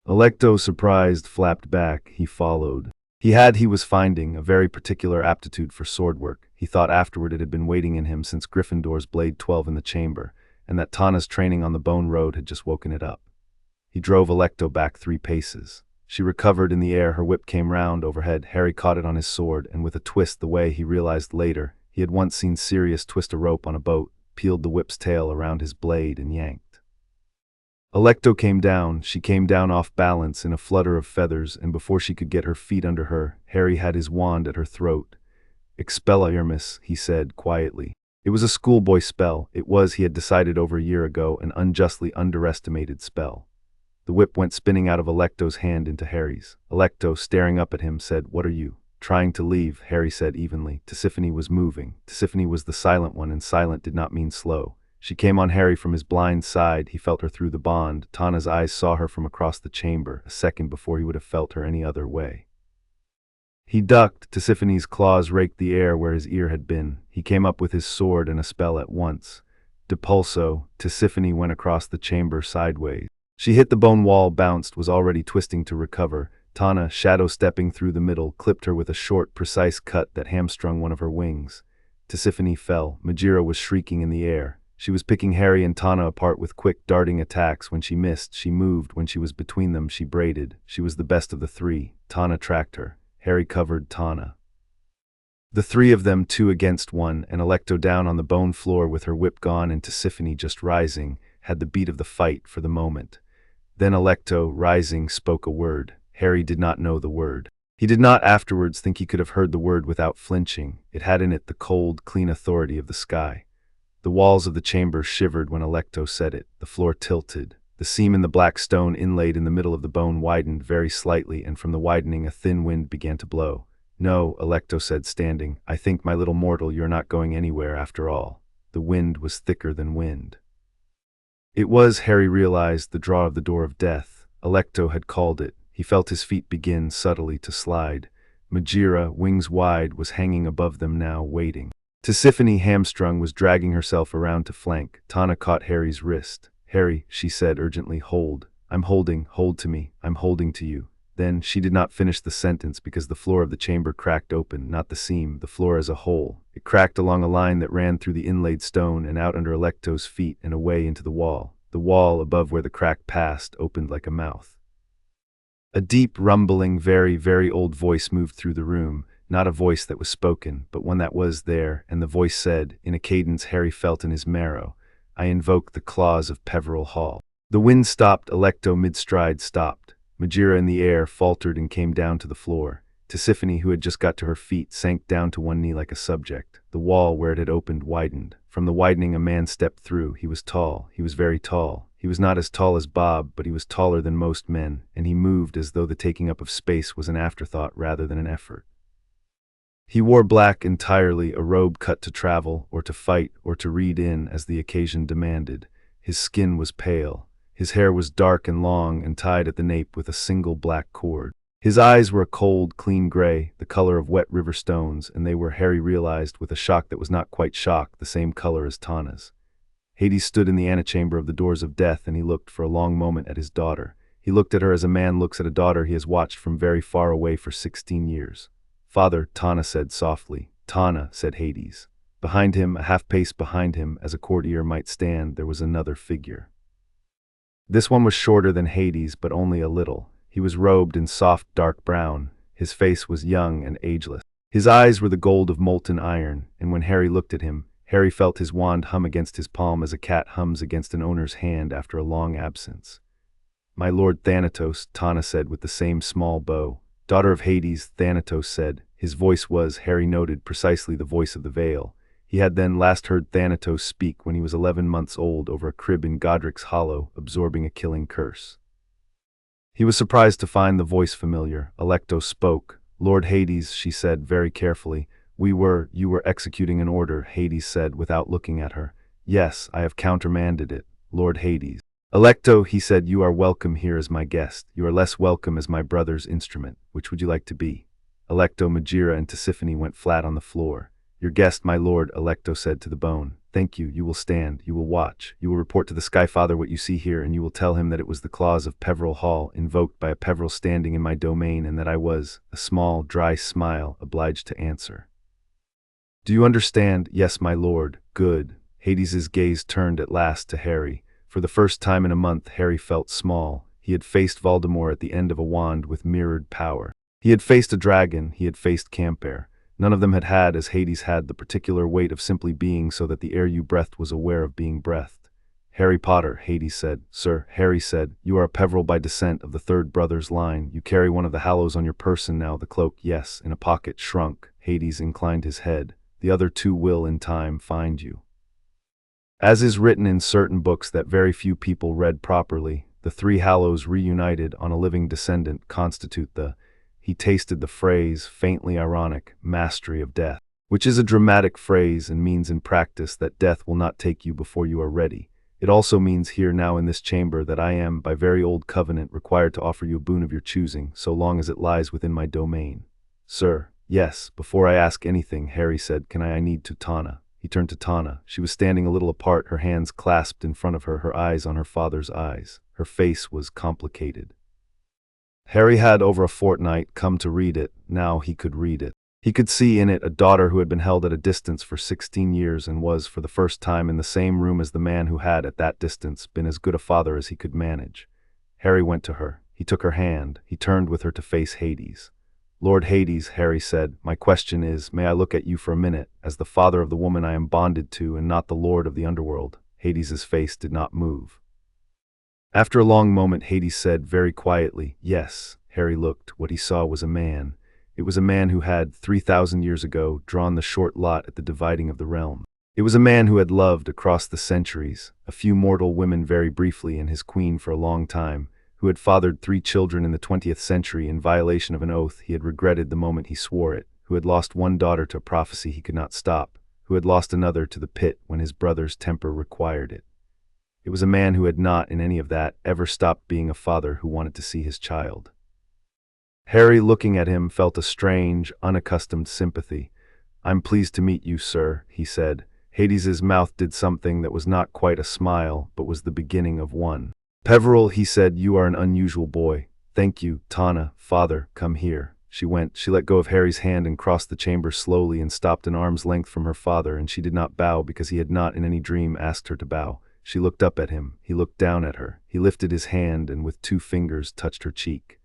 Alecto, surprised, flapped back. He followed. He was finding, a very particular aptitude for sword work. He thought afterward it had been waiting in him since Gryffindor's Blade 12 in the chamber, and that Tana's training on the Bone Road had just woken it up. He drove Alecto back 3 paces. She recovered in the air, her whip came round overhead. Harry caught it on his sword, and with a twist the way he realized later, he had once seen Sirius twist a rope on a boat, peeled the whip's tail around his blade and yanked. Alecto came down. She came down off balance in a flutter of feathers, and before she could get her feet under her, Harry had his wand at her throat. "Expelliarmus," he said quietly. It was a schoolboy spell. It was, he had decided over a year ago, an unjustly underestimated spell. The whip went spinning out of Alecto's hand into Harry's. Alecto, staring up at him, said, "What are you?" "Trying to leave," Harry said evenly. Tisiphone was moving. Tisiphone was the silent one, and silent did not mean slow. She came on Harry from his blind side. He felt her through the bond. Tana's eyes saw her from across the chamber, a second before he would have felt her any other way. He ducked. Tisiphone's claws raked the air where his ear had been. He came up with his sword and a spell at once. Depulso, Tisiphone went across the chamber sideways. She hit the bone wall, bounced, was already twisting to recover. Tana, shadow-stepping through the middle, clipped her with a short, precise cut that hamstrung one of her wings. Tisiphone fell. Majira was shrieking in the air. She was picking Harry and Tana apart with quick, darting attacks. When she missed, she moved. When she was between them, she braided. She was the best of the 3. Tana tracked her. Harry covered Tana. The three of them, two against one, and Alecto down on the bone floor with her whip gone and Tisiphone just rising, had the beat of the fight for the moment. Then Alecto, rising, spoke a word. Harry did not know the word. He did not afterwards think he could have heard the word without flinching. It had in it the cold, clean authority of the sky. The walls of the chamber shivered when Alecto said it. The floor tilted. The seam in the black stone inlaid in the middle of the bone widened very slightly, and from the widening a thin wind began to blow. "No," Alecto said, standing. "I think, my little mortal, you're not going anywhere after all." The wind was thicker than wind. It was, Harry realized, the draw of the door of death. Alecto had called it. He felt his feet begin subtly to slide. Magira, wings wide, was hanging above them now, waiting. Tisiphone, hamstrung, was dragging herself around to flank. Tana caught Harry's wrist. "Harry," she said urgently, "hold. I'm holding. Hold to me. I'm holding to you." Then she did not finish the sentence because the floor of the chamber cracked open, not the seam, the floor as a whole. It cracked along a line that ran through the inlaid stone and out under Alecto's feet and away into the wall. The wall, above where the crack passed, opened like a mouth. A deep, rumbling, very, very old voice moved through the room, not a voice that was spoken, but one that was there, and the voice said, in a cadence Harry felt in his marrow, "I invoke the claws of Peveril Hall." The wind stopped. Alecto mid-stride stopped. Magira in the air faltered and came down to the floor. Tisiphone, who had just got to her feet, sank down to one knee like a subject. The wall where it had opened widened. From the widening a man stepped through. He was tall. He was very tall. He was not as tall as Bob, but he was taller than most men, and he moved as though the taking up of space was an afterthought rather than an effort. He wore black entirely, a robe cut to travel, or to fight, or to read in as the occasion demanded. His skin was pale. His hair was dark and long and tied at the nape with a single black cord. His eyes were a cold, clean gray, the color of wet river stones, and they were, Harry realized with a shock that was not quite shock, the same color as Tana's. Hades stood in the antechamber of the doors of death, and he looked for a long moment at his daughter. He looked at her as a man looks at a daughter he has watched from very far away for 16 years. "Father," Tana said softly. "Tana," said Hades. Behind him, a half-pace behind him, as a courtier might stand, there was another figure. This one was shorter than Hades, but only a little. He was robed in soft, dark brown. His face was young and ageless. His eyes were the gold of molten iron, and when Harry looked at him, Harry felt his wand hum against his palm as a cat hums against an owner's hand after a long absence. "My lord Thanatos," Tana said with the same small bow. "Daughter of Hades," Thanatos said. His voice was, Harry noted, precisely the voice of the Veil. He had then last heard Thanatos speak when he was 11 months old over a crib in Godric's Hollow, absorbing a killing curse. He was surprised to find the voice familiar. Alecto spoke. "Lord Hades," she said very carefully. You were executing an order," Hades said without looking at her. "Yes, I have countermanded it, Lord Hades." "Alecto," he said, "you are welcome here as my guest. You are less welcome as my brother's instrument. Which would you like to be?" Alecto, Magira, and Tisiphone went flat on the floor. "Your guest, my lord," Alecto said to the bone. "Thank you. You will stand. You will watch. You will report to the Sky Father what you see here, and you will tell him that it was the claws of Peveril Hall, invoked by a Peveril standing in my domain, and that I was," a small, dry smile, obliged to answer. "Do you understand?" "Yes, my lord." "Good." Hades's gaze turned at last to Harry. For the first time in a month, Harry felt small. He had faced Voldemort at the end of a wand with mirrored power. He had faced a dragon. He had faced Camper. None of them had had, as Hades had, the particular weight of simply being so that the air you breathed was aware of being breathed. "Harry Potter," Hades said. "Sir," Harry said, "you are a Peveril by descent of the third brother's line. You carry one of the Hallows on your person now, the cloak, yes, in a pocket, shrunk." Hades inclined his head. "The other two will, in time, find you." As is written in certain books that very few people read properly, the three Hallows reunited on a living descendant constitute the, he tasted the phrase, faintly ironic, mastery of death, which is a dramatic phrase and means in practice that death will not take you before you are ready. It also means here now in this chamber that I am, by very old covenant, required to offer you a boon of your choosing, so long as it lies within my domain. "Sir." "Yes, before I ask anything," Harry said, I need to Tana." He turned to Tana. She was standing a little apart, her hands clasped in front of her, her eyes on her father's eyes. Her face was complicated. Harry had, over a fortnight, come to read it. Now he could read it. He could see in it a daughter who had been held at a distance for 16 years and was, for the first time, in the same room as the man who had, at that distance, been as good a father as he could manage. Harry went to her. He took her hand. He turned with her to face Hades. Lord Hades, Harry said, my question is, may I look at you for a minute, as the father of the woman I am bonded to and not the lord of the underworld? Hades's face did not move. After a long moment, Hades said very quietly, yes. Harry looked. What he saw was a man. It was a man who had, 3,000 years ago, drawn the short lot at the dividing of the realm. It was a man who had loved, across the centuries, a few mortal women very briefly and his queen for a long time, who had fathered 3 children in the 20th century in violation of an oath he had regretted the moment he swore it, who had lost one daughter to a prophecy he could not stop, who had lost another to the pit when his brother's temper required it. It was a man who had not, in any of that, ever stopped being a father who wanted to see his child. Harry, looking at him, felt a strange, unaccustomed sympathy. I'm pleased to meet you, sir, he said. Hades's mouth did something that was not quite a smile, but was the beginning of one. Peveril, he said, you are an unusual boy. Thank you, Tana. Father, come here. She went. She let go of Harry's hand and crossed the chamber slowly and stopped an arm's length from her father, and she did not bow because he had not in any dream asked her to bow. She looked up at him. He looked down at her. He lifted his hand and with 2 fingers touched her cheek.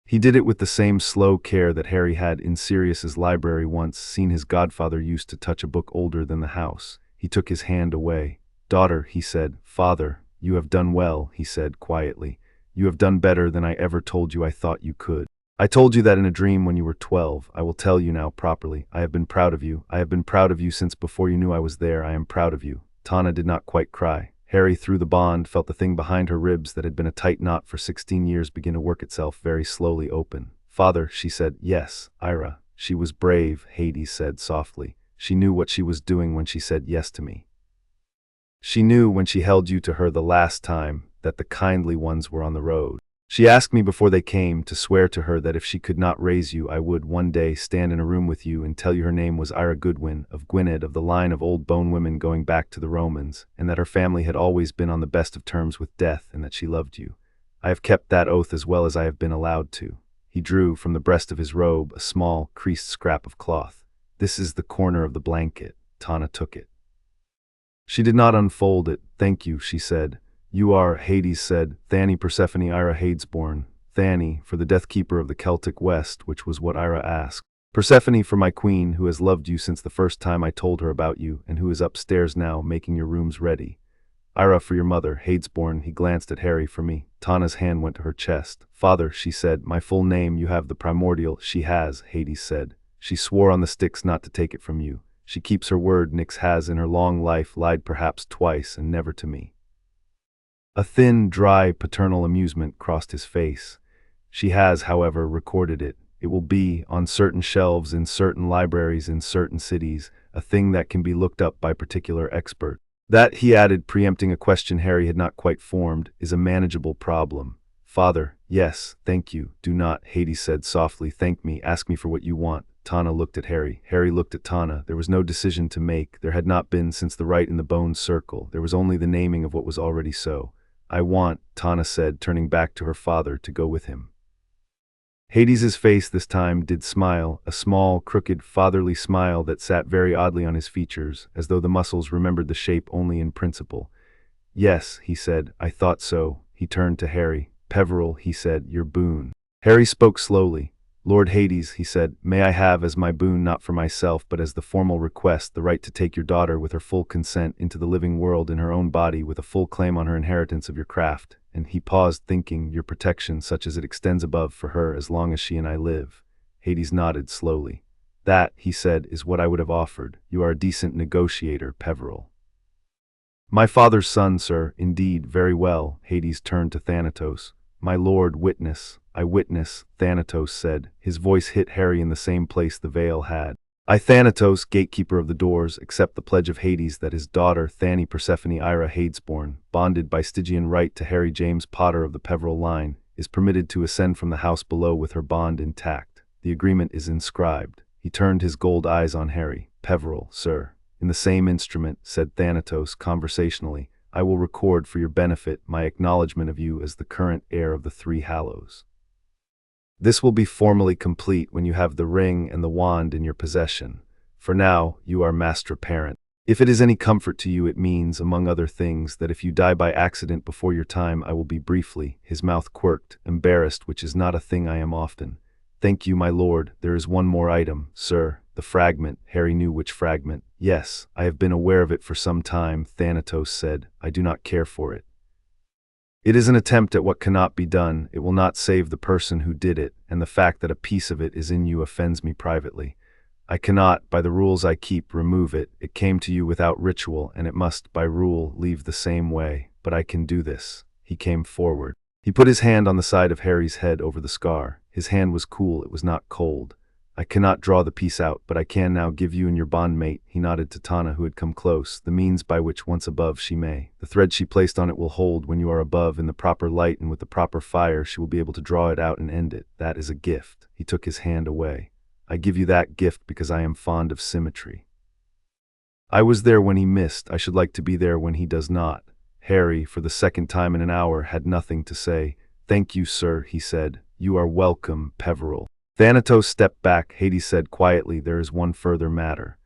He did it with the same slow care that Harry had in Sirius's library once seen his godfather used to touch a book older than the house. He took his hand away. Daughter, he said. Father, you have done well, he said quietly. You have done better than I ever told you I thought you could. I told you that in a dream when you were 12. I will tell you now properly. I have been proud of you. I have been proud of you since before you knew I was there. I am proud of you. Tana did not quite cry. Harry, through the bond, felt the thing behind her ribs that had been a tight knot for 16 years begin to work itself very slowly open. Father, she said. Yes, Ira. She was brave, Hades said softly. She knew what she was doing when she said yes to me. She knew when she held you to her the last time that the kindly ones were on the road. She asked me before they came to swear to her that if she could not raise you, I would one day stand in a room with you and tell you her name was Ira Goodwin, of Gwynedd, of the line of old bone women going back to the Romans, and that her family had always been on the best of terms with death and that she loved you. I have kept that oath as well as I have been allowed to. He drew from the breast of his robe a small, creased scrap of cloth. This is the corner of the blanket. Tana took it. She did not unfold it. Thank you, she said. You are, Hades said, Thani Persephone Ira Hadesborn. Thani, for the Death Keeper of the Celtic West, which was what Ira asked. Persephone, for my queen, who has loved you since the first time I told her about you, and who is upstairs now, making your rooms ready. Ira, for your mother, Hadesborn. He glanced at Harry. For me. Tana's hand went to her chest. Father, she said, my full name, you have the primordial. She has, Hades said. She swore on the sticks not to take it from you. She keeps her word. Nyx has in her long life lied perhaps twice, and never to me. A thin, dry, paternal amusement crossed his face. She has, however, recorded it. It will be, on certain shelves in certain libraries in certain cities, a thing that can be looked up by particular expert. That, he added, preempting a question Harry had not quite formed, is a manageable problem. Father, yes, thank you. Do not, Hades said softly, thank me, ask me for what you want. Tana looked at Harry. Harry looked at Tana. There was no decision to make. There had not been since the rite in the bone circle. There was only the naming of what was already so. I want, Tana said, turning back to her father, to go with him. Hades's face this time did smile, a small, crooked, fatherly smile that sat very oddly on his features, as though the muscles remembered the shape only in principle. Yes, he said, I thought so. He turned to Harry. Peveril, he said, your boon. Harry spoke slowly. Lord Hades, he said, may I have as my boon not for myself but as the formal request the right to take your daughter with her full consent into the living world in her own body with a full claim on her inheritance of your craft, and he paused thinking, your protection such as it extends above for her as long as she and I live. Hades nodded slowly. That, he said, is what I would have offered. You are a decent negotiator, Peveril. My father's son, sir, indeed, very well. Hades turned to Thanatos. My lord, witness. I witness, Thanatos said. His voice hit Harry in the same place the veil had. I, Thanatos, gatekeeper of the doors, accept the pledge of Hades that his daughter, Thani Persephone Ira Hadesborn, bonded by Stygian right to Harry James Potter of the Peveril line, is permitted to ascend from the house below with her bond intact. The agreement is inscribed. He turned his gold eyes on Harry. Peveril, sir. In the same instrument, said Thanatos conversationally, I will record for your benefit my acknowledgement of you as the current heir of the Three Hallows. This will be formally complete when you have the ring and the wand in your possession. For now, you are master parent. If it is any comfort to you, it means, among other things, that if you die by accident before your time, I will be briefly, his mouth quirked, embarrassed, which is not a thing I am often. Thank you, my lord. There is one more item, sir. The fragment. Harry knew which fragment. Yes, I have been aware of it for some time, Thanatos said. I do not care for it. It is an attempt at what cannot be done. It will not save the person who did it, and the fact that a piece of it is in you offends me privately. I cannot, by the rules I keep, remove it. It came to you without ritual, and it must, by rule, leave the same way. But I can do this. He came forward. He put his hand on the side of Harry's head over the scar. His hand was cool, it was not cold. I cannot draw the piece out, but I can now give you and your bondmate, he nodded to Tana, who had come close, the means by which once above she may. The thread she placed on it will hold when you are above in the proper light, and with the proper fire she will be able to draw it out and end it. That is a gift. He took his hand away. I give you that gift because I am fond of symmetry. I was there when he missed. I should like to be there when he does not. Harry, for the second time in an hour, had nothing to say. Thank you, sir, he said. You are welcome, Peveril. Thanatos stepped back. Hades said quietly, there is one further matter.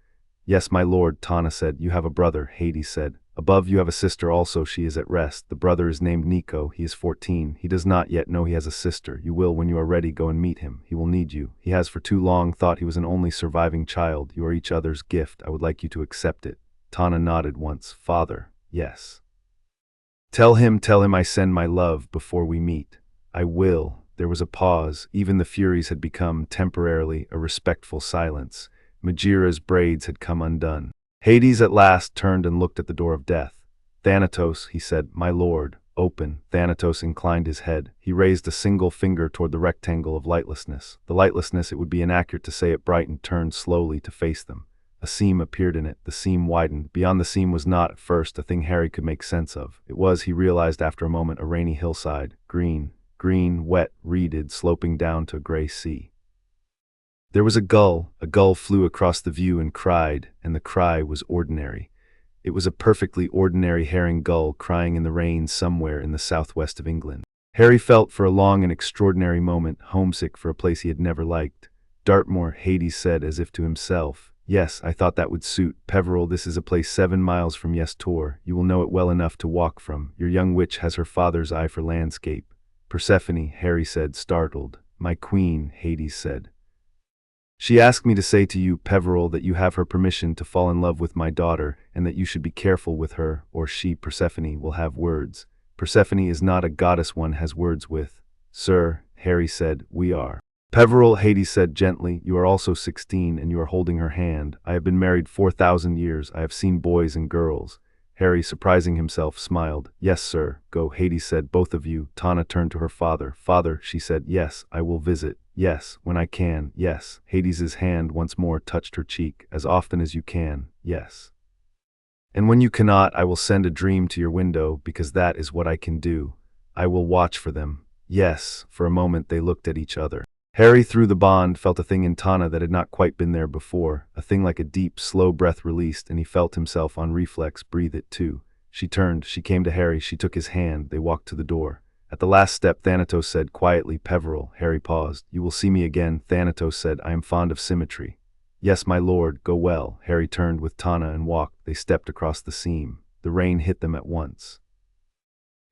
Yes, my lord, Tana said. You have a brother, Hades said. Above you have a sister also, she is at rest. The brother is named Nico, he is 14. He does not yet know he has a sister. You will, when you are ready, go and meet him. He will need you. He has for too long thought he was an only surviving child. You are each other's gift. I would like you to accept it. Tana nodded once. Father, yes. Tell him I send my love before we meet. I will. There was a pause. Even the Furies had become, temporarily, a respectful silence. Megira's braids had come undone. Hades at last turned and looked at the door of death. Thanatos, he said, my lord, open. Thanatos inclined his head. He raised a single finger toward the rectangle of lightlessness. The lightlessness, it would be inaccurate to say it brightened, turned slowly to face them. A seam appeared in it. The seam widened. Beyond the seam was not, at first, a thing Harry could make sense of. It was, he realized after a moment, a rainy hillside, green, wet, reeded, sloping down to a gray sea. There was a gull flew across the view and cried, and the cry was ordinary. It was a perfectly ordinary herring gull crying in the rain somewhere in the southwest of England. Harry felt for a long and extraordinary moment homesick for a place he had never liked. Dartmoor, Hades said as if to himself. Yes, I thought that would suit. Peveril, this is a place 7 miles from Tor. You will know it well enough to walk from. Your young witch has her father's eye for landscape. Persephone, Harry said, startled. My queen, Hades said. She asked me to say to you, Peveril, that you have her permission to fall in love with my daughter, and that you should be careful with her, or she, Persephone, will have words. Persephone is not a goddess one has words with. Sir, Harry said, we are. Peveril, Hades said gently, you are also 16, and you are holding her hand. I have been married 4,000 years. I have seen boys and girls. Harry, surprising himself, smiled. Yes, sir. Go, Hades said, both of you. Tana turned to her father. Father, she said, yes, I will visit. Yes, when I can, yes. Hades's hand once more touched her cheek. As often as you can, yes. And when you cannot, I will send a dream to your window, because that is what I can do. I will watch for them. Yes. For a moment they looked at each other. Harry, through the bond, felt a thing in Tana that had not quite been there before, a thing like a deep, slow breath released, and he felt himself on reflex breathe it too. She turned, she came to Harry, she took his hand, they walked to the door. At the last step, Thanatos said quietly, Peveril. Harry paused. You will see me again, Thanatos said. I am fond of symmetry. Yes, my lord, go well. Harry turned with Tana and walked. They stepped across the seam. The rain hit them at once.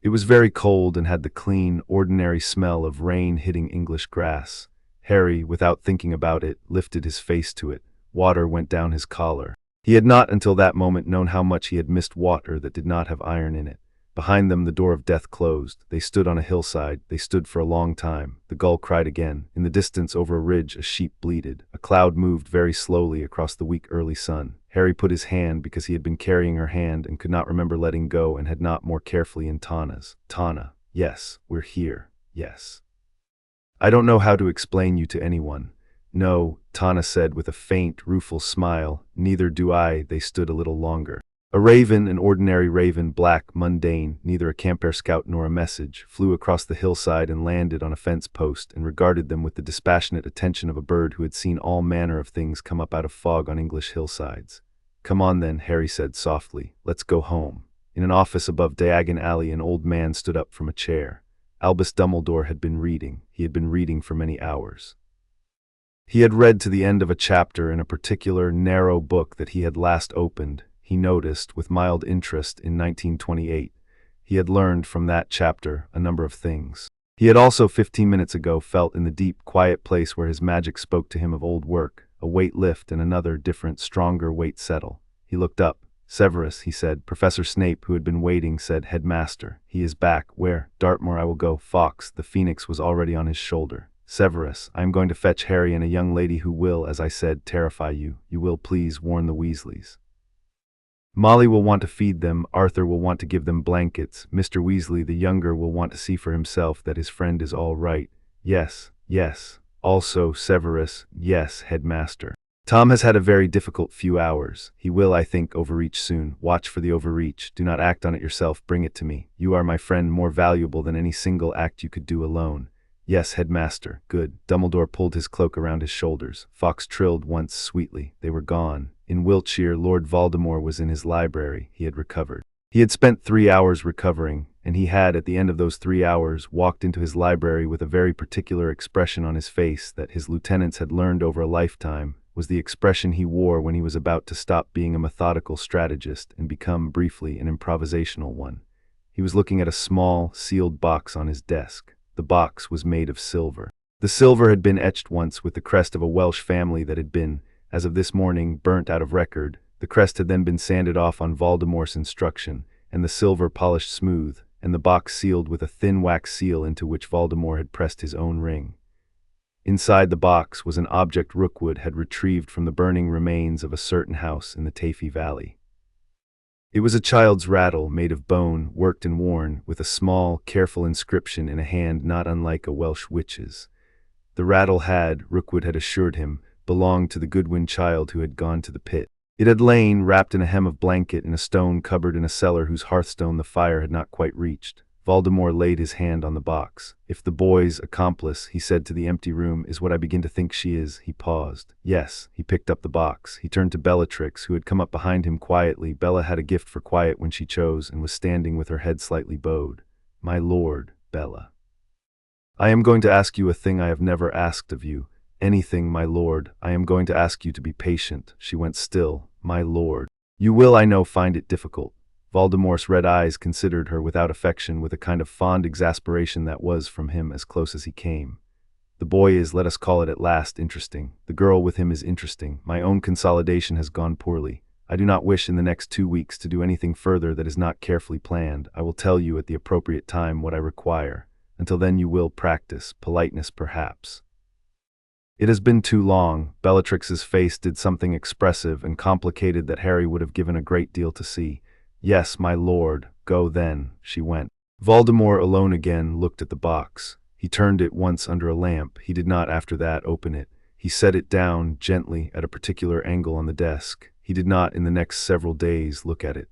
It was very cold and had the clean, ordinary smell of rain hitting English grass. Harry, without thinking about it, lifted his face to it. Water went down his collar. He had not until that moment known how much he had missed water that did not have iron in it. Behind them the door of death closed. They stood on a hillside. They stood for a long time. The gull cried again. In the distance over a ridge a sheep bleated. A cloud moved very slowly across the weak early sun. Harry put his hand, because he had been carrying her hand and could not remember letting go, and had not, more carefully in Tana's. Tana, yes, we're here, yes. I don't know how to explain you to anyone. No, Tana said with a faint, rueful smile. Neither do I. They stood a little longer. A raven, an ordinary raven, black, mundane, neither a Camper Scout nor a message, flew across the hillside and landed on a fence post and regarded them with the dispassionate attention of a bird who had seen all manner of things come up out of fog on English hillsides. Come on then, Harry said softly. Let's go home. In an office above Diagon Alley, an old man stood up from a chair. Albus Dumbledore had been reading. He had been reading for many hours. He had read to the end of a chapter in a particular, narrow book that he had last opened, he noticed, with mild interest in 1928. He had learned from that chapter a number of things. He had also 15 minutes ago felt in the deep, quiet place where his magic spoke to him of old work, a weight lift and another, different, stronger weight settle. He looked up. Severus, he said. Professor Snape, who had been waiting, said, Headmaster. He is back. Where? Dartmoor, I will go. Fawkes, the phoenix, was already on his shoulder. Severus, I am going to fetch Harry and a young lady who will, as I said, terrify you. You will please warn the Weasleys. Molly will want to feed them, Arthur will want to give them blankets, Mr. Weasley the younger will want to see for himself that his friend is all right. Yes, yes. Also, Severus, yes, Headmaster. Tom has had a very difficult few hours. He will, I think, overreach soon. Watch for the overreach. Do not act on it yourself. Bring it to me. You are my friend, more valuable than any single act you could do alone. Yes, Headmaster. Good. Dumbledore pulled his cloak around his shoulders. Fawkes trilled once sweetly. They were gone. In Wiltshire, Lord Voldemort was in his library. He had recovered. He had spent 3 hours recovering, and he had, at the end of those 3 hours, walked into his library with a very particular expression on his face that his lieutenants had learned over a lifetime was the expression he wore when he was about to stop being a methodical strategist and become, briefly, an improvisational one. He was looking at a small, sealed box on his desk. The box was made of silver. The silver had been etched once with the crest of a Welsh family that had been, as of this morning, burnt out of record. The crest had then been sanded off on Voldemort's instruction, and the silver polished smooth, and the box sealed with a thin wax seal into which Voldemort had pressed his own ring. Inside the box was an object Rookwood had retrieved from the burning remains of a certain house in the Tafy Valley. It was a child's rattle made of bone, worked and worn, with a small, careful inscription in a hand not unlike a Welsh witch's. The rattle had, Rookwood had assured him, belonged to the Goodwin child who had gone to the pit. It had lain, wrapped in a hem of blanket, in a stone cupboard in a cellar whose hearthstone the fire had not quite reached. Voldemort laid his hand on the box. If the boy's accomplice, he said to the empty room, is what I begin to think she is, he paused. Yes. He picked up the box. He turned to Bellatrix, who had come up behind him quietly. Bella had a gift for quiet when she chose, and was standing with her head slightly bowed. My lord, Bella. I am going to ask you a thing I have never asked of you. Anything, my lord. I am going to ask you to be patient. She went still. My lord. You will, I know, find it difficult. Voldemort's red eyes considered her without affection, with a kind of fond exasperation that was, from him, as close as he came. The boy is, let us call it at last, interesting. The girl with him is interesting. My own consolidation has gone poorly. I do not wish in the next 2 weeks to do anything further that is not carefully planned. I will tell you at the appropriate time what I require. Until then you will practice, politeness perhaps. It has been too long. Bellatrix's face did something expressive and complicated that Harry would have given a great deal to see. Yes, my lord. Go then. She went. Voldemort, alone again, looked at the box. He turned it once under a lamp. He did not after that open it. He set it down, gently, at a particular angle on the desk. He did not, in the next several days, look at it.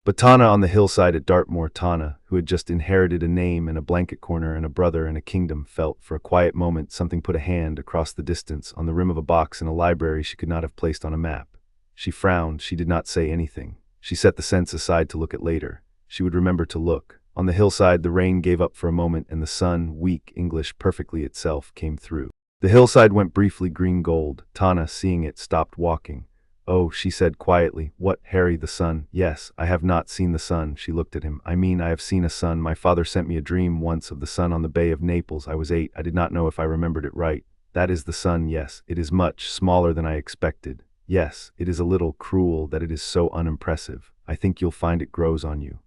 But Tana on the hillside at Dartmoor, Tana, who had just inherited a name and a blanket corner and a brother and a kingdom, felt, for a quiet moment, something put a hand across the distance, on the rim of a box in a library she could not have placed on a map. She frowned. She did not say anything. She set the sense aside to look at later. She would remember to look. On the hillside the rain gave up for a moment, and the sun, weak, English, perfectly itself, came through. The hillside went briefly green-gold. Tana, seeing it, stopped walking. Oh, she said quietly. What, Harry, the sun? Yes, I have not seen the sun. She looked at him. I mean, I have seen a sun. My father sent me a dream once of the sun on the Bay of Naples. I was 8. I did not know if I remembered it right. That is the sun, yes. It is much smaller than I expected. Yes, it is a little cruel that it is so unimpressive. I think you'll find it grows on you.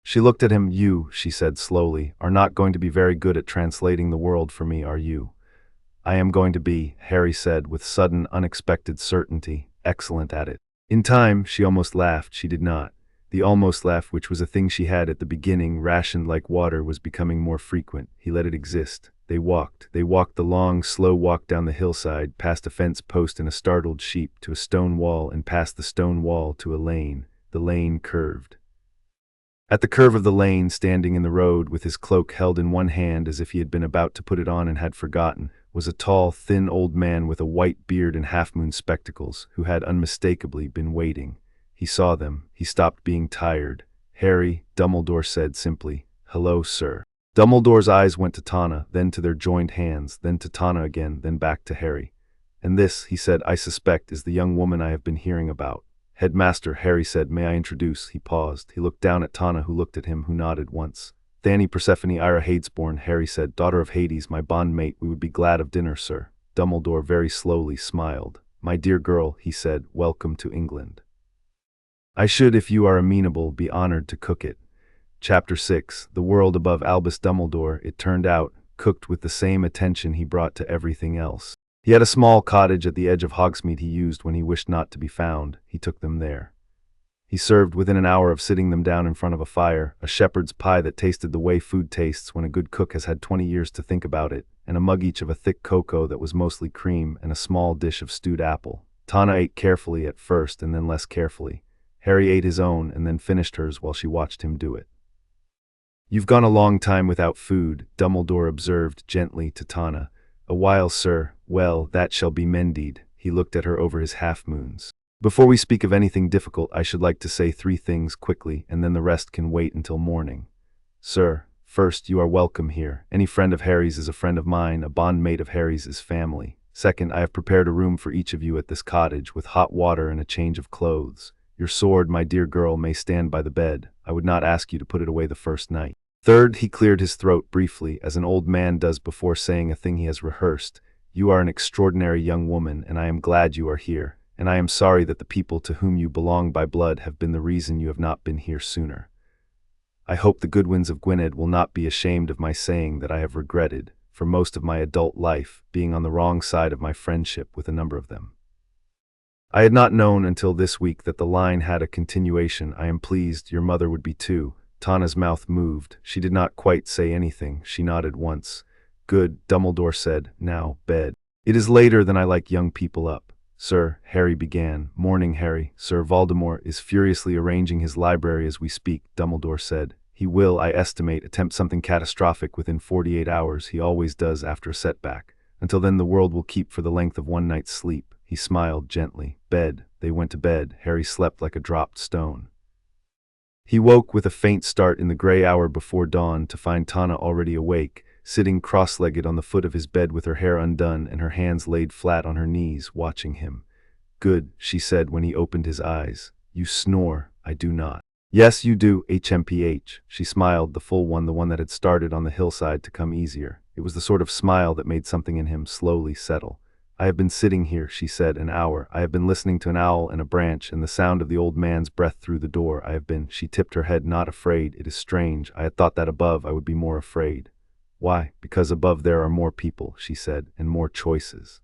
She looked at him. You, she said slowly, are not going to be very good at translating the world for me, are you? I am going to be, Harry said with sudden, unexpected certainty, excellent at it. In time, she almost laughed. She did not. The almost laugh, which was a thing she had at the beginning, rationed like water, was becoming more frequent. He let it exist. They walked the long, slow walk down the hillside, past a fence post and a startled sheep, to a stone wall, and past the stone wall to a lane. The lane curved. At the curve of the lane, standing in the road, with his cloak held in one hand as if he had been about to put it on and had forgotten, was a tall, thin old man with a white beard and half-moon spectacles, who had unmistakably been waiting. He saw them. He stopped being tired. Harry, Dumbledore said simply, "Hello, sir." Dumbledore's eyes went to Tana, then to their joined hands, then to Tana again, then back to Harry. "And this," he said, "I suspect, is the young woman I have been hearing about." "Headmaster," Harry said, "may I introduce?" He paused. He looked down at Tana, who looked at him, who nodded once. Thani Persephone Ira Hadesborn, Harry said, daughter of Hades, my bondmate, we would be glad of dinner, sir. Dumbledore very slowly smiled. My dear girl, he said, welcome to England. I should, if you are amenable, be honored to cook it. Chapter 6, The World Above Albus Dumbledore, it turned out, cooked with the same attention he brought to everything else. He had a small cottage at the edge of Hogsmeade he used when he wished not to be found. He took them there. He served within an hour of sitting them down in front of a fire, a shepherd's pie that tasted the way food tastes when a good cook has had 20 years to think about it, and a mug each of a thick cocoa that was mostly cream, and a small dish of stewed apple. Tana ate carefully at first and then less carefully. Harry ate his own and then finished hers while she watched him do it. You've gone a long time without food, Dumbledore observed gently to Tana. A while, sir. Well, that shall be mended. He looked at her over his half-moons. Before we speak of anything difficult, I should like to say 3 things quickly, and then the rest can wait until morning. Sir, first, you are welcome here. Any friend of Harry's is a friend of mine, a bondmate of Harry's is family. Second, I have prepared a room for each of you at this cottage, with hot water and a change of clothes. Your sword, my dear girl, may stand by the bed. I would not ask you to put it away the first night. Third, he cleared his throat briefly, as an old man does before saying a thing he has rehearsed. You are an extraordinary young woman, and I am glad you are here, and I am sorry that the people to whom you belong by blood have been the reason you have not been here sooner. I hope the Goodwins of Gwynedd will not be ashamed of my saying that I have regretted, for most of my adult life, being on the wrong side of my friendship with a number of them. I had not known until this week that the line had a continuation. I am pleased your mother would be too. Tana's mouth moved. She did not quite say anything. She nodded once. Good, Dumbledore said. Now, bed. It is later than I like young people up. Sir, Harry began. Morning, Harry. Sir Voldemort is furiously arranging his library as we speak, Dumbledore said. He will, I estimate, attempt something catastrophic within 48 hours. He always does after a setback. Until then the world will keep for the length of one night's sleep. He smiled gently. Bed. They went to bed. Harry slept like a dropped stone. He woke with a faint start in the gray hour before dawn to find Tana already awake, sitting cross-legged on the foot of his bed with her hair undone and her hands laid flat on her knees, watching him. Good, she said when he opened his eyes. You snore. I do not. Yes, you do, HMPH. She smiled, the full one, the one that had started on the hillside to come easier. It was the sort of smile that made something in him slowly settle. I have been sitting here, she said, an hour. I have been listening to an owl and a branch and the sound of the old man's breath through the door. I have been, she tipped her head, not afraid. It is strange. I had thought that above I would be more afraid. Why? Because above there are more people, she said, and more choices.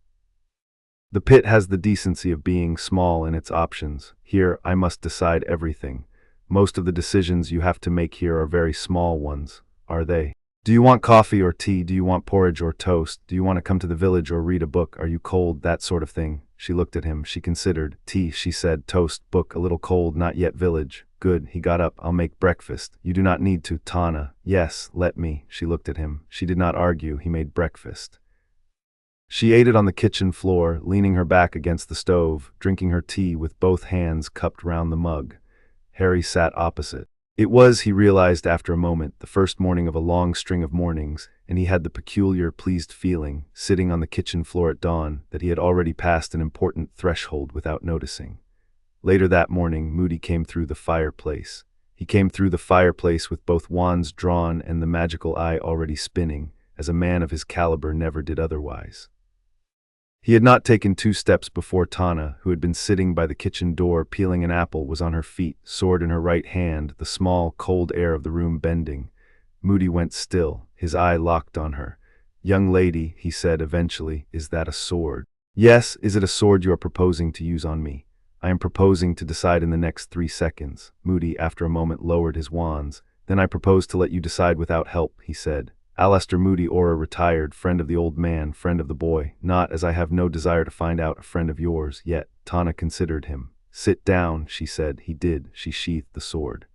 The pit has the decency of being small in its options. Here, I must decide everything. Most of the decisions you have to make here are very small ones, are they? Do you want coffee or tea? Do you want porridge or toast? Do you want to come to the village or read a book? Are you cold? That sort of thing. She looked at him. She considered. Tea, she said. Toast, book, a little cold, not yet village. Good. He got up. I'll make breakfast. You do not need to. Tana. Yes, let me. She looked at him. She did not argue. He made breakfast. She ate it on the kitchen floor, leaning her back against the stove, drinking her tea with both hands cupped round the mug. Harry sat opposite. It was, he realized after a moment, the first morning of a long string of mornings, and he had the peculiar, pleased feeling, sitting on the kitchen floor at dawn, that he had already passed an important threshold without noticing. Later that morning, Moody came through the fireplace. He came through the fireplace with both wands drawn and the magical eye already spinning, as a man of his caliber never did otherwise. He had not taken 2 steps before Tana, who had been sitting by the kitchen door peeling an apple, was on her feet, sword in her right hand, the small, cold air of the room bending. Moody went still, his eye locked on her. Young lady, he said eventually, is that a sword? Yes, is it a sword you are proposing to use on me? I am proposing to decide in the next 3 seconds. Moody, after a moment, lowered his wands. Then I propose to let you decide without help, he said. Alastair Moody Aura retired, friend of the old man, friend of the boy. Not as I have no desire to find out a friend of yours, yet. Tana considered him. Sit down, she said. He did. She sheathed the sword.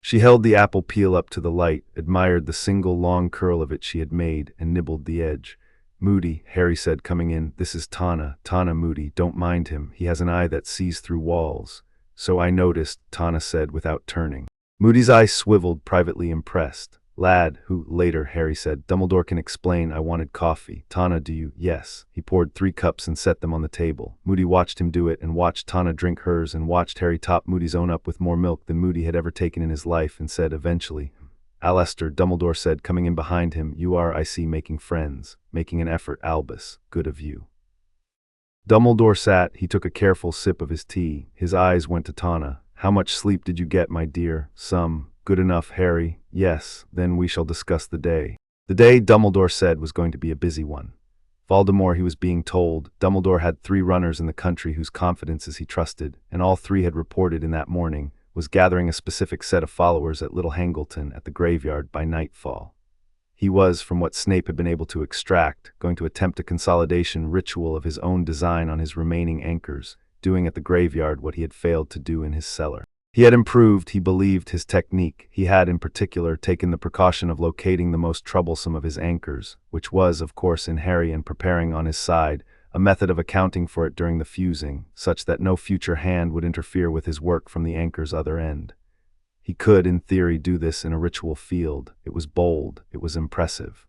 She held the apple peel up to the light, admired the single long curl of it she had made, and nibbled the edge. Moody, Harry said, coming in, this is Tana. Tana, Moody, don't mind him. He has an eye that sees through walls. So I noticed, Tana said without turning. Moody's eye swiveled, privately impressed. Lad, who, later, Harry said, Dumbledore can explain. I wanted coffee. Tana, do you? Yes. He poured 3 cups and set them on the table. Moody watched him do it and watched Tana drink hers and watched Harry top Moody's own up with more milk than Moody had ever taken in his life and said eventually, Alistair, Dumbledore said, coming in behind him. You are, I see, making friends. Making an effort, Albus. Good of you. Dumbledore sat. He took a careful sip of his tea. His eyes went to Tana. How much sleep did you get, my dear? Some. Good enough, Harry. Yes, then we shall discuss the day. The day, Dumbledore said, was going to be a busy one. Voldemort, he was being told, Dumbledore had 3 runners in the country whose confidences he trusted, and all 3 had reported in that morning, was gathering a specific set of followers at Little Hangleton at the graveyard by nightfall. He was, from what Snape had been able to extract, going to attempt a consolidation ritual of his own design on his remaining anchors, doing at the graveyard what he had failed to do in his cellar. He had improved, he believed, his technique. He had, in particular, taken the precaution of locating the most troublesome of his anchors, which was, of course, in Harry, and preparing on his side a method of accounting for it during the fusing, such that no future hand would interfere with his work from the anchor's other end. He could, in theory, do this in a ritual field. It was bold. It was impressive.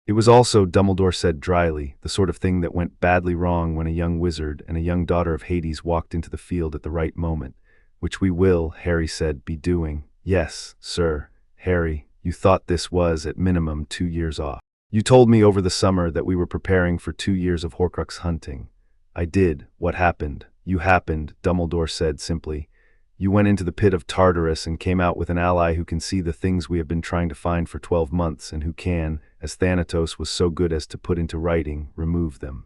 It was also, Dumbledore said dryly, the sort of thing that went badly wrong when a young wizard and a young daughter of Hades walked into the field at the right moment. Which we will, Harry said, be doing. Yes, sir. Harry, you thought this was, at minimum, 2 years off. You told me over the summer that we were preparing for 2 years of Horcrux hunting. I did. What happened? You happened, Dumbledore said simply. You went into the pit of Tartarus and came out with an ally who can see the things we have been trying to find for 12 months and who can, as Thanatos was so good as to put into writing, remove them.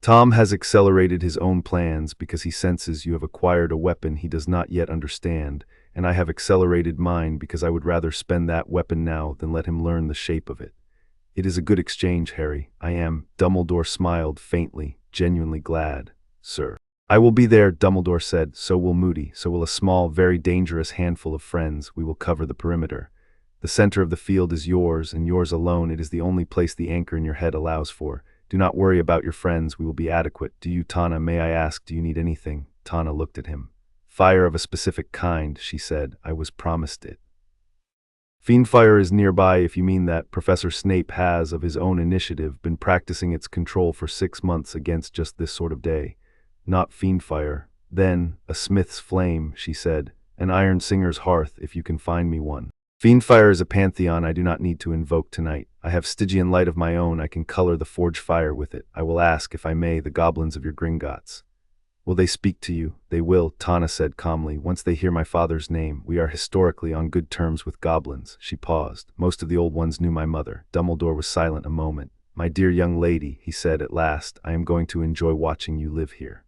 Tom has accelerated his own plans because he senses you have acquired a weapon he does not yet understand, and I have accelerated mine because I would rather spend that weapon now than let him learn the shape of it. It is a good exchange, Harry. I am. Dumbledore smiled faintly, genuinely glad. Sir. I will be there, Dumbledore said. So will Moody. So will a small, very dangerous handful of friends. We will cover the perimeter. The center of the field is yours, and yours alone. It is the only place the anchor in your head allows for. Do not worry about your friends, we will be adequate. Do you, Tana, may I ask, do you need anything? Tana looked at him. Fire of a specific kind, she said. I was promised it. Fiendfire is nearby if you mean that. Professor Snape has, of his own initiative, been practicing its control for 6 months against just this sort of day. Not fiendfire. Then, a smith's flame, she said. An iron singer's hearth, if you can find me one. Fiendfire is a pantheon I do not need to invoke tonight. I have Stygian light of my own. I can color the forged fire with it. I will ask, if I may, the goblins of your Gringotts. Will they speak to you? They will, Tana said calmly, once they hear my father's name. We are historically on good terms with goblins. She paused. Most of the old ones knew my mother. Dumbledore was silent a moment. My dear young lady, he said at last, I am going to enjoy watching you live here.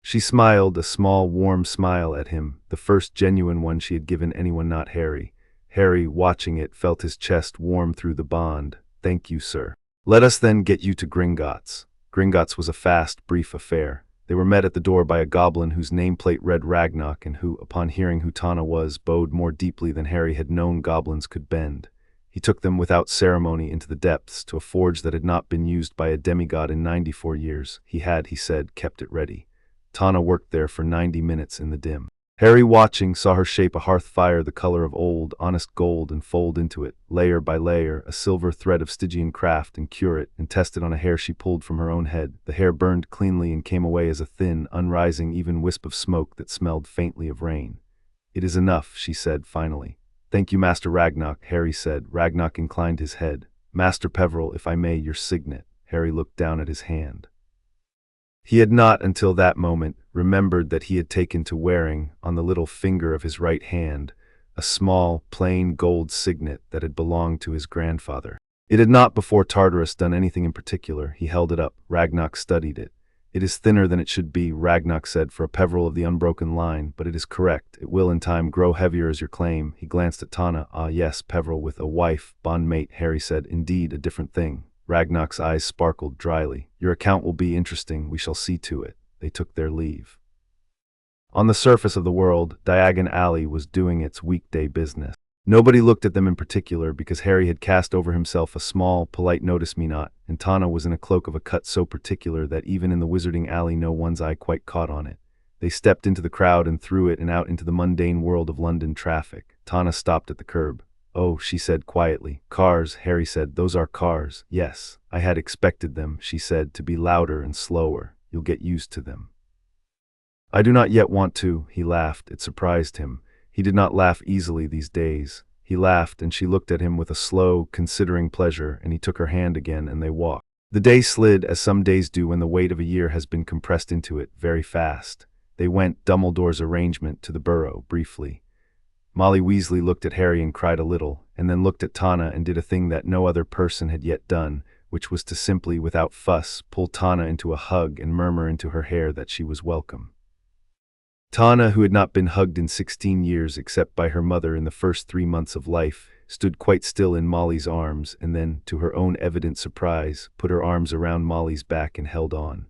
She smiled, a small, warm smile at him, the first genuine one she had given anyone not Harry. Harry, watching it, felt his chest warm through the bond. Thank you, sir. Let us then get you to Gringotts. Gringotts was a fast, brief affair. They were met at the door by a goblin whose nameplate read Ragnarok and who, upon hearing who Tana was, bowed more deeply than Harry had known goblins could bend. He took them without ceremony into the depths, to a forge that had not been used by a demigod in 94 years. He had, he said, kept it ready. Tana worked there for 90 minutes in the dim. Harry, watching, saw her shape a hearth fire the color of old, honest gold and fold into it, layer by layer, a silver thread of Stygian craft and cure it, and test it on a hair she pulled from her own head. The hair burned cleanly and came away as a thin, unrising, even wisp of smoke that smelled faintly of rain. It is enough, she said finally. Thank you, Master Ragnarok, Harry said. Ragnarok inclined his head. Master Peveril, if I may, your signet. Harry looked down at his hand. He had not, until that moment, remembered that he had taken to wearing, on the little finger of his right hand, a small, plain gold signet that had belonged to his grandfather. It had not before Tartarus done anything in particular. He held it up. Ragnarok studied it. It is thinner than it should be, Ragnarok said, for a Peveril of the unbroken line, but it is correct. It will in time grow heavier as your claim. He glanced at Tana. Ah yes, Peveril with a wife, bondmate, Harry said. Indeed, a different thing. Ragnarok's eyes sparkled dryly. Your account will be interesting. We shall see to it. They took their leave. On the surface of the world, Diagon Alley was doing its weekday business. Nobody looked at them in particular because Harry had cast over himself a small, polite notice-me-not, and Tana was in a cloak of a cut so particular that even in the wizarding alley no one's eye quite caught on it. They stepped into the crowd and through it and out into the mundane world of London traffic. Tana stopped at the curb. Oh, she said quietly. Cars, Harry said. Those are cars. Yes, I had expected them, she said, to be louder and slower. You'll get used to them. I do not yet want to, he laughed. It surprised him. He did not laugh easily these days. He laughed, and she looked at him with a slow, considering pleasure, and he took her hand again, and they walked. The day slid, as some days do when the weight of a year has been compressed into it, very fast. They went, Dumbledore's arrangement, to the burrow, briefly. Molly Weasley looked at Harry and cried a little, and then looked at Tana and did a thing that no other person had yet done, which was to simply, without fuss, pull Tana into a hug and murmur into her hair that she was welcome. Tana, who had not been hugged in 16 years except by her mother in the first 3 months of life, stood quite still in Molly's arms and then, to her own evident surprise, put her arms around Molly's back and held on.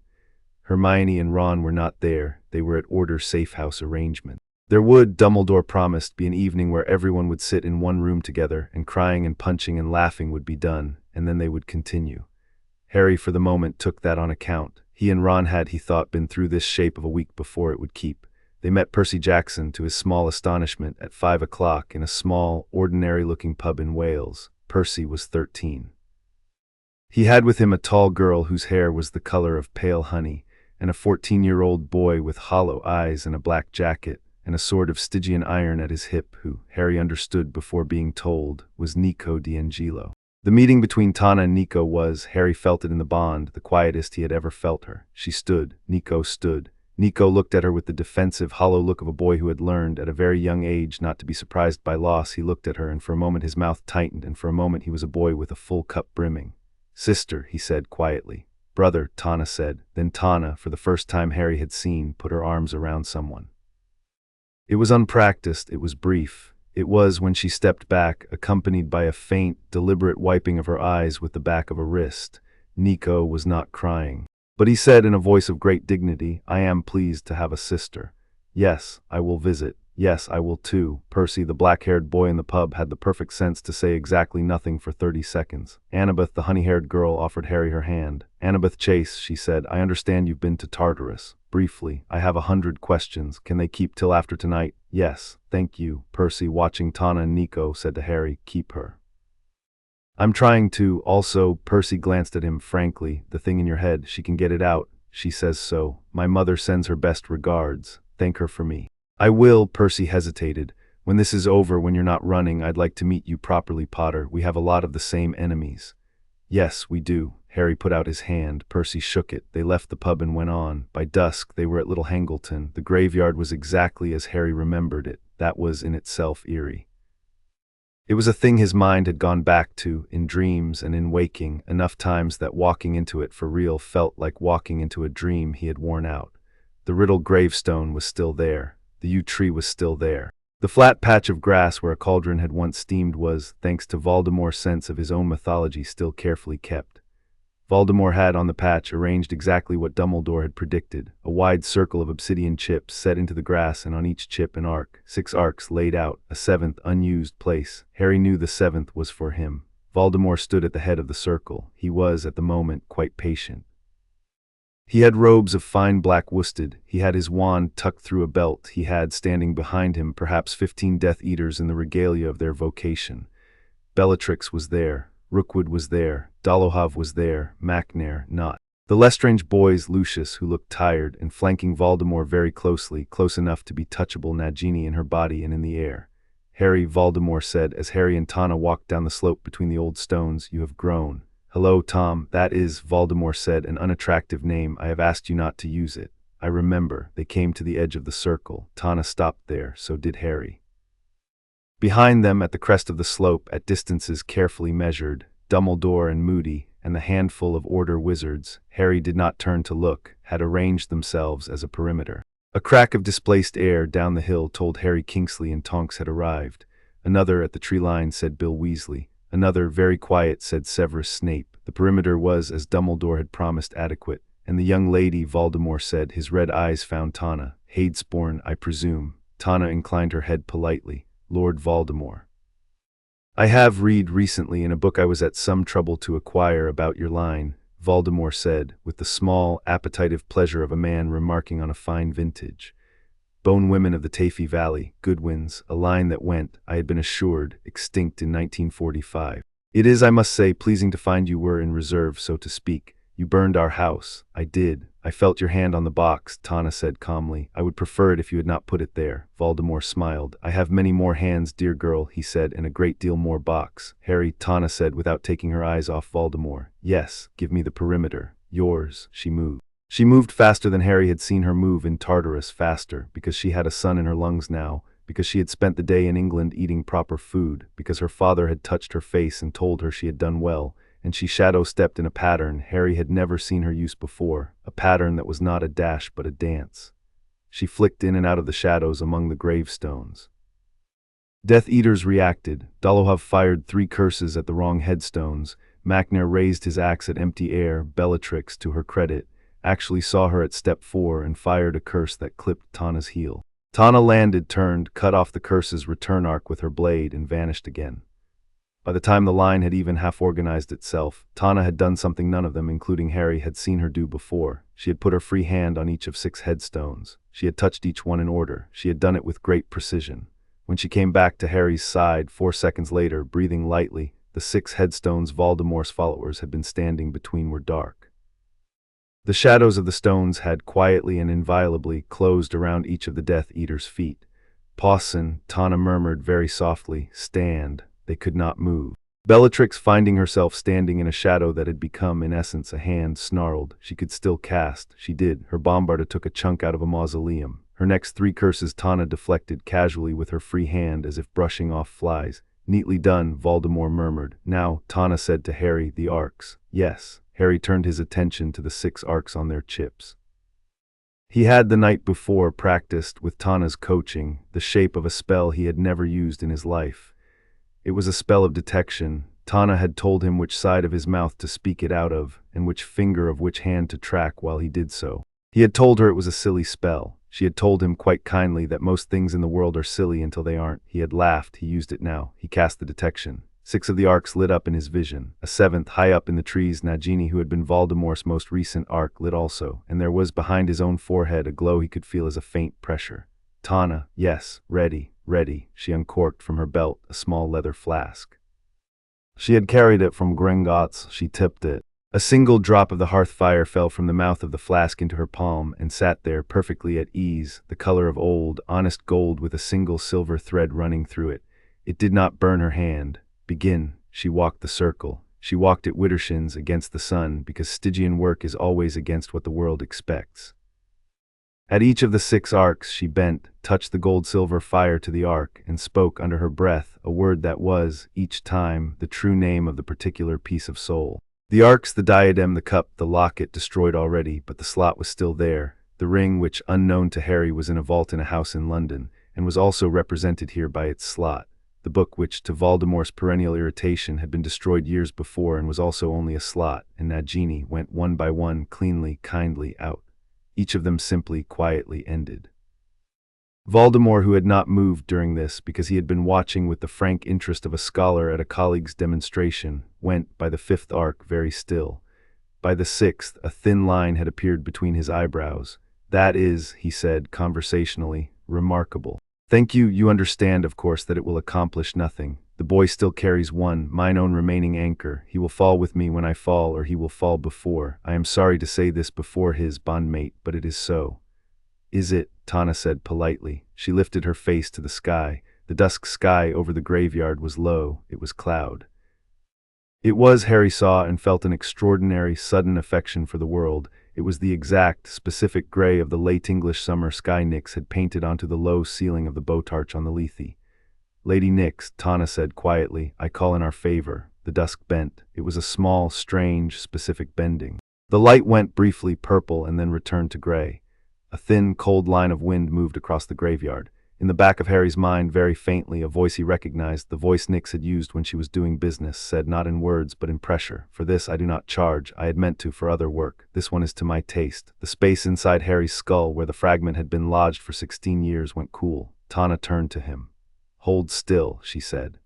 Hermione and Ron were not there. They were at Order Safe House arrangement. There would, Dumbledore promised, be an evening where everyone would sit in one room together, and crying and punching and laughing would be done, and then they would continue. Harry for the moment took that on account. He and Ron had, he thought, been through this shape of a week before it would keep. They met Percy Jackson, to his small astonishment, at 5 o'clock in a small, ordinary-looking pub in Wales. Percy was 13. He had with him a tall girl whose hair was the color of pale honey, and a 14-year-old boy with hollow eyes and a black jacket, and a sort of Stygian iron at his hip, who, Harry understood before being told, was Nico D'Angelo. The meeting between Tana and Nico was, Harry felt it in the bond, the quietest he had ever felt her. She stood. Nico stood. Nico looked at her with the defensive, hollow look of a boy who had learned, at a very young age, not to be surprised by loss. He looked at her, and for a moment his mouth tightened, and for a moment he was a boy with a full cup brimming. "Sister," he said quietly. "Brother," Tana said. Then Tana, for the first time Harry had seen, put her arms around someone. It was unpracticed, it was brief. It was when she stepped back, accompanied by a faint, deliberate wiping of her eyes with the back of a wrist. Nico was not crying. But he said in a voice of great dignity, "I am pleased to have a sister. Yes, I will visit. Yes, I will too." Percy, the black-haired boy in the pub, had the perfect sense to say exactly nothing for 30 seconds. Annabeth, the honey-haired girl, offered Harry her hand. "Annabeth Chase," she said, "I understand you've been to Tartarus." Briefly, "I have 100 questions. Can they keep till after tonight?" "Yes, thank you." Percy, watching Tana and Nico, said to Harry, "Keep her." "I'm trying to, also." Percy glanced at him frankly. "The thing in your head, she can get it out. She says so. My mother sends her best regards. Thank her for me." "I will." Percy hesitated. "When this is over, when you're not running, I'd like to meet you properly, Potter. We have a lot of the same enemies." "Yes, we do." Harry put out his hand. Percy shook it. They left the pub and went on. By dusk, they were at Little Hangleton. The graveyard was exactly as Harry remembered it. That was in itself eerie. It was a thing his mind had gone back to, in dreams and in waking, enough times that walking into it for real felt like walking into a dream he had worn out. The Riddle gravestone was still there. The yew tree was still there. The flat patch of grass where a cauldron had once steamed was, thanks to Voldemort's sense of his own mythology, still carefully kept. Voldemort had, on the patch, arranged exactly what Dumbledore had predicted, a wide circle of obsidian chips set into the grass, and on each chip an arc, 6 arcs laid out, a 7th unused place. Harry knew the 7th was for him. Voldemort stood at the head of the circle. He was, at the moment, quite patient. He had robes of fine black worsted. He had his wand tucked through a belt. He had, standing behind him, perhaps 15 Death Eaters in the regalia of their vocation. Bellatrix was there. Rookwood was there. Dolohov was there. Macnair not. The Lestrange boys, Lucius, who looked tired, and flanking Voldemort very closely, close enough to be touchable, Nagini in her body and in the air. "Harry," Voldemort said, as Harry and Tana walked down the slope between the old stones, "you have grown." "Hello, Tom." "That is," Voldemort said, "an unattractive name. I have asked you not to use it." "I remember." They came to the edge of the circle. Tana stopped there. So did Harry. Behind them, at the crest of the slope, at distances carefully measured, Dumbledore and Moody, and the handful of Order wizards, Harry did not turn to look, had arranged themselves as a perimeter. A crack of displaced air down the hill told Harry Kingsley and Tonks had arrived. Another, at the tree line, said Bill Weasley. Another, very quiet, said Severus Snape. The perimeter was, as Dumbledore had promised, adequate, and the young lady, Voldemort said, his red eyes found Tana. "Hadesporn, I presume." Tana inclined her head politely. "Lord Voldemort." "I have read recently in a book I was at some trouble to acquire about your line," Voldemort said, with the small, appetitive pleasure of a man remarking on a fine vintage. "Bone Women of the Tafy Valley, Goodwins, a line that went, I had been assured, extinct in 1945. It is, I must say, pleasing to find you were in reserve, so to speak. You burned our house. I did. I felt your hand on the box, Tana said calmly. I would prefer it if you had not put it there. Voldemort smiled. I have many more hands, dear girl, he said, and a great deal more box. Harry, Tana said without taking her eyes off Voldemort. Yes, give me the perimeter. Yours. She moved. She moved faster than Harry had seen her move in Tartarus, faster, because she had a sun in her lungs now, because she had spent the day in England eating proper food, because her father had touched her face and told her she had done well, and she shadow-stepped in a pattern Harry had never seen her use before, a pattern that was not a dash but a dance. She flicked in and out of the shadows among the gravestones. Death Eaters reacted. Dolohov fired 3 curses at the wrong headstones. Macnair raised his axe at empty air. Bellatrix, to her credit, actually saw her at step 4 and fired a curse that clipped Tana's heel. Tana landed, turned, cut off the curse's return arc with her blade, and vanished again. By the time the line had even half-organized itself, Tana had done something none of them, including Harry, had seen her do before. She had put her free hand on each of 6 headstones. She had touched each one in order. She had done it with great precision. When she came back to Harry's side 4 seconds later, breathing lightly, the 6 headstones Voldemort's followers had been standing between were dark. The shadows of the stones had quietly and inviolably closed around each of the Death Eaters' feet. Pawson, Tana murmured very softly, stand. They could not move. Bellatrix, finding herself standing in a shadow that had become, in essence, a hand, snarled. She could still cast. She did. Her bombarda took a chunk out of a mausoleum. Her next 3 curses Tana deflected casually with her free hand as if brushing off flies. Neatly done, Voldemort murmured. Now, Tana said to Harry, the arcs. Yes. Harry turned his attention to the 6 arcs on their chips. He had the night before practiced, with Tana's coaching, the shape of a spell he had never used in his life. It was a spell of detection. Tana had told him which side of his mouth to speak it out of, and which finger of which hand to track while he did so. He had told her it was a silly spell. She had told him quite kindly that most things in the world are silly until they aren't. He had laughed. He used it now. He cast the detection. 6 of the arcs lit up in his vision. A 7th, high up in the trees, Nagini, who had been Voldemort's most recent arc, lit also, and there was behind his own forehead a glow he could feel as a faint pressure. Tana, yes, ready, ready. She uncorked from her belt a small leather flask. She had carried it from Gringotts. She tipped it. A single drop of the hearth fire fell from the mouth of the flask into her palm and sat there perfectly at ease, the color of old, honest gold with a single silver thread running through it. It did not burn her hand. Begin. She walked the circle. She walked it widdershins against the sun, because Stygian work is always against what the world expects. At each of the 6 arcs she bent, touched the gold-silver fire to the arc, and spoke under her breath a word that was, each time, the true name of the particular piece of soul. The arcs, the diadem, the cup, the locket, destroyed already, but the slot was still there. The ring, which, unknown to Harry, was in a vault in a house in London, and was also represented here by its slot. The book, which, to Voldemort's perennial irritation, had been destroyed years before and was also only a slot, and Nagini went one by one, cleanly, kindly, out. Each of them simply, quietly ended. Voldemort, who had not moved during this because he had been watching with the frank interest of a scholar at a colleague's demonstration, went, by the 5th arc, very still. By the 6th, a thin line had appeared between his eyebrows. That is, he said, conversationally, remarkable. Thank you. You understand, of course, that it will accomplish nothing. The boy still carries one, mine own remaining anchor. He will fall with me when I fall, or he will fall before. I am sorry to say this before his bondmate, but it is so. Is it? Tana said politely. She lifted her face to the sky. The dusk sky over the graveyard was low. It was cloud. It was, Harry saw and felt, an extraordinary, sudden affection for the world. It was the exact, specific gray of the late English summer sky Nix had painted onto the low ceiling of the Botarch on the Lethe. Lady Nix, Tana said quietly, I call in our favor. The dusk bent. It was a small, strange, specific bending. The light went briefly purple and then returned to gray. A thin, cold line of wind moved across the graveyard. In the back of Harry's mind, very faintly, a voice he recognized, the voice Nix had used when she was doing business, said not in words but in pressure, for this I do not charge, I had meant to for other work. This one is to my taste. The space inside Harry's skull, where the fragment had been lodged for 16 years, went cool. Tana turned to him. Hold still, she said.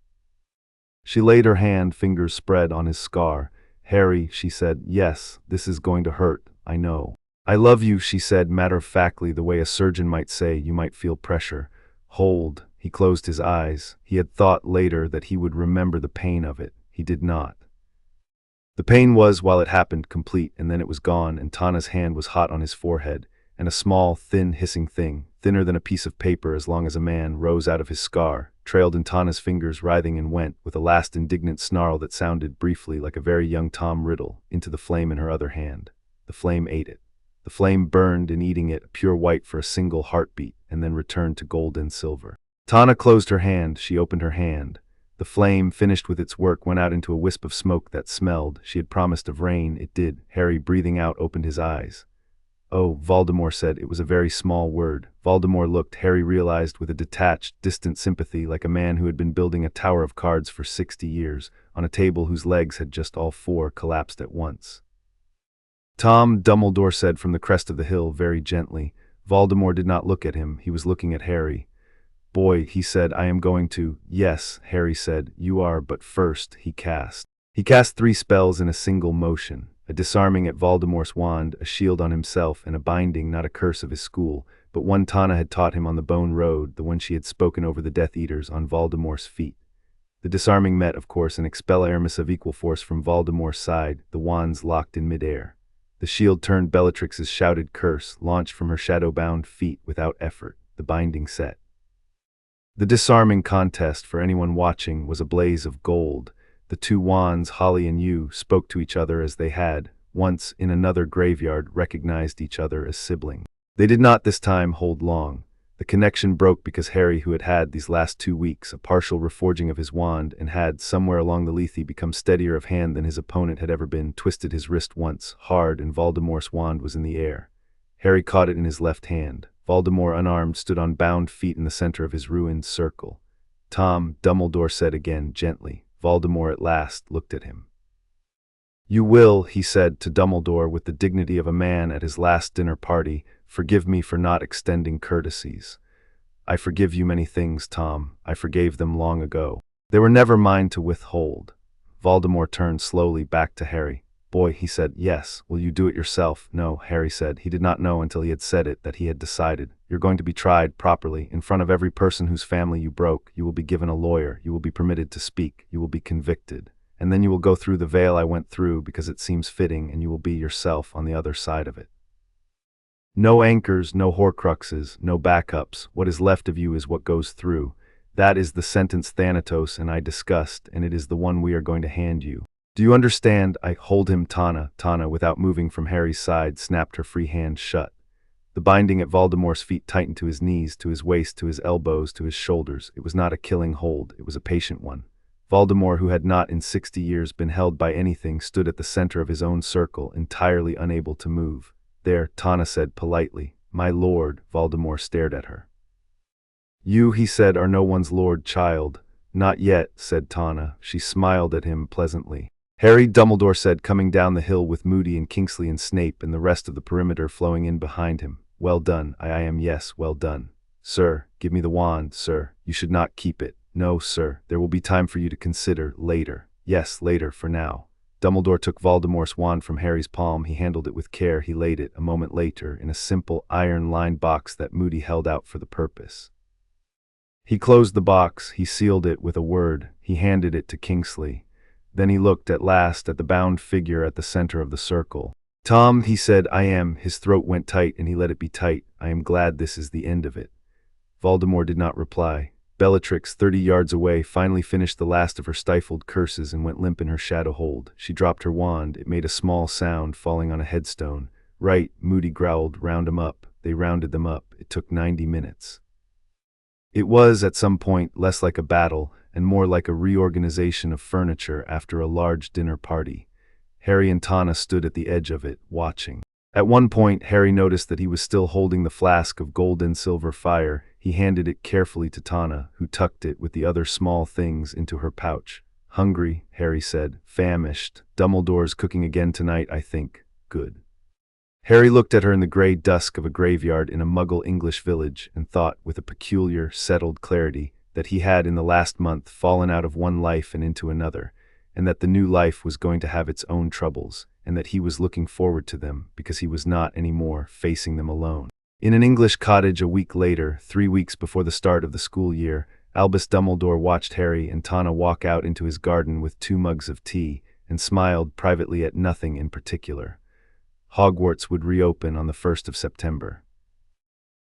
She laid her hand, fingers spread, on his scar. Harry, she said, yes, this is going to hurt, I know. I love you, she said matter-of-factly, the way a surgeon might say you might feel pressure. Hold. He closed his eyes. He had thought later that he would remember the pain of it. He did not. The pain was, while it happened, complete, and then it was gone, and Tana's hand was hot on his forehead, and a small, thin, hissing thing, thinner than a piece of paper as long as a man, rose out of his scar, trailed in Tana's fingers, writhing and went, with a last indignant snarl that sounded, briefly, like a very young Tom Riddle, into the flame in her other hand. The flame ate it. The flame burned, in eating it, a pure white for a single heartbeat, and then returned to gold and silver. Tana closed her hand, she opened her hand. The flame, finished with its work, went out into a wisp of smoke that smelled. She had promised of rain, it did. Harry, breathing out, opened his eyes. Oh, Voldemort said. It was a very small word. Voldemort looked, Harry realized, with a detached, distant sympathy, like a man who had been building a tower of cards for 60 years, on a table whose legs had just all four collapsed at once. Tom, Dumbledore said from the crest of the hill, very gently. Voldemort did not look at him, he was looking at Harry. Boy, he said, I am going to. Yes, Harry said, you are, but first, he cast. He cast 3 spells in a single motion. A disarming at Voldemort's wand, a shield on himself, and a binding, not a curse of his school, but one Tana had taught him on the Bone Road, the one she had spoken over the Death Eaters, on Voldemort's feet. The disarming met, of course, an Expelliarmus of equal force from Voldemort's side, the wands locked in midair. The shield turned Bellatrix's shouted curse, launched from her shadow-bound feet without effort, the binding set. The disarming contest, for anyone watching, was a blaze of gold. The 2 wands, Holly and Yew, spoke to each other as they had, once, in another graveyard, recognized each other as siblings. They did not this time hold long. The connection broke because Harry, who had had, these last 2 weeks, a partial reforging of his wand, and had, somewhere along the lethe, become steadier of hand than his opponent had ever been, twisted his wrist once, hard, and Voldemort's wand was in the air. Harry caught it in his left hand. Voldemort, unarmed, stood on bound feet in the center of his ruined circle. Tom, Dumbledore said again, gently. Voldemort at last looked at him. You will, he said to Dumbledore with the dignity of a man at his last dinner party, forgive me for not extending courtesies. I forgive you many things, Tom. I forgave them long ago. They were never mine to withhold. Voldemort turned slowly back to Harry. Boy, he said, yes. Will you do it yourself? No, Harry said. He did not know until he had said it that he had decided. You're going to be tried properly. In front of every person whose family you broke, you will be given a lawyer. You will be permitted to speak. You will be convicted. And then you will go through the veil I went through because it seems fitting, and you will be yourself on the other side of it. No anchors, no horcruxes, no backups. What is left of you is what goes through. That is the sentence Thanatos and I discussed, and it is the one we are going to hand you. Do you understand? I hold him, Tana. Tana, without moving from Harry's side, snapped her free hand shut. The binding at Voldemort's feet tightened to his knees, to his waist, to his elbows, to his shoulders. It was not a killing hold, it was a patient one. Voldemort, who had not in 60 years been held by anything, stood at the center of his own circle, entirely unable to move. There, Tana said politely. My lord. Voldemort stared at her. You, he said, are no one's lord, child. Not yet, said Tana. She smiled at him pleasantly. Harry, Dumbledore said, coming down the hill with Moody and Kingsley and Snape and the rest of the perimeter flowing in behind him. Well done. I am, yes, well done. Sir, give me the wand, sir. You should not keep it. No, sir. There will be time for you to consider later. Yes, later, for now. Dumbledore took Voldemort's wand from Harry's palm. He handled it with care. He laid it, a moment later, in a simple, iron-lined box that Moody held out for the purpose. He closed the box. He sealed it with a word. He handed it to Kingsley. Then he looked at last at the bound figure at the center of the circle. Tom, he said, I am. His throat went tight, and he let it be tight. I am glad this is the end of it. Voldemort did not reply. Bellatrix, 30 yards away, finally finished the last of her stifled curses and went limp in her shadow hold. She dropped her wand. It made a small sound, falling on a headstone. Right, Moody growled, round 'em up. They rounded them up. It took 90 minutes. It was, at some point, less like a battle, and more like a reorganization of furniture after a large dinner party. Harry and Tana stood at the edge of it, watching. At one point, Harry noticed that he was still holding the flask of gold and silver fire. He handed it carefully to Tana, who tucked it with the other small things into her pouch. Hungry, Harry said. Famished. Dumbledore's cooking again tonight, I think. Good. Harry looked at her in the gray dusk of a graveyard in a Muggle English village and thought, with a peculiar, settled clarity, that he had in the last month fallen out of one life and into another, and that the new life was going to have its own troubles, and that he was looking forward to them because he was not anymore facing them alone. In an English cottage a week later, 3 weeks before the start of the school year, Albus Dumbledore watched Harry and Tana walk out into his garden with 2 mugs of tea, and smiled privately at nothing in particular. Hogwarts would reopen on the 1st of September.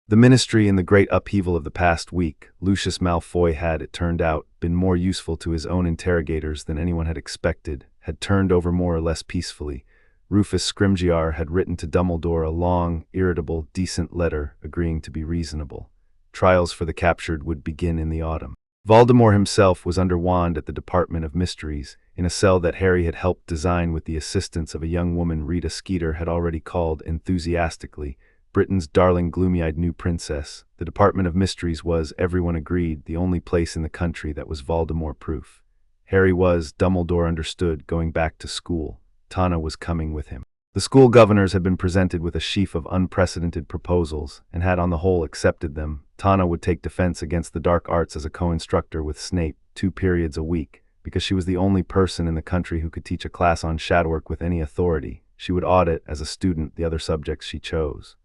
The Ministry, in the great upheaval of the past week, Lucius Malfoy had, it turned out, been more useful to his own interrogators than anyone had expected, had turned over more or less peacefully. Rufus Scrimgeour had written to Dumbledore a long, irritable, decent letter agreeing to be reasonable. Trials for the captured would begin in the autumn. Voldemort himself was under wand at the Department of Mysteries, in a cell that Harry had helped design with the assistance of a young woman Rita Skeeter had already called, enthusiastically, Britain's darling gloomy-eyed new princess. The Department of Mysteries was, everyone agreed, the only place in the country that was Voldemort-proof. Harry was, Dumbledore understood, going back to school. Tana was coming with him. The school governors had been presented with a sheaf of unprecedented proposals, and had on the whole accepted them. Tana would take defense against the dark arts as a co-instructor with Snape, 2 periods a week, because she was the only person in the country who could teach a class on shadowwork with any authority. She would audit, as a student, the other subjects she chose.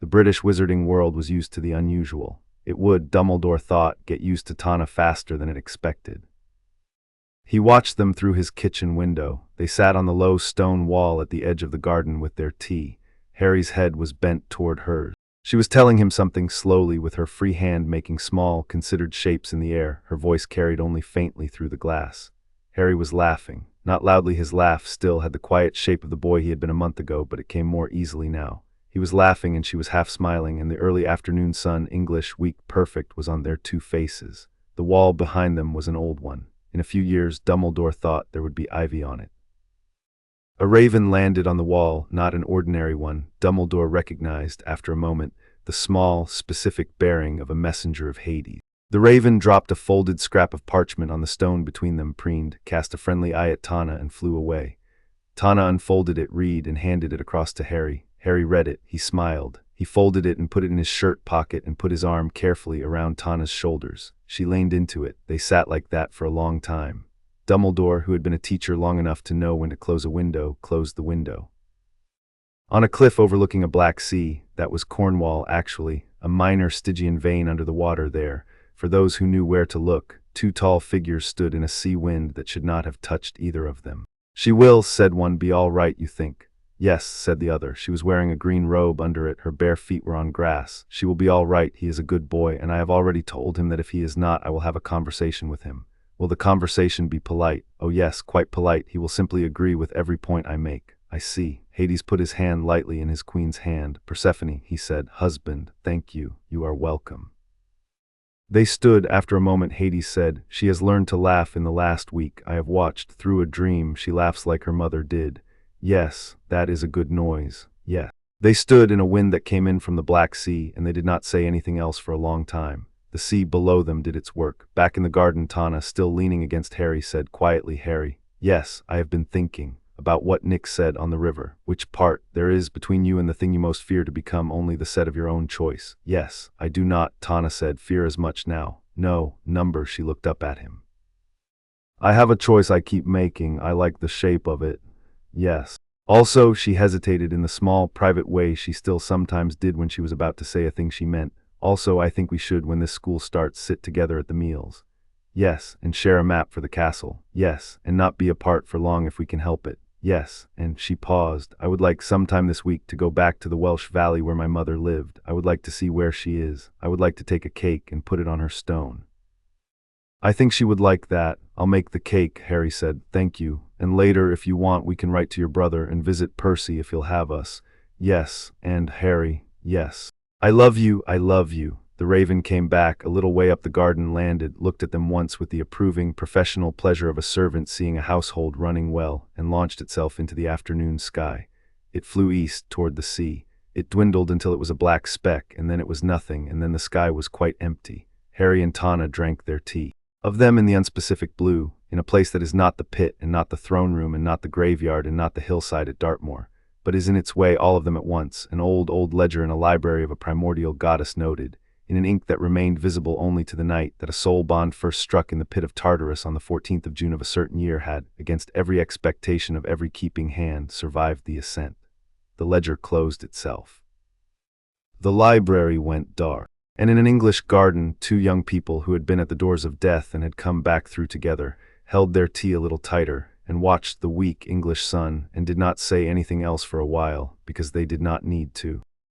The British wizarding world was used to the unusual. It would, Dumbledore thought, get used to Tana faster than it expected. He watched them through his kitchen window. They sat on the low stone wall at the edge of the garden with their tea. Harry's head was bent toward hers. She was telling him something slowly, with her free hand making small, considered shapes in the air, her voice carried only faintly through the glass. Harry was laughing. Not loudly, his laugh still had the quiet shape of the boy he had been a month ago, but it came more easily now. He was laughing and she was half smiling, and the early afternoon sun, English, weak, perfect, was on their 2 faces. The wall behind them was an old one. In a few years, Dumbledore thought, there would be ivy on it. A raven landed on the wall, not an ordinary one. Dumbledore recognized, after a moment, the small, specific bearing of a messenger of Hades. The raven dropped a folded scrap of parchment on the stone between them, preened, cast a friendly eye at Tana, and flew away. Tana unfolded it, read, and handed it across to Harry. Harry read it. He smiled. He folded it and put it in his shirt pocket and put his arm carefully around Tana's shoulders. She leaned into it. They sat like that for a long time. Dumbledore, who had been a teacher long enough to know when to close a window, closed the window. On a cliff overlooking a black sea, that was Cornwall actually, a minor Stygian vein under the water there, for those who knew where to look, 2 tall figures stood in a sea wind that should not have touched either of them. "She will," said one, "be all right, you think?" "Yes," said the other. She was wearing a green robe under it, her bare feet were on grass. "She will be all right, he is a good boy, and I have already told him that if he is not, I will have a conversation with him." "Will the conversation be polite?" "Oh yes, quite polite. He will simply agree with every point I make." "I see." Hades put his hand lightly in his queen's hand. "Persephone," he said, "husband, thank you. You are welcome." They stood. After a moment, Hades said, "She has learned to laugh in the last week. I have watched. Through a dream, she laughs like her mother did." "Yes, that is a good noise. Yes." They stood in a wind that came in from the Black Sea, and they did not say anything else for a long time. The sea below them did its work. Back in the garden, Tana, still leaning against Harry, said quietly, "Harry, yes, I have been thinking about what Nick said on the river. Which part there is between you and the thing you most fear to become only the set of your own choice." "Yes, I do not," Tana said, "fear as much now." "No, number," she looked up at him. "I have a choice I keep making. I like the shape of it. Yes." Also, she hesitated in the small, private way she still sometimes did when she was about to say a thing she meant. "Also, I think we should, when this school starts, sit together at the meals." "Yes, and share a map for the castle." "Yes, and not be apart for long if we can help it." "Yes," and she paused. "I would like sometime this week to go back to the Welsh Valley where my mother lived. I would like to see where she is. I would like to take a cake and put it on her stone." "I think she would like that. I'll make the cake," Harry said. "Thank you. And later, if you want, we can write to your brother and visit Percy if he'll have us." "Yes, and Harry, yes. I love you, I love you." The raven came back, a little way up the garden, landed, looked at them once with the approving, professional pleasure of a servant seeing a household running well, and launched itself into the afternoon sky. It flew east, toward the sea. It dwindled until it was a black speck, and then it was nothing, and then the sky was quite empty. Harry and Tana drank their tea. Of them in the unspecific blue, in a place that is not the pit and not the throne room and not the graveyard and not the hillside at Dartmoor, but is in its way all of them at once, an old ledger in a library of a primordial goddess noted, in an ink that remained visible only to the night, that a soul bond first struck in the pit of Tartarus on the 14th of June of a certain year had, against every expectation of every keeping hand, survived the ascent. The ledger closed itself. The library went dark. And in an English garden, 2 young people who had been at the doors of death and had come back through together, held their tea a little tighter, and watched the weak English sun and did not say anything else for a while because they did not need to.